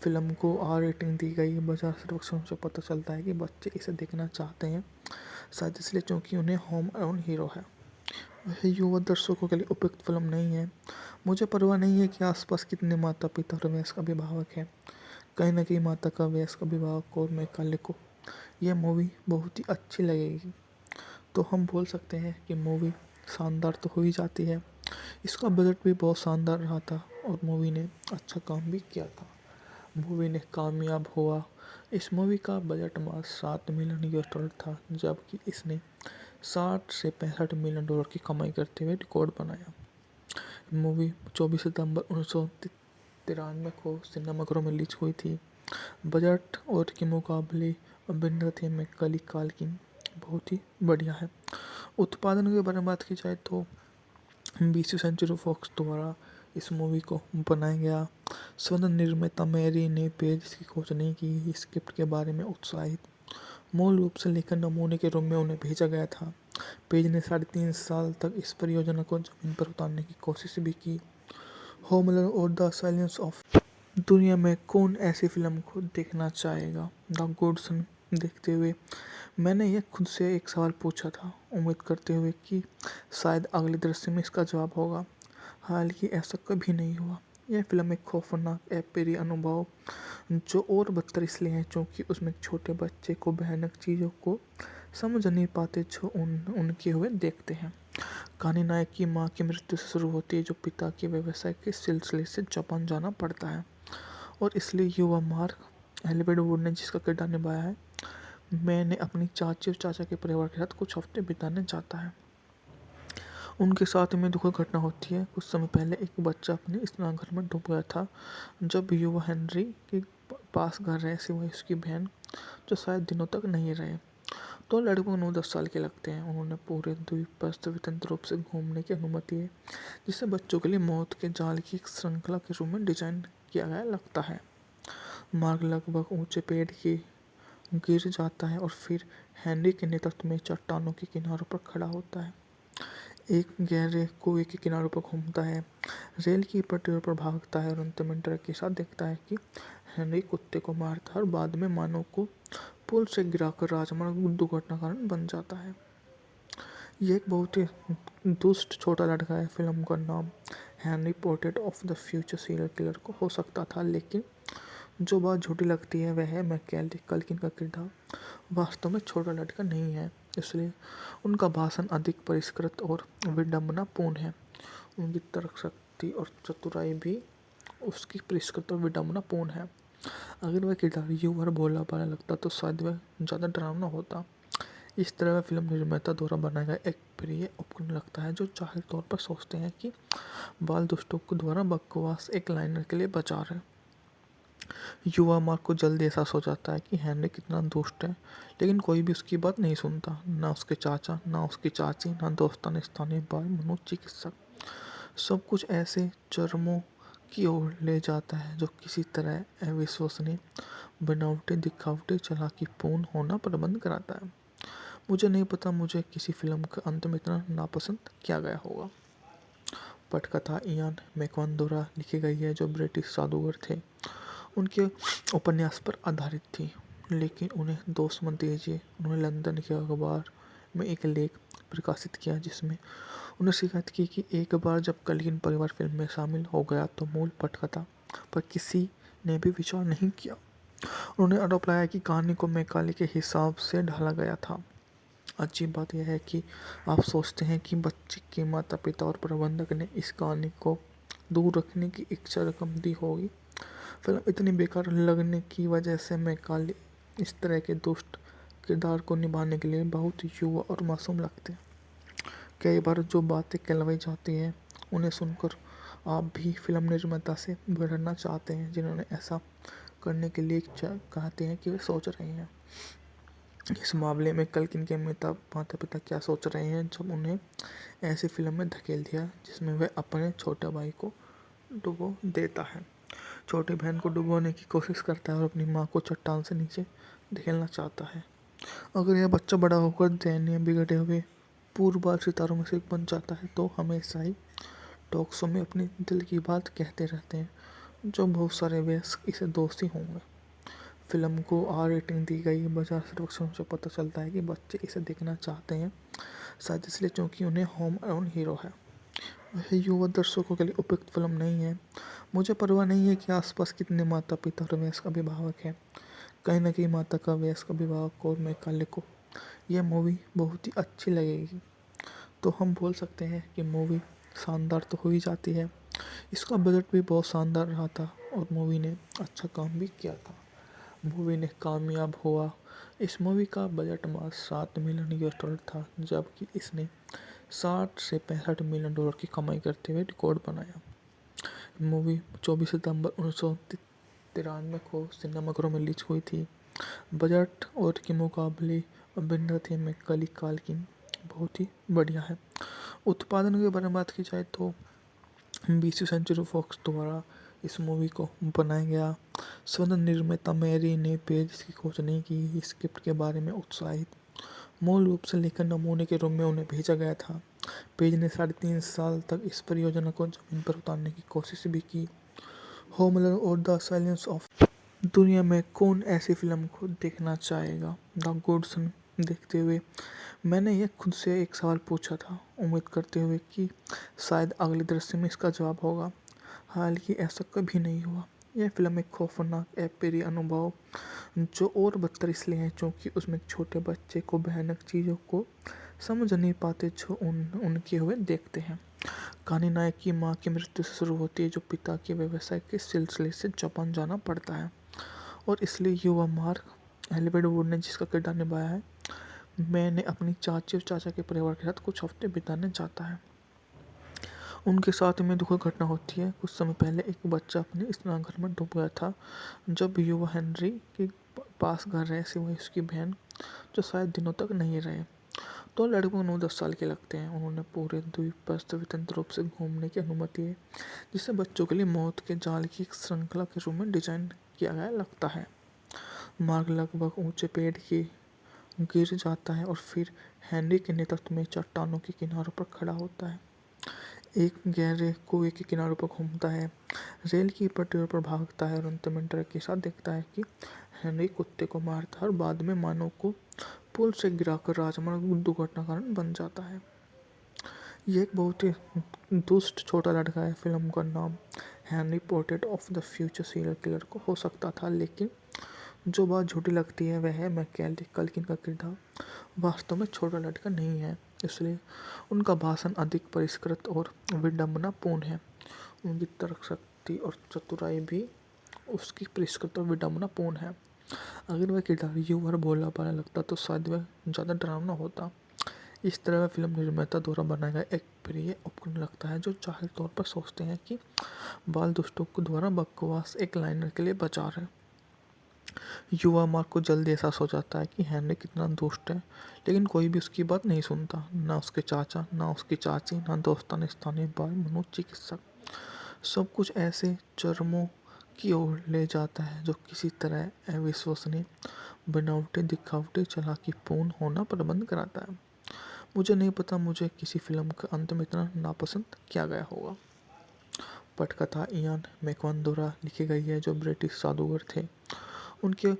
फिल्म को आर रेटिंग दी गई। बाजार सर्वेक्षण से पता चलता है कि बच्चे इसे देखना चाहते हैं, शायद इसलिए क्योंकि उन्हें होम अलोन हीरो है। वह युवा दर्शकों के लिए उपयुक्त फिल्म नहीं है। मुझे परवाह नहीं है कि आसपास कितने माता पिता और वयस्क अभिभावक हैं। कहीं ना कहीं माता का वयस्क अभिभावक और मैकाले को यह मूवी बहुत ही अच्छी लगेगी। तो हम बोल सकते हैं कि मूवी शानदार तो हो ही जाती है। इसका बजट भी बहुत शानदार रहा था और मूवी ने अच्छा काम भी किया था। मूवी ने कामयाब हुआ। इस मूवी का बजट मात्र $7 मिलियन था, जबकि इसने 60 से 65 मिलियन डॉलर की कमाई करते हुए रिकॉर्ड बनाया। मूवी 24 सितंबर 1993 को सिनेमाघरों में रिलीज हुई थी। बजट और के मुकाबले अभिनेत्री में कली काल्किन बहुत ही बढ़िया है। उत्पादन के बारे में बात की जाए तो 20वीं सेंचुरी फॉक्स द्वारा इस मूवी को बनाया गया। स्वतंत्र निर्माता मैरी ने पेज की खोज नहीं की। स्क्रिप्ट के बारे में उत्साहित मूल रूप से लेखन नमूने के रूप में उन्हें भेजा गया था। पेज ने 3.5 साल तक इस परियोजना को जमीन पर उतारने की कोशिश भी की। होमलैंड और द साइलेंस ऑफ दुनिया में कौन ऐसी फिल्म को देखना चाहेगा। द गुडसन देखते हुए मैंने यह खुद से एक सवाल पूछा था, उम्मीद करते हुए कि शायद अगले दृश्य में इसका जवाब होगा। हालांकि ऐसा कभी नहीं हुआ। यह फिल्म एक खौफनाक अप्रिय अनुभव जो और बदतर इसलिए है क्योंकि उसमें एक छोटे बच्चे को भयानक चीज़ों को समझ नहीं पाते जो उनके हुए देखते हैं। कहानी नायक की माँ की मृत्यु से शुरू होती है, जो पिता के व्यवसाय के सिलसिले से जापान जाना पड़ता है और इसलिए युवा मार्क एलिवेड वुड ने जिसका किरदार निभाया है, मैंने अपनी चाची और चाचा के परिवार के साथ कुछ हफ्ते बिताने जाता है। उनके साथ में दुखद घटना होती है। कुछ समय पहले एक बच्चा अपने स्नानघर में डूब गया था। जब युवा हेनरी के पास घर रहे सिवाय उसकी बहन, जो शायद दिनों तक नहीं रहे, तो लगभग 9-10 साल के लगते हैं। उन्होंने पूरे द्वीप पर स्वतंत्र रूप से घूमने की अनुमति है, जिसे बच्चों के लिए मौत के जाल की एक श्रृंखला के रूप में डिजाइन किया गया लगता है। मार्ग लगभग ऊंचे पेड़ की गिर जाता है और फिर हेनरी के नेतृत्व में चट्टानों के किनारों पर खड़ा होता है। एक गहरे कुएं के किनारों पर घूमता है, रेल की पटरियों पर भागता है और अंत में डर के साथ देखता है कि हेनरी कुत्ते को मारता है और बाद में मानव को पुल से गिराकर राजमार्ग दुर्घटना कारण बन जाता है। ये एक बहुत ही दुष्ट छोटा लड़का है। फिल्म का नाम Henry portrait of the future serial killer को हो सकता था, लेकिन जो बात झूठी लगती है वह है मैकेली कल्किन का किरदार वास्तव में छोटा लड़का नहीं है, इसलिए उनका भाषण अधिक परिष्कृत और विडंबनापूर्ण है। उनकी तर्क शक्ति और चतुराई भी उसकी परिष्कृत और विडंबनापूर्ण है। अगर वह किरदार युवा और भोला भाला लगता तो शायद वह ज़्यादा डरावना होता। इस तरह वह फिल्म निर्माता द्वारा बनाया गया एक प्रिय उपकरण लगता है, जो जाहिर तौर पर सोचते हैं कि बाल दुष्टों को द्वारा बकवास एक लाइनर के लिए बचा रहे। युवा मार्क को जल्दी एहसास हो जाता है कि हेनरी कितना दुष्ट है, लेकिन कोई भी उसकी बात नहीं सुनता, ना उसके चाचा, ना उसकी चाची, ना दोस्तान स्थानीय बाल मनोचिकित्सक। सब कुछ ऐसे चरमों की ओर ले जाता है जो किसी तरह अविश्वसनीय, बनावटी, दिखावटी, चालाकीपूर्ण होना प्रबंध कराता है। मुझे नहीं पता मुझे किसी फिल्म के अंत में इतना नापसंद किया गया होगा। पटकथा इयान मैकवान द्वारा लिखी गई है, जो ब्रिटिश जादूगर थे। उनके उपन्यास पर आधारित थी, लेकिन उन्हें दोष मत दीजिए। उन्होंने लंदन के अखबार में एक लेख प्रकाशित किया जिसमें उन्हें शिकायत की कि एक बार जब कल्किन परिवार फिल्म में शामिल हो गया तो मूल पटकथा पर किसी ने भी विचार नहीं किया। उन्होंने आरोप लगाया कि कहानी को मैकाले के हिसाब से ढाला गया था। अजीब बात यह है कि आप सोचते हैं कि बच्चे के माता पिता और प्रबंधक ने इस कहानी को दूर रखने की इच्छा रकम दी होगी। फिल्म इतनी बेकार लगने की वजह से मैकाले इस तरह के दुष्ट किरदार को निभाने के लिए बहुत युवा और मासूम लगते हैं। कई बार जो बातें कहलाई जाती हैं उन्हें सुनकर आप भी फिल्म निर्माता से बिगड़ना चाहते हैं, जिन्होंने ऐसा करने के लिए कहते हैं कि वे सोच रहे हैं। इस मामले में कल्किन के माता पिता क्या सोच रहे हैं जब उन्हें ऐसी फिल्म में धकेल दिया जिसमें वह अपने छोटे भाई को डुबो देता है, छोटी बहन को डुबोने की कोशिश करता है और अपनी माँ को चट्टान से नीचे धकेलना चाहता है। अगर यह बच्चा बड़ा होकर दयनीय, बिगड़े हुए पूर्वबाल सितारों में से एक बन जाता है तो हमेशा ही टॉक शो में अपनी दिल की बात कहते रहते हैं, जो बहुत सारे वयस्क इसे दोषी होंगे। फिल्म को आर रेटिंग दी गई। बाजार सर्वेक्षण से पता चलता है कि बच्चे इसे देखना चाहते हैं, शायद इसलिए क्योंकि उन्हें होम अलोन हीरो है। वह युवा दर्शकों के लिए उपयुक्त फिल्म नहीं है। मुझे परवाह नहीं है कि आसपास कितने माता पिता और वयस्क अभिभावक हैं। कहीं न कहीं माता का वयस्क अभिभावक और मैकाले को यह मूवी बहुत ही अच्छी लगेगी तो हम बोल सकते हैं कि मूवी शानदार तो हो ही जाती है। इसका बजट भी बहुत शानदार रहा था और मूवी ने अच्छा काम भी किया था। मूवी ने कामयाब हुआ। इस मूवी का बजट मात्र $7 मिलियन था, जबकि इसने 60 से 65 मिलियन डॉलर की कमाई करते हुए रिकॉर्ड बनाया। मूवी 24 सितंबर 1993 को सिनेमाघरों में रिलीज हुई थी। बजट और के मुकाबले अभिनेत्री में कली काल्किन बहुत ही बढ़िया है। उत्पादन के बारे में बात की जाए तो 20वीं सेंचुरी फॉक्स द्वारा इस मूवी को बनाया गया। स्वतंत्र निर्माता मैरी ने पेज की खोज नहीं की। स्क्रिप्ट के बारे में उत्साहित मूल रूप से लेखन नमूने के रूप में उन्हें भेजा गया था। पेज ने 3.5 साल तक इस परियोजना को जमीन पर उतारने की कोशिश भी की। होमलैंड और द साइलेंस ऑफ दुनिया में कौन ऐसी फिल्म को देखना चाहेगा। द गुडसन देखते हुए मैंने ये खुद से एक सवाल पूछा था, उम्मीद करते हुए कि शायद अगले दृश्य में इसका जवाब होगा। हालांकि ऐसा कभी नहीं हुआ। यह फिल्म एक खौफनाक अप्रिय अनुभव जो और बदतर इसलिए है क्योंकि उसमें एक छोटे बच्चे को भयानक चीज़ों को समझ नहीं पाते जो उनके हुए देखते हैं। कहानी नायक की माँ की मृत्यु से शुरू होती है जो पिता के व्यवसाय के सिलसिले से जापान जाना पड़ता है और इसलिए युवा मार्क एलिवेड वुड ने जिसका किरदार निभाया है, मैंने अपनी चाची और चाचा के परिवार के साथ कुछ हफ्ते बिताने जाता है। उनके साथ में दुखद घटना होती है। कुछ समय पहले एक बच्चा अपने स्नानघर में डूब गया था। जब युवा हेनरी के पास घर रहे सिवाय उसकी बहन जो शायद दिनों तक नहीं रहे, तो लड़के को 9-10 साल के लगते हैं। उन्होंने पूरे द्वीप पर स्वतंत्र रूप से घूमने की अनुमति है, जिसे बच्चों के लिए मौत के जाल की एक श्रृंखला के रूप में डिजाइन किया गया लगता है। मार्ग लगभग ऊंचे पेड़ की गिर जाता है और फिर हेनरी के नेतृत्व में चट्टानों के किनारों पर खड़ा होता है। एक गहरे कुएं के किनारों पर घूमता है, रेल की पटरियों पर भागता है और अंत में डर के साथ देखता है कि हेनरी कुत्ते को मारता है और बाद में मानव को पुल से गिराकर राजमार्ग दुर्घटना कारण बन जाता है। यह एक बहुत ही दुष्ट छोटा लड़का है। फिल्म का नाम Henry portrait of the future serial killer को हो सकता था, लेकिन जो बात झूठी लगती है वह है मैकेली कल्किन का किरदार वास्तव में छोटा लड़का नहीं है, इसलिए उनका भाषण अधिक परिष्कृत और विडंबनापूर्ण है। उनकी तर्क शक्ति और चतुराई भी उसकी परिष्कृत और विडंबनापूर्ण है। अगर वह किरदार युवा और भोला भाला लगता तो शायद वह ज़्यादा डरावना होता। इस तरह वह फिल्म निर्माता द्वारा बनाया गया एक प्रिय उपकरण लगता है जो जाहिर तौर पर सोचते हैं कि बाल दुष्टों को द्वारा बकवास एक लाइनर के लिए बचा रहे। युवा मार्क को जल्दी एहसास हो जाता है कि हेनरी कितना दुष्ट है, लेकिन कोई भी उसकी बात नहीं सुनता, ना उसके चाचा, ना उसकी चाची, ना दोस्ताना स्थानीय बाल मनोचिकित्सक। सब कुछ ऐसे चरमों की ओर ले जाता है जो किसी तरह अविश्वसनीय, बनावटी, दिखावटी, चालाकीपूर्ण होना प्रबंध कराता है। मुझे नहीं पता मुझे किसी फिल्म का अंत में इतना नापसंद किया गया होगा। पटकथा इयान मैकवन द्वारा लिखी गई है जो ब्रिटिश जादूगर थे। उनके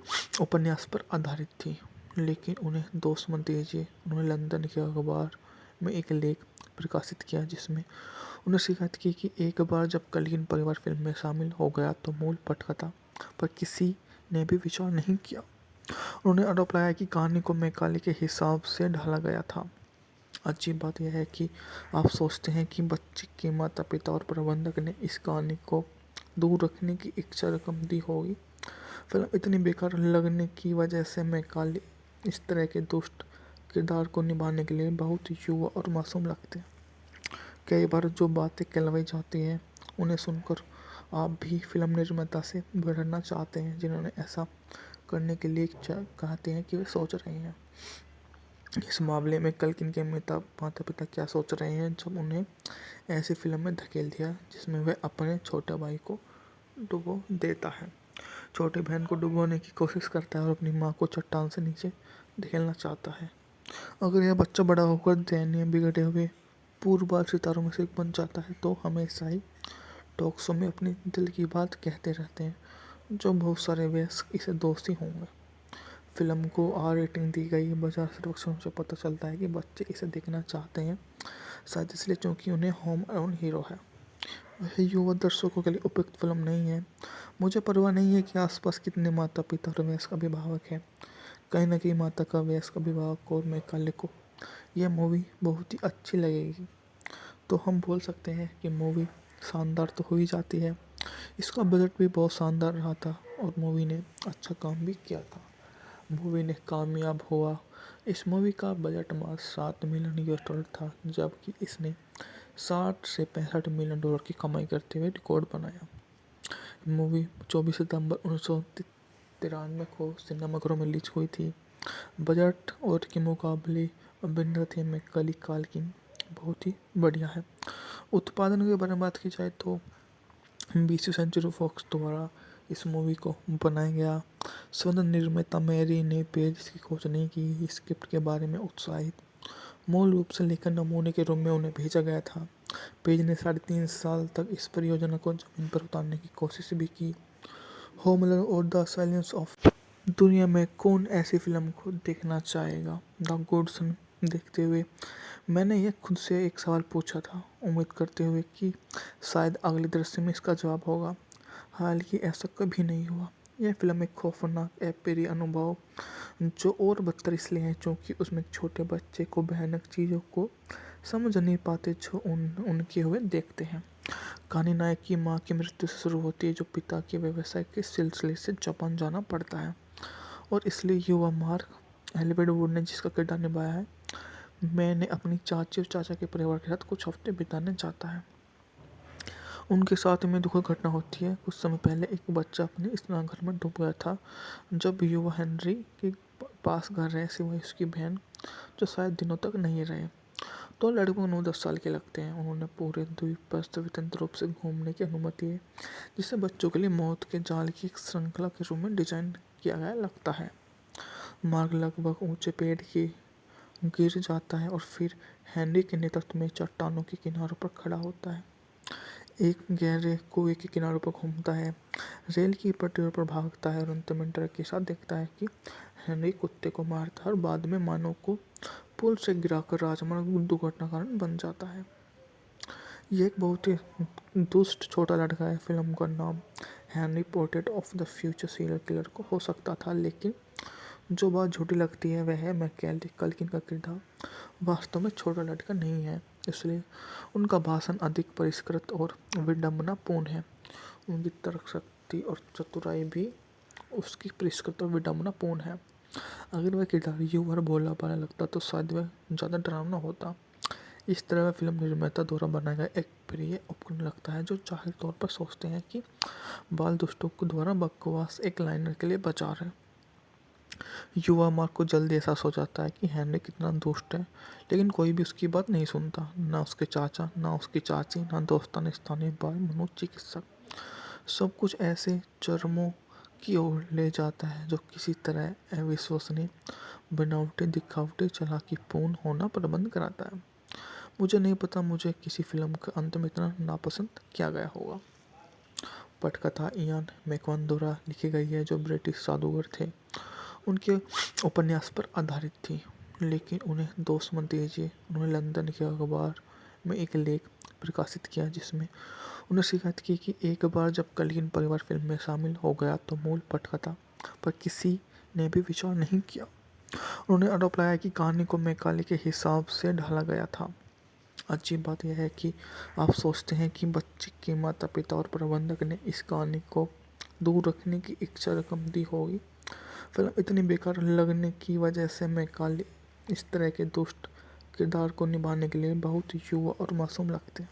उपन्यास पर आधारित थी, लेकिन उन्हें दोष मत दीजिए। उन्होंने लंदन के अखबार में एक लेख प्रकाशित किया जिसमें उन्हें शिकायत की कि एक बार जब कल्किन परिवार फिल्म में शामिल हो गया तो मूल पटकथा पर किसी ने भी विचार नहीं किया। उन्होंने आरोप लगाया कि कहानी को मैकाले के हिसाब से ढाला गया था। अजीब बात यह है कि आप सोचते हैं कि बच्चे के माता पिता और प्रबंधक ने इस कहानी को दूर रखने की इच्छा रकम दी होगी। फिल्म इतनी बेकार लगने की वजह से मैकाले इस तरह के दुष्ट किरदार को निभाने के लिए बहुत युवा और मासूम लगते हैं। कई बार जो बातें कहलवाई जाती हैं उन्हें सुनकर आप भी फिल्म निर्माता से बढ़ना चाहते हैं जिन्होंने ऐसा करने के लिए कहते हैं कि वे सोच रहे हैं। इस मामले में कल्किन के माता पिता क्या सोच रहे हैं जब उन्हें ऐसी फिल्म में धकेल दिया जिसमें वह अपने छोटे भाई को डुबो देता है, छोटी बहन को डुबोने की कोशिश करता है और अपनी माँ को चट्टान से नीचे धकेलना चाहता है। अगर यह बच्चा बड़ा होकर दयनीय बिगड़े हुए पूर्वबाल सितारों में से एक बन जाता है तो हमेशा ही टॉक शो में अपनी दिल की बात कहते रहते हैं, जो बहुत सारे वयस्क इसे दोषी होंगे। फिल्म को आर रेटिंग दी गई। बाजार सर्वेक्षणों से पता चलता है कि बच्चे इसे देखना चाहते हैं, शायद इसलिए क्योंकि उन्हें होम अलोन हीरो है। वह युवा दर्शकों के लिए उपयुक्त फिल्म नहीं है। मुझे परवाह नहीं है कि आसपास कितने माता पिता और वयस्क अभिभावक हैं, कहीं न कहीं माता का वयस्क अभिभावक और मैकाले को यह मूवी बहुत ही अच्छी लगेगी। तो हम बोल सकते हैं कि मूवी शानदार तो हो ही जाती है। इसका बजट भी बहुत शानदार रहा था और मूवी ने अच्छा काम भी किया था। मूवी ने कामयाब हुआ। इस मूवी का बजट मात्र $7 मिलियन था, जबकि इसने 60 से $65 मिलियन की कमाई करते हुए रिकॉर्ड बनाया। मूवी 24 सितंबर 1993 को सिनेमाघरों में रिलीज हुई थी। बजट और के मुकाबले अभिनेत्री मैकाले काल्किन बहुत ही बढ़िया है। उत्पादन के बारे में बात की जाए तो 20वीं सेंचुरी फॉक्स द्वारा इस मूवी को बनाया गया। स्वतंत्र निर्माता मैरी ने पेज की खोज नहीं की। स्क्रिप्ट के बारे में उत्साहित मूल रूप से लेखन नमूने के रूप में उन्हें भेजा गया था। पेज ने 3.5 साल तक इस परियोजना को जमीन पर उतारने की कोशिश भी की। होमलैंड और द साइलेंस ऑफ दुनिया में कौन ऐसी फिल्म को देखना चाहेगा? द गुडसन देखते हुए मैंने यह खुद से एक सवाल पूछा था, उम्मीद करते हुए कि शायद अगले दृश्य में इसका जवाब होगा। हालांकि ऐसा कभी नहीं हुआ। यह फिल्म एक खौफनाक अप्रिय अनुभव जो और बदतर इसलिए है क्योंकि उसमें एक छोटे बच्चे को भयानक चीज़ों को समझ नहीं पाते जो उनके हुए देखते हैं। कहानी नायक की माँ की मृत्यु से शुरू होती है, जो पिता के व्यवसाय के सिलसिले से जापान जाना पड़ता है और इसलिए युवा मार्क एलिवेड वुड ने जिसका किरदार निभाया है, मैंने अपनी चाची और चाचा के परिवार के साथ कुछ हफ्ते बिताने जाता है। उनके साथ में दुखद घटना होती है। कुछ समय पहले एक बच्चा अपने स्नानघर में डूब गया था। जब युवा हेनरी के पास घर रहे सिवाय उसकी बहन, जो शायद दिनों तक नहीं रहे, तो लड़कों को 9-10 साल के लगते हैं। उन्होंने पूरे द्वीप पर स्वतंत्र रूप से घूमने की अनुमति है, जिसे बच्चों के लिए मौत के जाल की एक श्रृंखला के रूप में डिजाइन किया गया लगता है। मार्ग लगभग ऊंचे पेड़ की गिर जाता है और फिर हेनरी के नेतृत्व में चट्टानों के किनारों पर खड़ा होता है। एक गहरे कुएं के किनारों पर घूमता है, रेल की पटरियों पर भागता है और अंत में डर के साथ देखता है कि हेनरी कुत्ते को मारता है और बाद में मानव को पुल से गिराकर राजमार्ग दुर्घटना कारण बन जाता है। ये एक बहुत ही दुष्ट छोटा लड़का है। फिल्म का नाम Henry portrait of the future serial killer को हो सकता था, लेकिन जो बात झूठी लगती है वह है मैकाले काल्किन का किरदार वास्तव में छोटा लड़का नहीं है, इसलिए उनका भाषण अधिक परिष्कृत और विडंबनापूर्ण है। उनकी तर्क शक्ति और चतुराई भी उसकी परिष्कृत और विडंबनापूर्ण है। अगर वह किरदार युवा और भोला भाला लगता तो शायद वह ज़्यादा डरावना होता। इस तरह वह फिल्म निर्माता द्वारा बनाया गया एक प्रिय उपकरण लगता है, जो जाहिर तौर पर सोचते हैं कि बाल दोस्तों को द्वारा बकवास एक लाइनर के लिए बचा रहे। युवा मार्क को जल्दी एहसास हो जाता है कि हेनरी कितना दुष्ट है, लेकिन कोई भी उसकी बात नहीं सुनता, ना उसके चाचा, ना उसकी चाची, ना दोस्ताना स्थानीय बाल मनोचिकित्सक। सब कुछ ऐसे चरमों की ओर ले जाता है जो किसी तरह अविश्वसनीय, बनावटी, दिखावटी, चालाकीपूर्ण होना प्रबंध कराता है। मुझे नहीं पता मुझे किसी फिल्म के अंत में इतना नापसंद किया गया होगा। पटकथा इयान मैकवन द्वारा लिखी गई है, जो ब्रिटिश जादूगर थे। उनके उपन्यास पर आधारित थी, लेकिन उन्हें दोष मत दीजिए। उन्होंने लंदन के अखबार में एक लेख प्रकाशित किया जिसमें उन्हें शिकायत की कि एक बार जब काल्किन परिवार फिल्म में शामिल हो गया तो मूल पटकथा पर किसी ने भी विचार नहीं किया। उन्होंने आरोप लगाया कि कहानी को मैकाले के हिसाब से ढाला गया था। अजीब बात यह है कि आप सोचते हैं कि बच्चे के माता पिता और प्रबंधक ने इस कहानी को दूर रखने की इच्छा रकम दी होगी। फिल्म इतनी बेकार लगने की वजह से मैकाले इस तरह के दुष्ट किरदार को निभाने के लिए बहुत युवा और मासूम लगते हैं।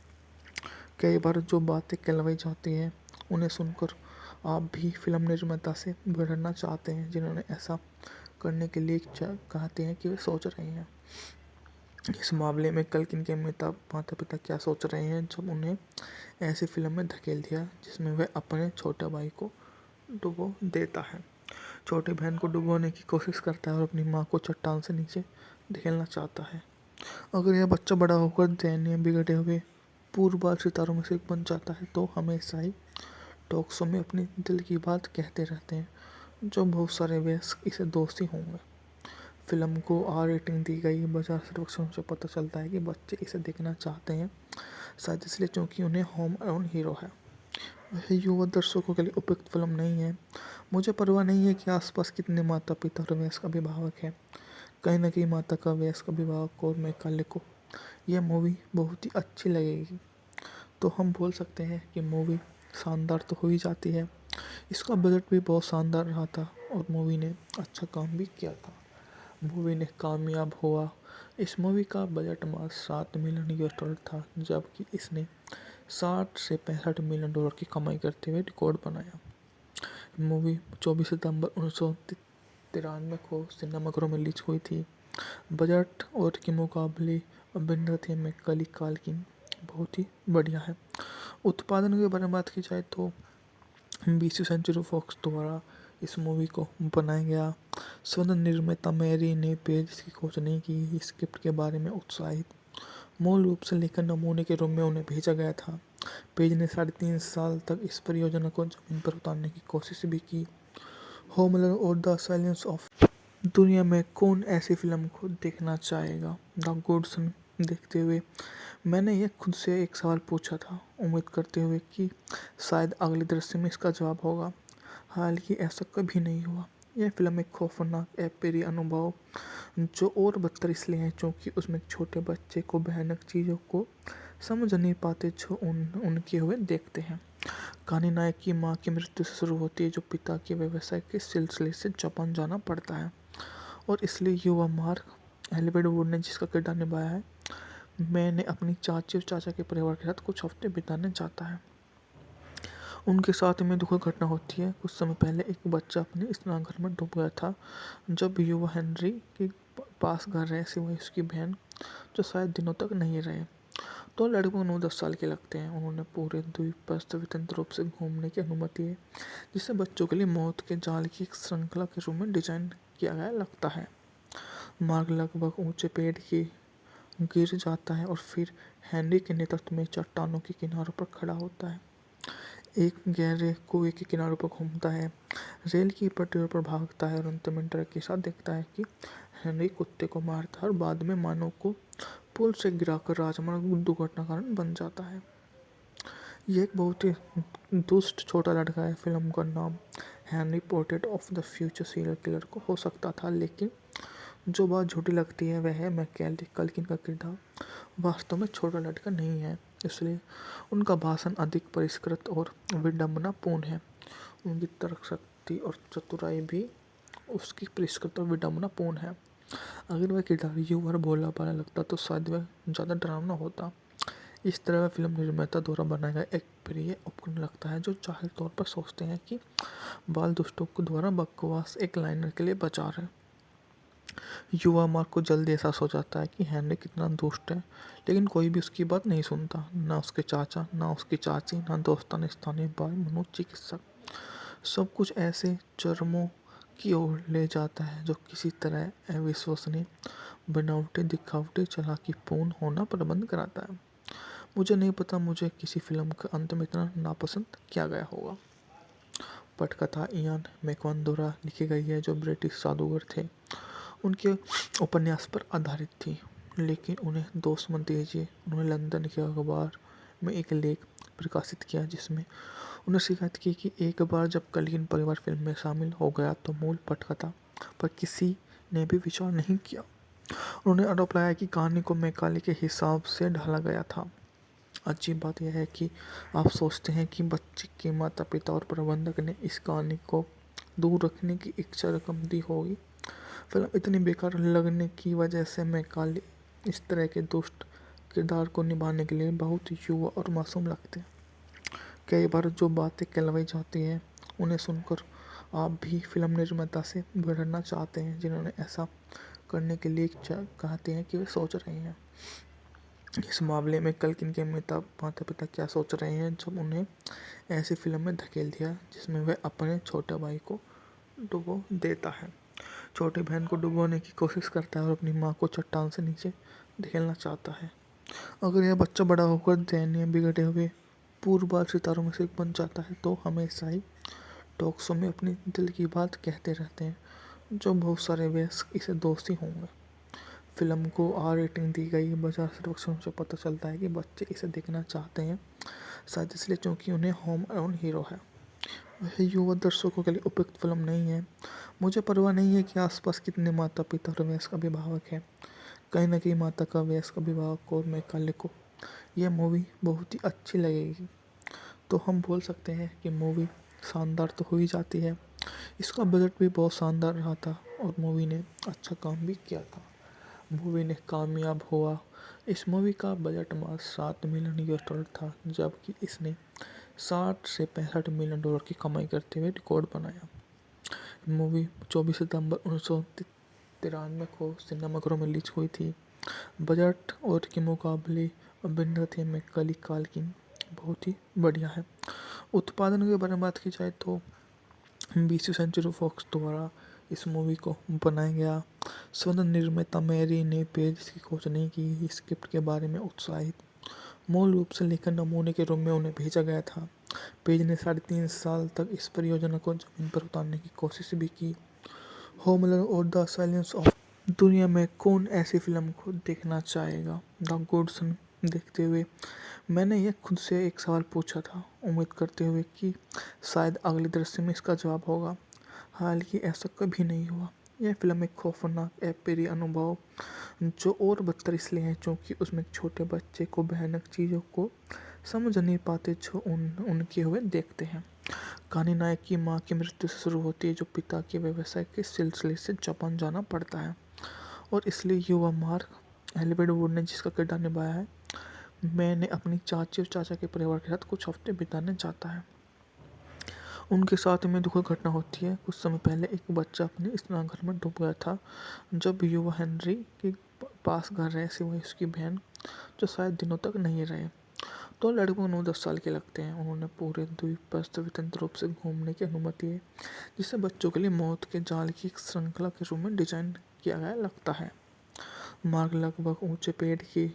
कई बार जो बातें कहलाई जाती हैं उन्हें सुनकर आप भी फिल्म निर्माता से बिगड़ना चाहते हैं, जिन्होंने ऐसा करने के लिए कहते हैं कि वे सोच रहे हैं। इस मामले में काल्किन के माता पिता क्या सोच रहे हैं जब उन्हें ऐसी फिल्म में धकेल दिया जिसमें वह अपने छोटे भाई को डुबो देता है, छोटी बहन को डुबोने की कोशिश करता है और अपनी माँ को चट्टान से नीचे धकेलना चाहता है। अगर यह बच्चा बड़ा होकर दयनीय, बिगड़े हुए पूर्वबाल सितारों में से एक बन जाता है तो हमेशा ही टॉक शो में अपनी दिल की बात कहते रहते हैं, जो बहुत सारे वयस्क इसे दोषी होंगे। फिल्म को आर रेटिंग दी गई। बाजार सर्वेक्षण से पता चलता है कि बच्चे इसे देखना चाहते हैं, शायद इसलिए क्योंकि उन्हें होम अलोन हीरो है। वह युवा दर्शकों के लिए उपयुक्त फिल्म नहीं है। मुझे परवाह नहीं है कि आसपास कितने माता पिता और वयस्क अभिभावक हैं। कहीं न कहीं माता का वयस्क अभिभावक को और मैकाले को यह मूवी बहुत ही अच्छी लगेगी। तो हम बोल सकते हैं कि मूवी शानदार तो हो ही जाती है। इसका बजट भी बहुत शानदार रहा था और मूवी ने अच्छा काम भी किया था। मूवी ने कामयाब हुआ। इस मूवी का बजट मात्र $7 मिलियन था, जबकि इसने 60 से 65 मिलियन डॉलर की कमाई करते हुए रिकॉर्ड बनाया। मूवी 24 सितंबर 1993 को सिनेमाघरों में रिलीज हुई थी। बजट और के मुकाबले अभिनेत्री मैकाले काल्किन बहुत ही बढ़िया है। उत्पादन के बारे में बात की जाए तो 20वीं सेंचुरी फॉक्स द्वारा इस मूवी को बनाया गया। स्वतंत्र निर्माता मैरी ने पेज की खोज नहीं की। स्क्रिप्ट के बारे में उत्साहित मूल रूप से लेखन नमूने के रूप में उन्हें भेजा गया था। पेज ने 3.5 साल तक इस परियोजना को जमीन पर उतारने की कोशिश भी की। होमलैंड और द साइलेंस ऑफ दुनिया में कौन ऐसी फिल्म को देखना चाहेगा? द गुडसन देखते हुए मैंने यह खुद से एक सवाल पूछा था, उम्मीद करते हुए कि शायद अगले दृश्य में इसका जवाब होगा। हालांकि ऐसा कभी नहीं हुआ। यह फिल्म एक खौफनाक अप्रिय अनुभव जो और बदतर इसलिए है क्योंकि उसमें एक छोटे बच्चे को भयानक चीज़ों को समझ नहीं पाते जो उनके हुए देखते हैं। कहानी नायक की माँ की मृत्यु से शुरू होती है जो पिता के व्यवसाय के सिलसिले से जापान जाना पड़ता है और इसलिए युवा मार्क एलिवेड वुड ने जिसका किरदार निभाया है, मैंने अपनी चाची और चाचा के परिवार के साथ कुछ हफ्ते बिताने जाता है। उनके साथ में दुखद घटना होती है। कुछ समय पहले एक बच्चा अपने स्नानघर में डूब गया था। जब युवा हेनरी के पास घर रहे सिवाय उसकी बहन जो शायद दिनों तक नहीं रहे, तो लड़कों को 9-10 साल के लगते हैं। उन्होंने पूरे द्वीप पर स्वतंत्र रूप से घूमने की अनुमति है, जिसे बच्चों के लिए मौत के जाल की एक श्रृंखला के रूप में डिजाइन किया गया लगता है। मार्ग लगभग ऊंचे पेड़ की गिर जाता है और फिर हेनरी के नेतृत्व में चट्टानों के किनारों पर खड़ा होता है। एक गहरे कुएं के किनारों पर घूमता है, रेल की पटरियों पर भागता है और अंत में डर के साथ देखता है कि हेनरी कुत्ते को मारता है और बाद में मानव को पुल से गिराकर राजमार्ग दुर्घटना कारण बन जाता है। ये एक बहुत ही दुष्ट छोटा लड़का है। फिल्म का नाम Henry portrait of the future serial killer को हो सकता था, लेकिन जो बात झूठी लगती है वह है मैकाले कल्किन का किरदार वास्तव में छोटा लड़का नहीं है, इसलिए उनका भाषण अधिक परिष्कृत और विडंबनापूर्ण है। उनकी तर्क शक्ति और चतुराई भी उसकी परिष्कृत और विडंबनापूर्ण है। अगर वह किरदार युवा और भोला भाला लगता तो शायद वह ज़्यादा डरावना होता। इस तरह वह फिल्म निर्माता द्वारा बनाया गया एक प्रिय उपकरण लगता है जो जाहिर तौर पर सोचते हैं कि बाल दुष्टों को द्वारा बकवास एक लाइनर के लिए बचा रहे। युवा मार्क को जल्दी एहसास हो जाता है कि हेनरी कितना दुष्ट है, लेकिन कोई भी उसकी बात नहीं सुनता, ना उसके चाचा, ना उसकी चाची, ना दोस्ताना स्थानीय बाल मनोचिकित्सक। सब कुछ ऐसे चरमों की ओर ले जाता है जो किसी तरह अविश्वसनीय, बनावटी, दिखावटी, चालाकीपूर्ण होना प्रबंध कराता है। मुझे नहीं पता मुझे किसी फिल्म के अंत में इतना नापसंद किया गया होगा। पटकथा इयान मैकॉन द्वारा लिखी गई है जो ब्रिटिश जादूगर थे। उनके उपन्यास पर आधारित थी, लेकिन उन्हें दोष मत दीजिए। उन्होंने लंदन के अखबार में एक लेख प्रकाशित किया जिसमें उन्हें शिकायत की कि एक बार जब कल्किन परिवार फिल्म में शामिल हो गया तो मूल पटकथा पर किसी ने भी विचार नहीं किया। उन्होंने आरोप लगाया कि कहानी को मैकाले के हिसाब से ढाला गया था। अजीब बात यह है कि आप सोचते हैं कि बच्चे के माता पिता और प्रबंधक ने इस कहानी को दूर रखने की इच्छा रकम दी होगी। फिल्म इतनी बेकार लगने की वजह से मैकाले इस तरह के दुष्ट किरदार को निभाने के लिए बहुत युवा और मासूम लगते हैं। कई बार जो बातें कहलाई जाती हैं उन्हें सुनकर आप भी फिल्म निर्माता से भिड़ना चाहते हैं जिन्होंने ऐसा करने के लिए कहते हैं कि वे सोच रहे हैं। इस मामले में कल्किन के माता पिता क्या सोच रहे हैं जब उन्हें ऐसी फिल्म में धकेल दिया जिसमें वह अपने छोटे भाई को डुबो देता है, छोटी बहन को डुबोने की कोशिश करता है और अपनी माँ को चट्टान से नीचे धकेलना चाहता है। अगर यह बच्चा बड़ा होकर दयनीय, बिगड़े हुए पूर्वबाल सितारों में से एक बन जाता है तो हमेशा ही टॉक शो में अपनी दिल की बात कहते रहते हैं, जो बहुत सारे वयस्क इसे दोषी होंगे। फिल्म को आर रेटिंग दी गई। बाजार सर्वेक्षणों से पता चलता है कि बच्चे इसे देखना चाहते हैं, शायद इसलिए क्योंकि उन्हें होम अलोन हीरो है। वह युवा दर्शकों के लिए उपयुक्त फिल्म नहीं है। मुझे परवाह नहीं है कि आसपास कितने माता पिता और वयस्क अभिभावक हैं। कहीं न कहीं माता का वयस्क अभिभावक को और मैकाले को यह मूवी बहुत ही अच्छी लगेगी। तो हम बोल सकते हैं कि मूवी शानदार तो हो ही जाती है। इसका बजट भी बहुत शानदार रहा था और मूवी ने अच्छा काम भी किया था। मूवी ने कामयाब हुआ। इस मूवी का बजट मात्र $7 मिलियन था, जबकि इसने 60 से $65 मिलियन की कमाई करते हुए रिकॉर्ड बनाया। मूवी 24 सितंबर 1993 को सिनेमाघरों में रिलीज हुई थी। बजट और के मुकाबले अभिनेत्री मैकाले काल्किन बहुत ही बढ़िया है। उत्पादन के बारे में बात की जाए तो 20वीं सेंचुरी फॉक्स द्वारा इस मूवी को बनाया गया। स्वतंत्र निर्माता मैरी ने पेज की खोज नहीं की। स्क्रिप्ट के बारे में उत्साहित मूल रूप से लेखन नमूने के रूप में उन्हें भेजा गया था। पेज ने 3.5 साल तक इस परियोजना को जमीन पर उतारने की कोशिश भी की। होमलैंड और द साइलेंस ऑफ दुनिया में कौन ऐसी फिल्म को देखना चाहेगा? द गुडसन देखते हुए मैंने ये खुद से एक सवाल पूछा था, उम्मीद करते हुए कि शायद अगले दृश्य में इसका जवाब होगा। हालांकि ऐसा कभी नहीं हुआ। यह फिल्म एक खौफनाक अप्रिय अनुभव जो और बदतर इसलिए है क्योंकि उसमें एक छोटे बच्चे को भयानक चीज़ों को समझ नहीं पाते जो उनके हुए देखते हैं। कहानी नायक की माँ की मृत्यु से शुरू होती है, जो पिता के व्यवसाय के सिलसिले से जापान जाना पड़ता है और इसलिए युवा मार्क एलिवेड वुड ने जिसका किरदार निभाया है, मैंने अपनी चाची और चाचा के परिवार के साथ कुछ हफ्ते बिताने जाता है। उनके साथ में दुखद घटना होती है। कुछ समय पहले एक बच्चा अपने स्नानघर में डूब गया था। जब युवा हेनरी के पास घर रहे सिवाय उसकी बहन, जो शायद दिनों तक नहीं रहे, तो लड़के को 9-10 साल के लगते हैं। उन्होंने पूरे द्वीप पर स्वतंत्र रूप से घूमने की अनुमति है, जिसे बच्चों के लिए मौत के जाल की एक श्रृंखला के रूप में डिजाइन किया गया लगता है। मार्ग लगभग ऊंचे पेड़ की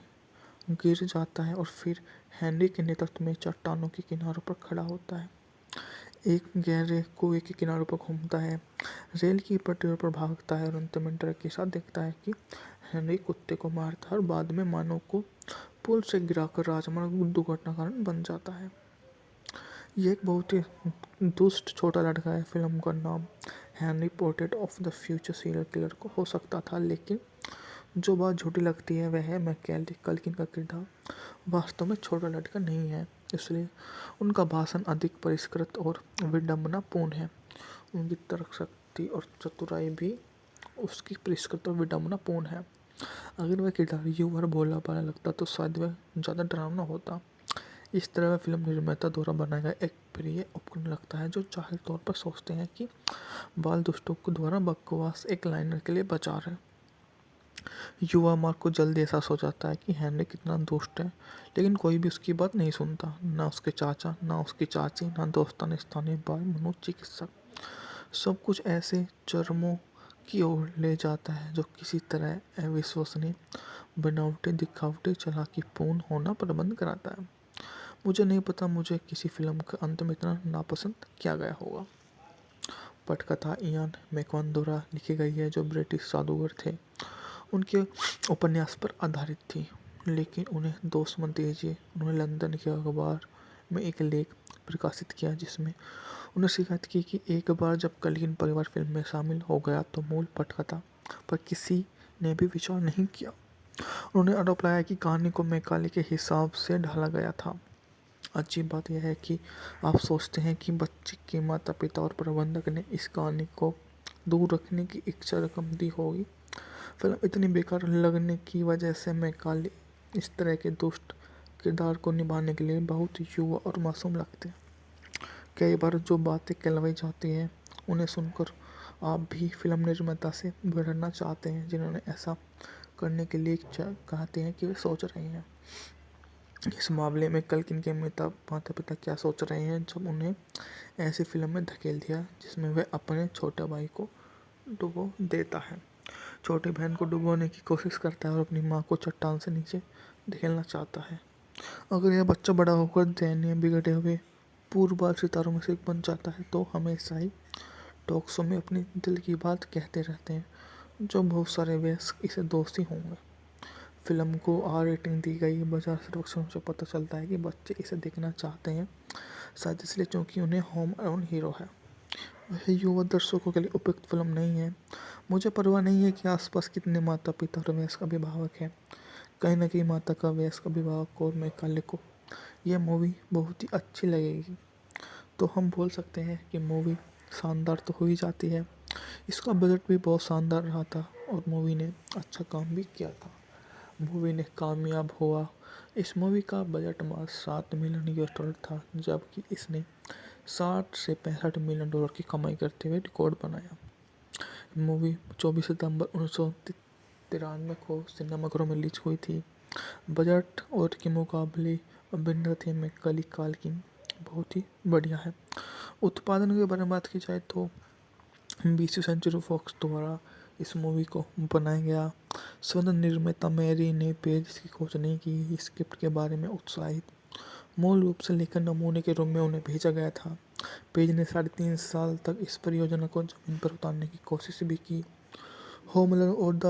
गिर जाता है और फिर हेनरी के नेतृत्व में चट्टानों के किनारों पर खड़ा होता है। एक गहरे कुएं के किनारों पर घूमता है, रेल की पटरियों पर भागता है और अंत में डर के साथ देखता है कि हेनरी कुत्ते को मारता है और बाद में मानव को पुल से गिराकर राजमार्ग दुर्घटना कारण बन जाता है। ये एक बहुत ही दुष्ट छोटा लड़का है। फिल्म का नाम Henry portrait of the future serial killer को हो सकता था, लेकिन जो बात झूठी लगती है वह है मैकाले कल्किन का किरदार वास्तव में छोटा लड़का नहीं है, इसलिए उनका भाषण अधिक परिष्कृत और विडंबनापूर्ण है। उनकी तर्क शक्ति और चतुराई भी उसकी परिष्कृत और विडंबनापूर्ण है। अगर वह किरदार युवा और भोला भाला लगता तो शायद वह ज़्यादा डरावना होता। इस तरह वह फिल्म निर्माता द्वारा बनाया गया एक प्रिय उपकरण लगता है, जो जाहिर तौर पर सोचते हैं कि बाल दुष्टों को द्वारा बकवास एक लाइनर के लिए बचा रहे। युवा मार्क को जल्द एहसास हो जाता है कि हेनरी कितना दुष्ट है, लेकिन कोई भी उसकी बात नहीं सुनता, ना उसके चाचा, ना उसकी चाची, ना दोस्तान स्थानीय बाल मनोचिकित्सक। सब कुछ ऐसे चरमों की ओर ले जाता है जो किसी तरह अविश्वसनीय, बनावटी, दिखावटी, चालाकीपूर्ण होना प्रबंध कराता है। मुझे नहीं पता मुझे किसी फिल्म के अंत में इतना नापसंद किया गया होगा। पटकथा इयान मैकॉन द्वारा लिखी गई है, जो ब्रिटिश जादूगर थे। उनके उपन्यास पर आधारित थी, लेकिन उन्हें दोष मत दीजिए। उन्होंने लंदन के अखबार में एक लेख प्रकाशित किया जिसमें उन्हें शिकायत की कि एक बार जब कल्किन परिवार फिल्म में शामिल हो गया तो मूल पटकथा पर किसी ने भी विचार नहीं किया। उन्होंने आरोप लगाया कि कहानी को मैकाले के हिसाब से ढाला गया था। अच्छी बात यह है कि आप सोचते हैं कि बच्चे के माता पिता और प्रबंधक ने इस कहानी को दूर रखने की इच्छा रकम दी होगी। फिल्म इतनी बेकार लगने की वजह से मैकाले इस तरह के दुष्ट किरदार को निभाने के लिए बहुत युवा और मासूम लगते हैं। कई बार जो बातें कहलाई जाती हैं उन्हें सुनकर आप भी फिल्म निर्माता से भिड़ना चाहते हैं, जिन्होंने ऐसा करने के लिए कहते हैं कि वे सोच रहे हैं। इस मामले में कल्किन के माता पिता क्या सोच रहे हैं जब उन्हें ऐसी फिल्म में धकेल दिया जिसमें वह अपने छोटे भाई को डुबो देता है, छोटी बहन को डुबोने की कोशिश करता है और अपनी माँ को चट्टान से नीचे धकेलना चाहता है। अगर यह बच्चा बड़ा होकर दयनीय, बिगड़े हुए पूर्वबाल सितारों में से एक बन जाता है तो हमेशा ही टॉक शो में अपनी दिल की बात कहते रहते हैं, जो बहुत सारे वयस्क इसे दोषी होंगे। फिल्म को R रेटिंग दी गई। बाजार सर्वेक्षणों से पता चलता है कि बच्चे इसे देखना चाहते हैं। शायद इसलिए क्योंकि उन्हें होम अलोन हीरो है। वह युवा दर्शकों के लिए उपयुक्त फिल्म नहीं है। मुझे परवाह नहीं है कि आसपास कितने माता पिता और वयस्क अभिभावक हैं। कहीं न कहीं माता का वयस्क अभिभावक को मैकाले को यह मूवी बहुत ही अच्छी लगेगी। तो हम बोल सकते हैं कि मूवी शानदार तो हो ही जाती है। इसका बजट भी बहुत शानदार रहा था और मूवी ने अच्छा काम भी किया था। मूवी ने कामयाब हुआ। इस मूवी का बजट मात्र $7 मिलियन था, जबकि इसने 60 से 65 मिलियन डॉलर की कमाई करते हुए रिकॉर्ड बनाया। मूवी 24 सितंबर 1993 को सिनेमाघरों में रिलीज हुई थी। बजट और के मुकाबले अभिनेत्री में कली काल्किन बहुत ही बढ़िया है। उत्पादन के बारे में बात की जाए तो 20वीं सेंचुरी फॉक्स द्वारा इस मूवी को बनाया गया। स्वतंत्र निर्माता मैरी ने पेज की खोज नहीं की। स्क्रिप्ट के बारे में उत्साहित मूल रूप से लेकर नमूने के रूप में उन्हें भेजा गया था। पेज ने 3.5 साल तक इस परियोजना को जमीन पर उतारने की कोशिश भी की। होम अलोन और द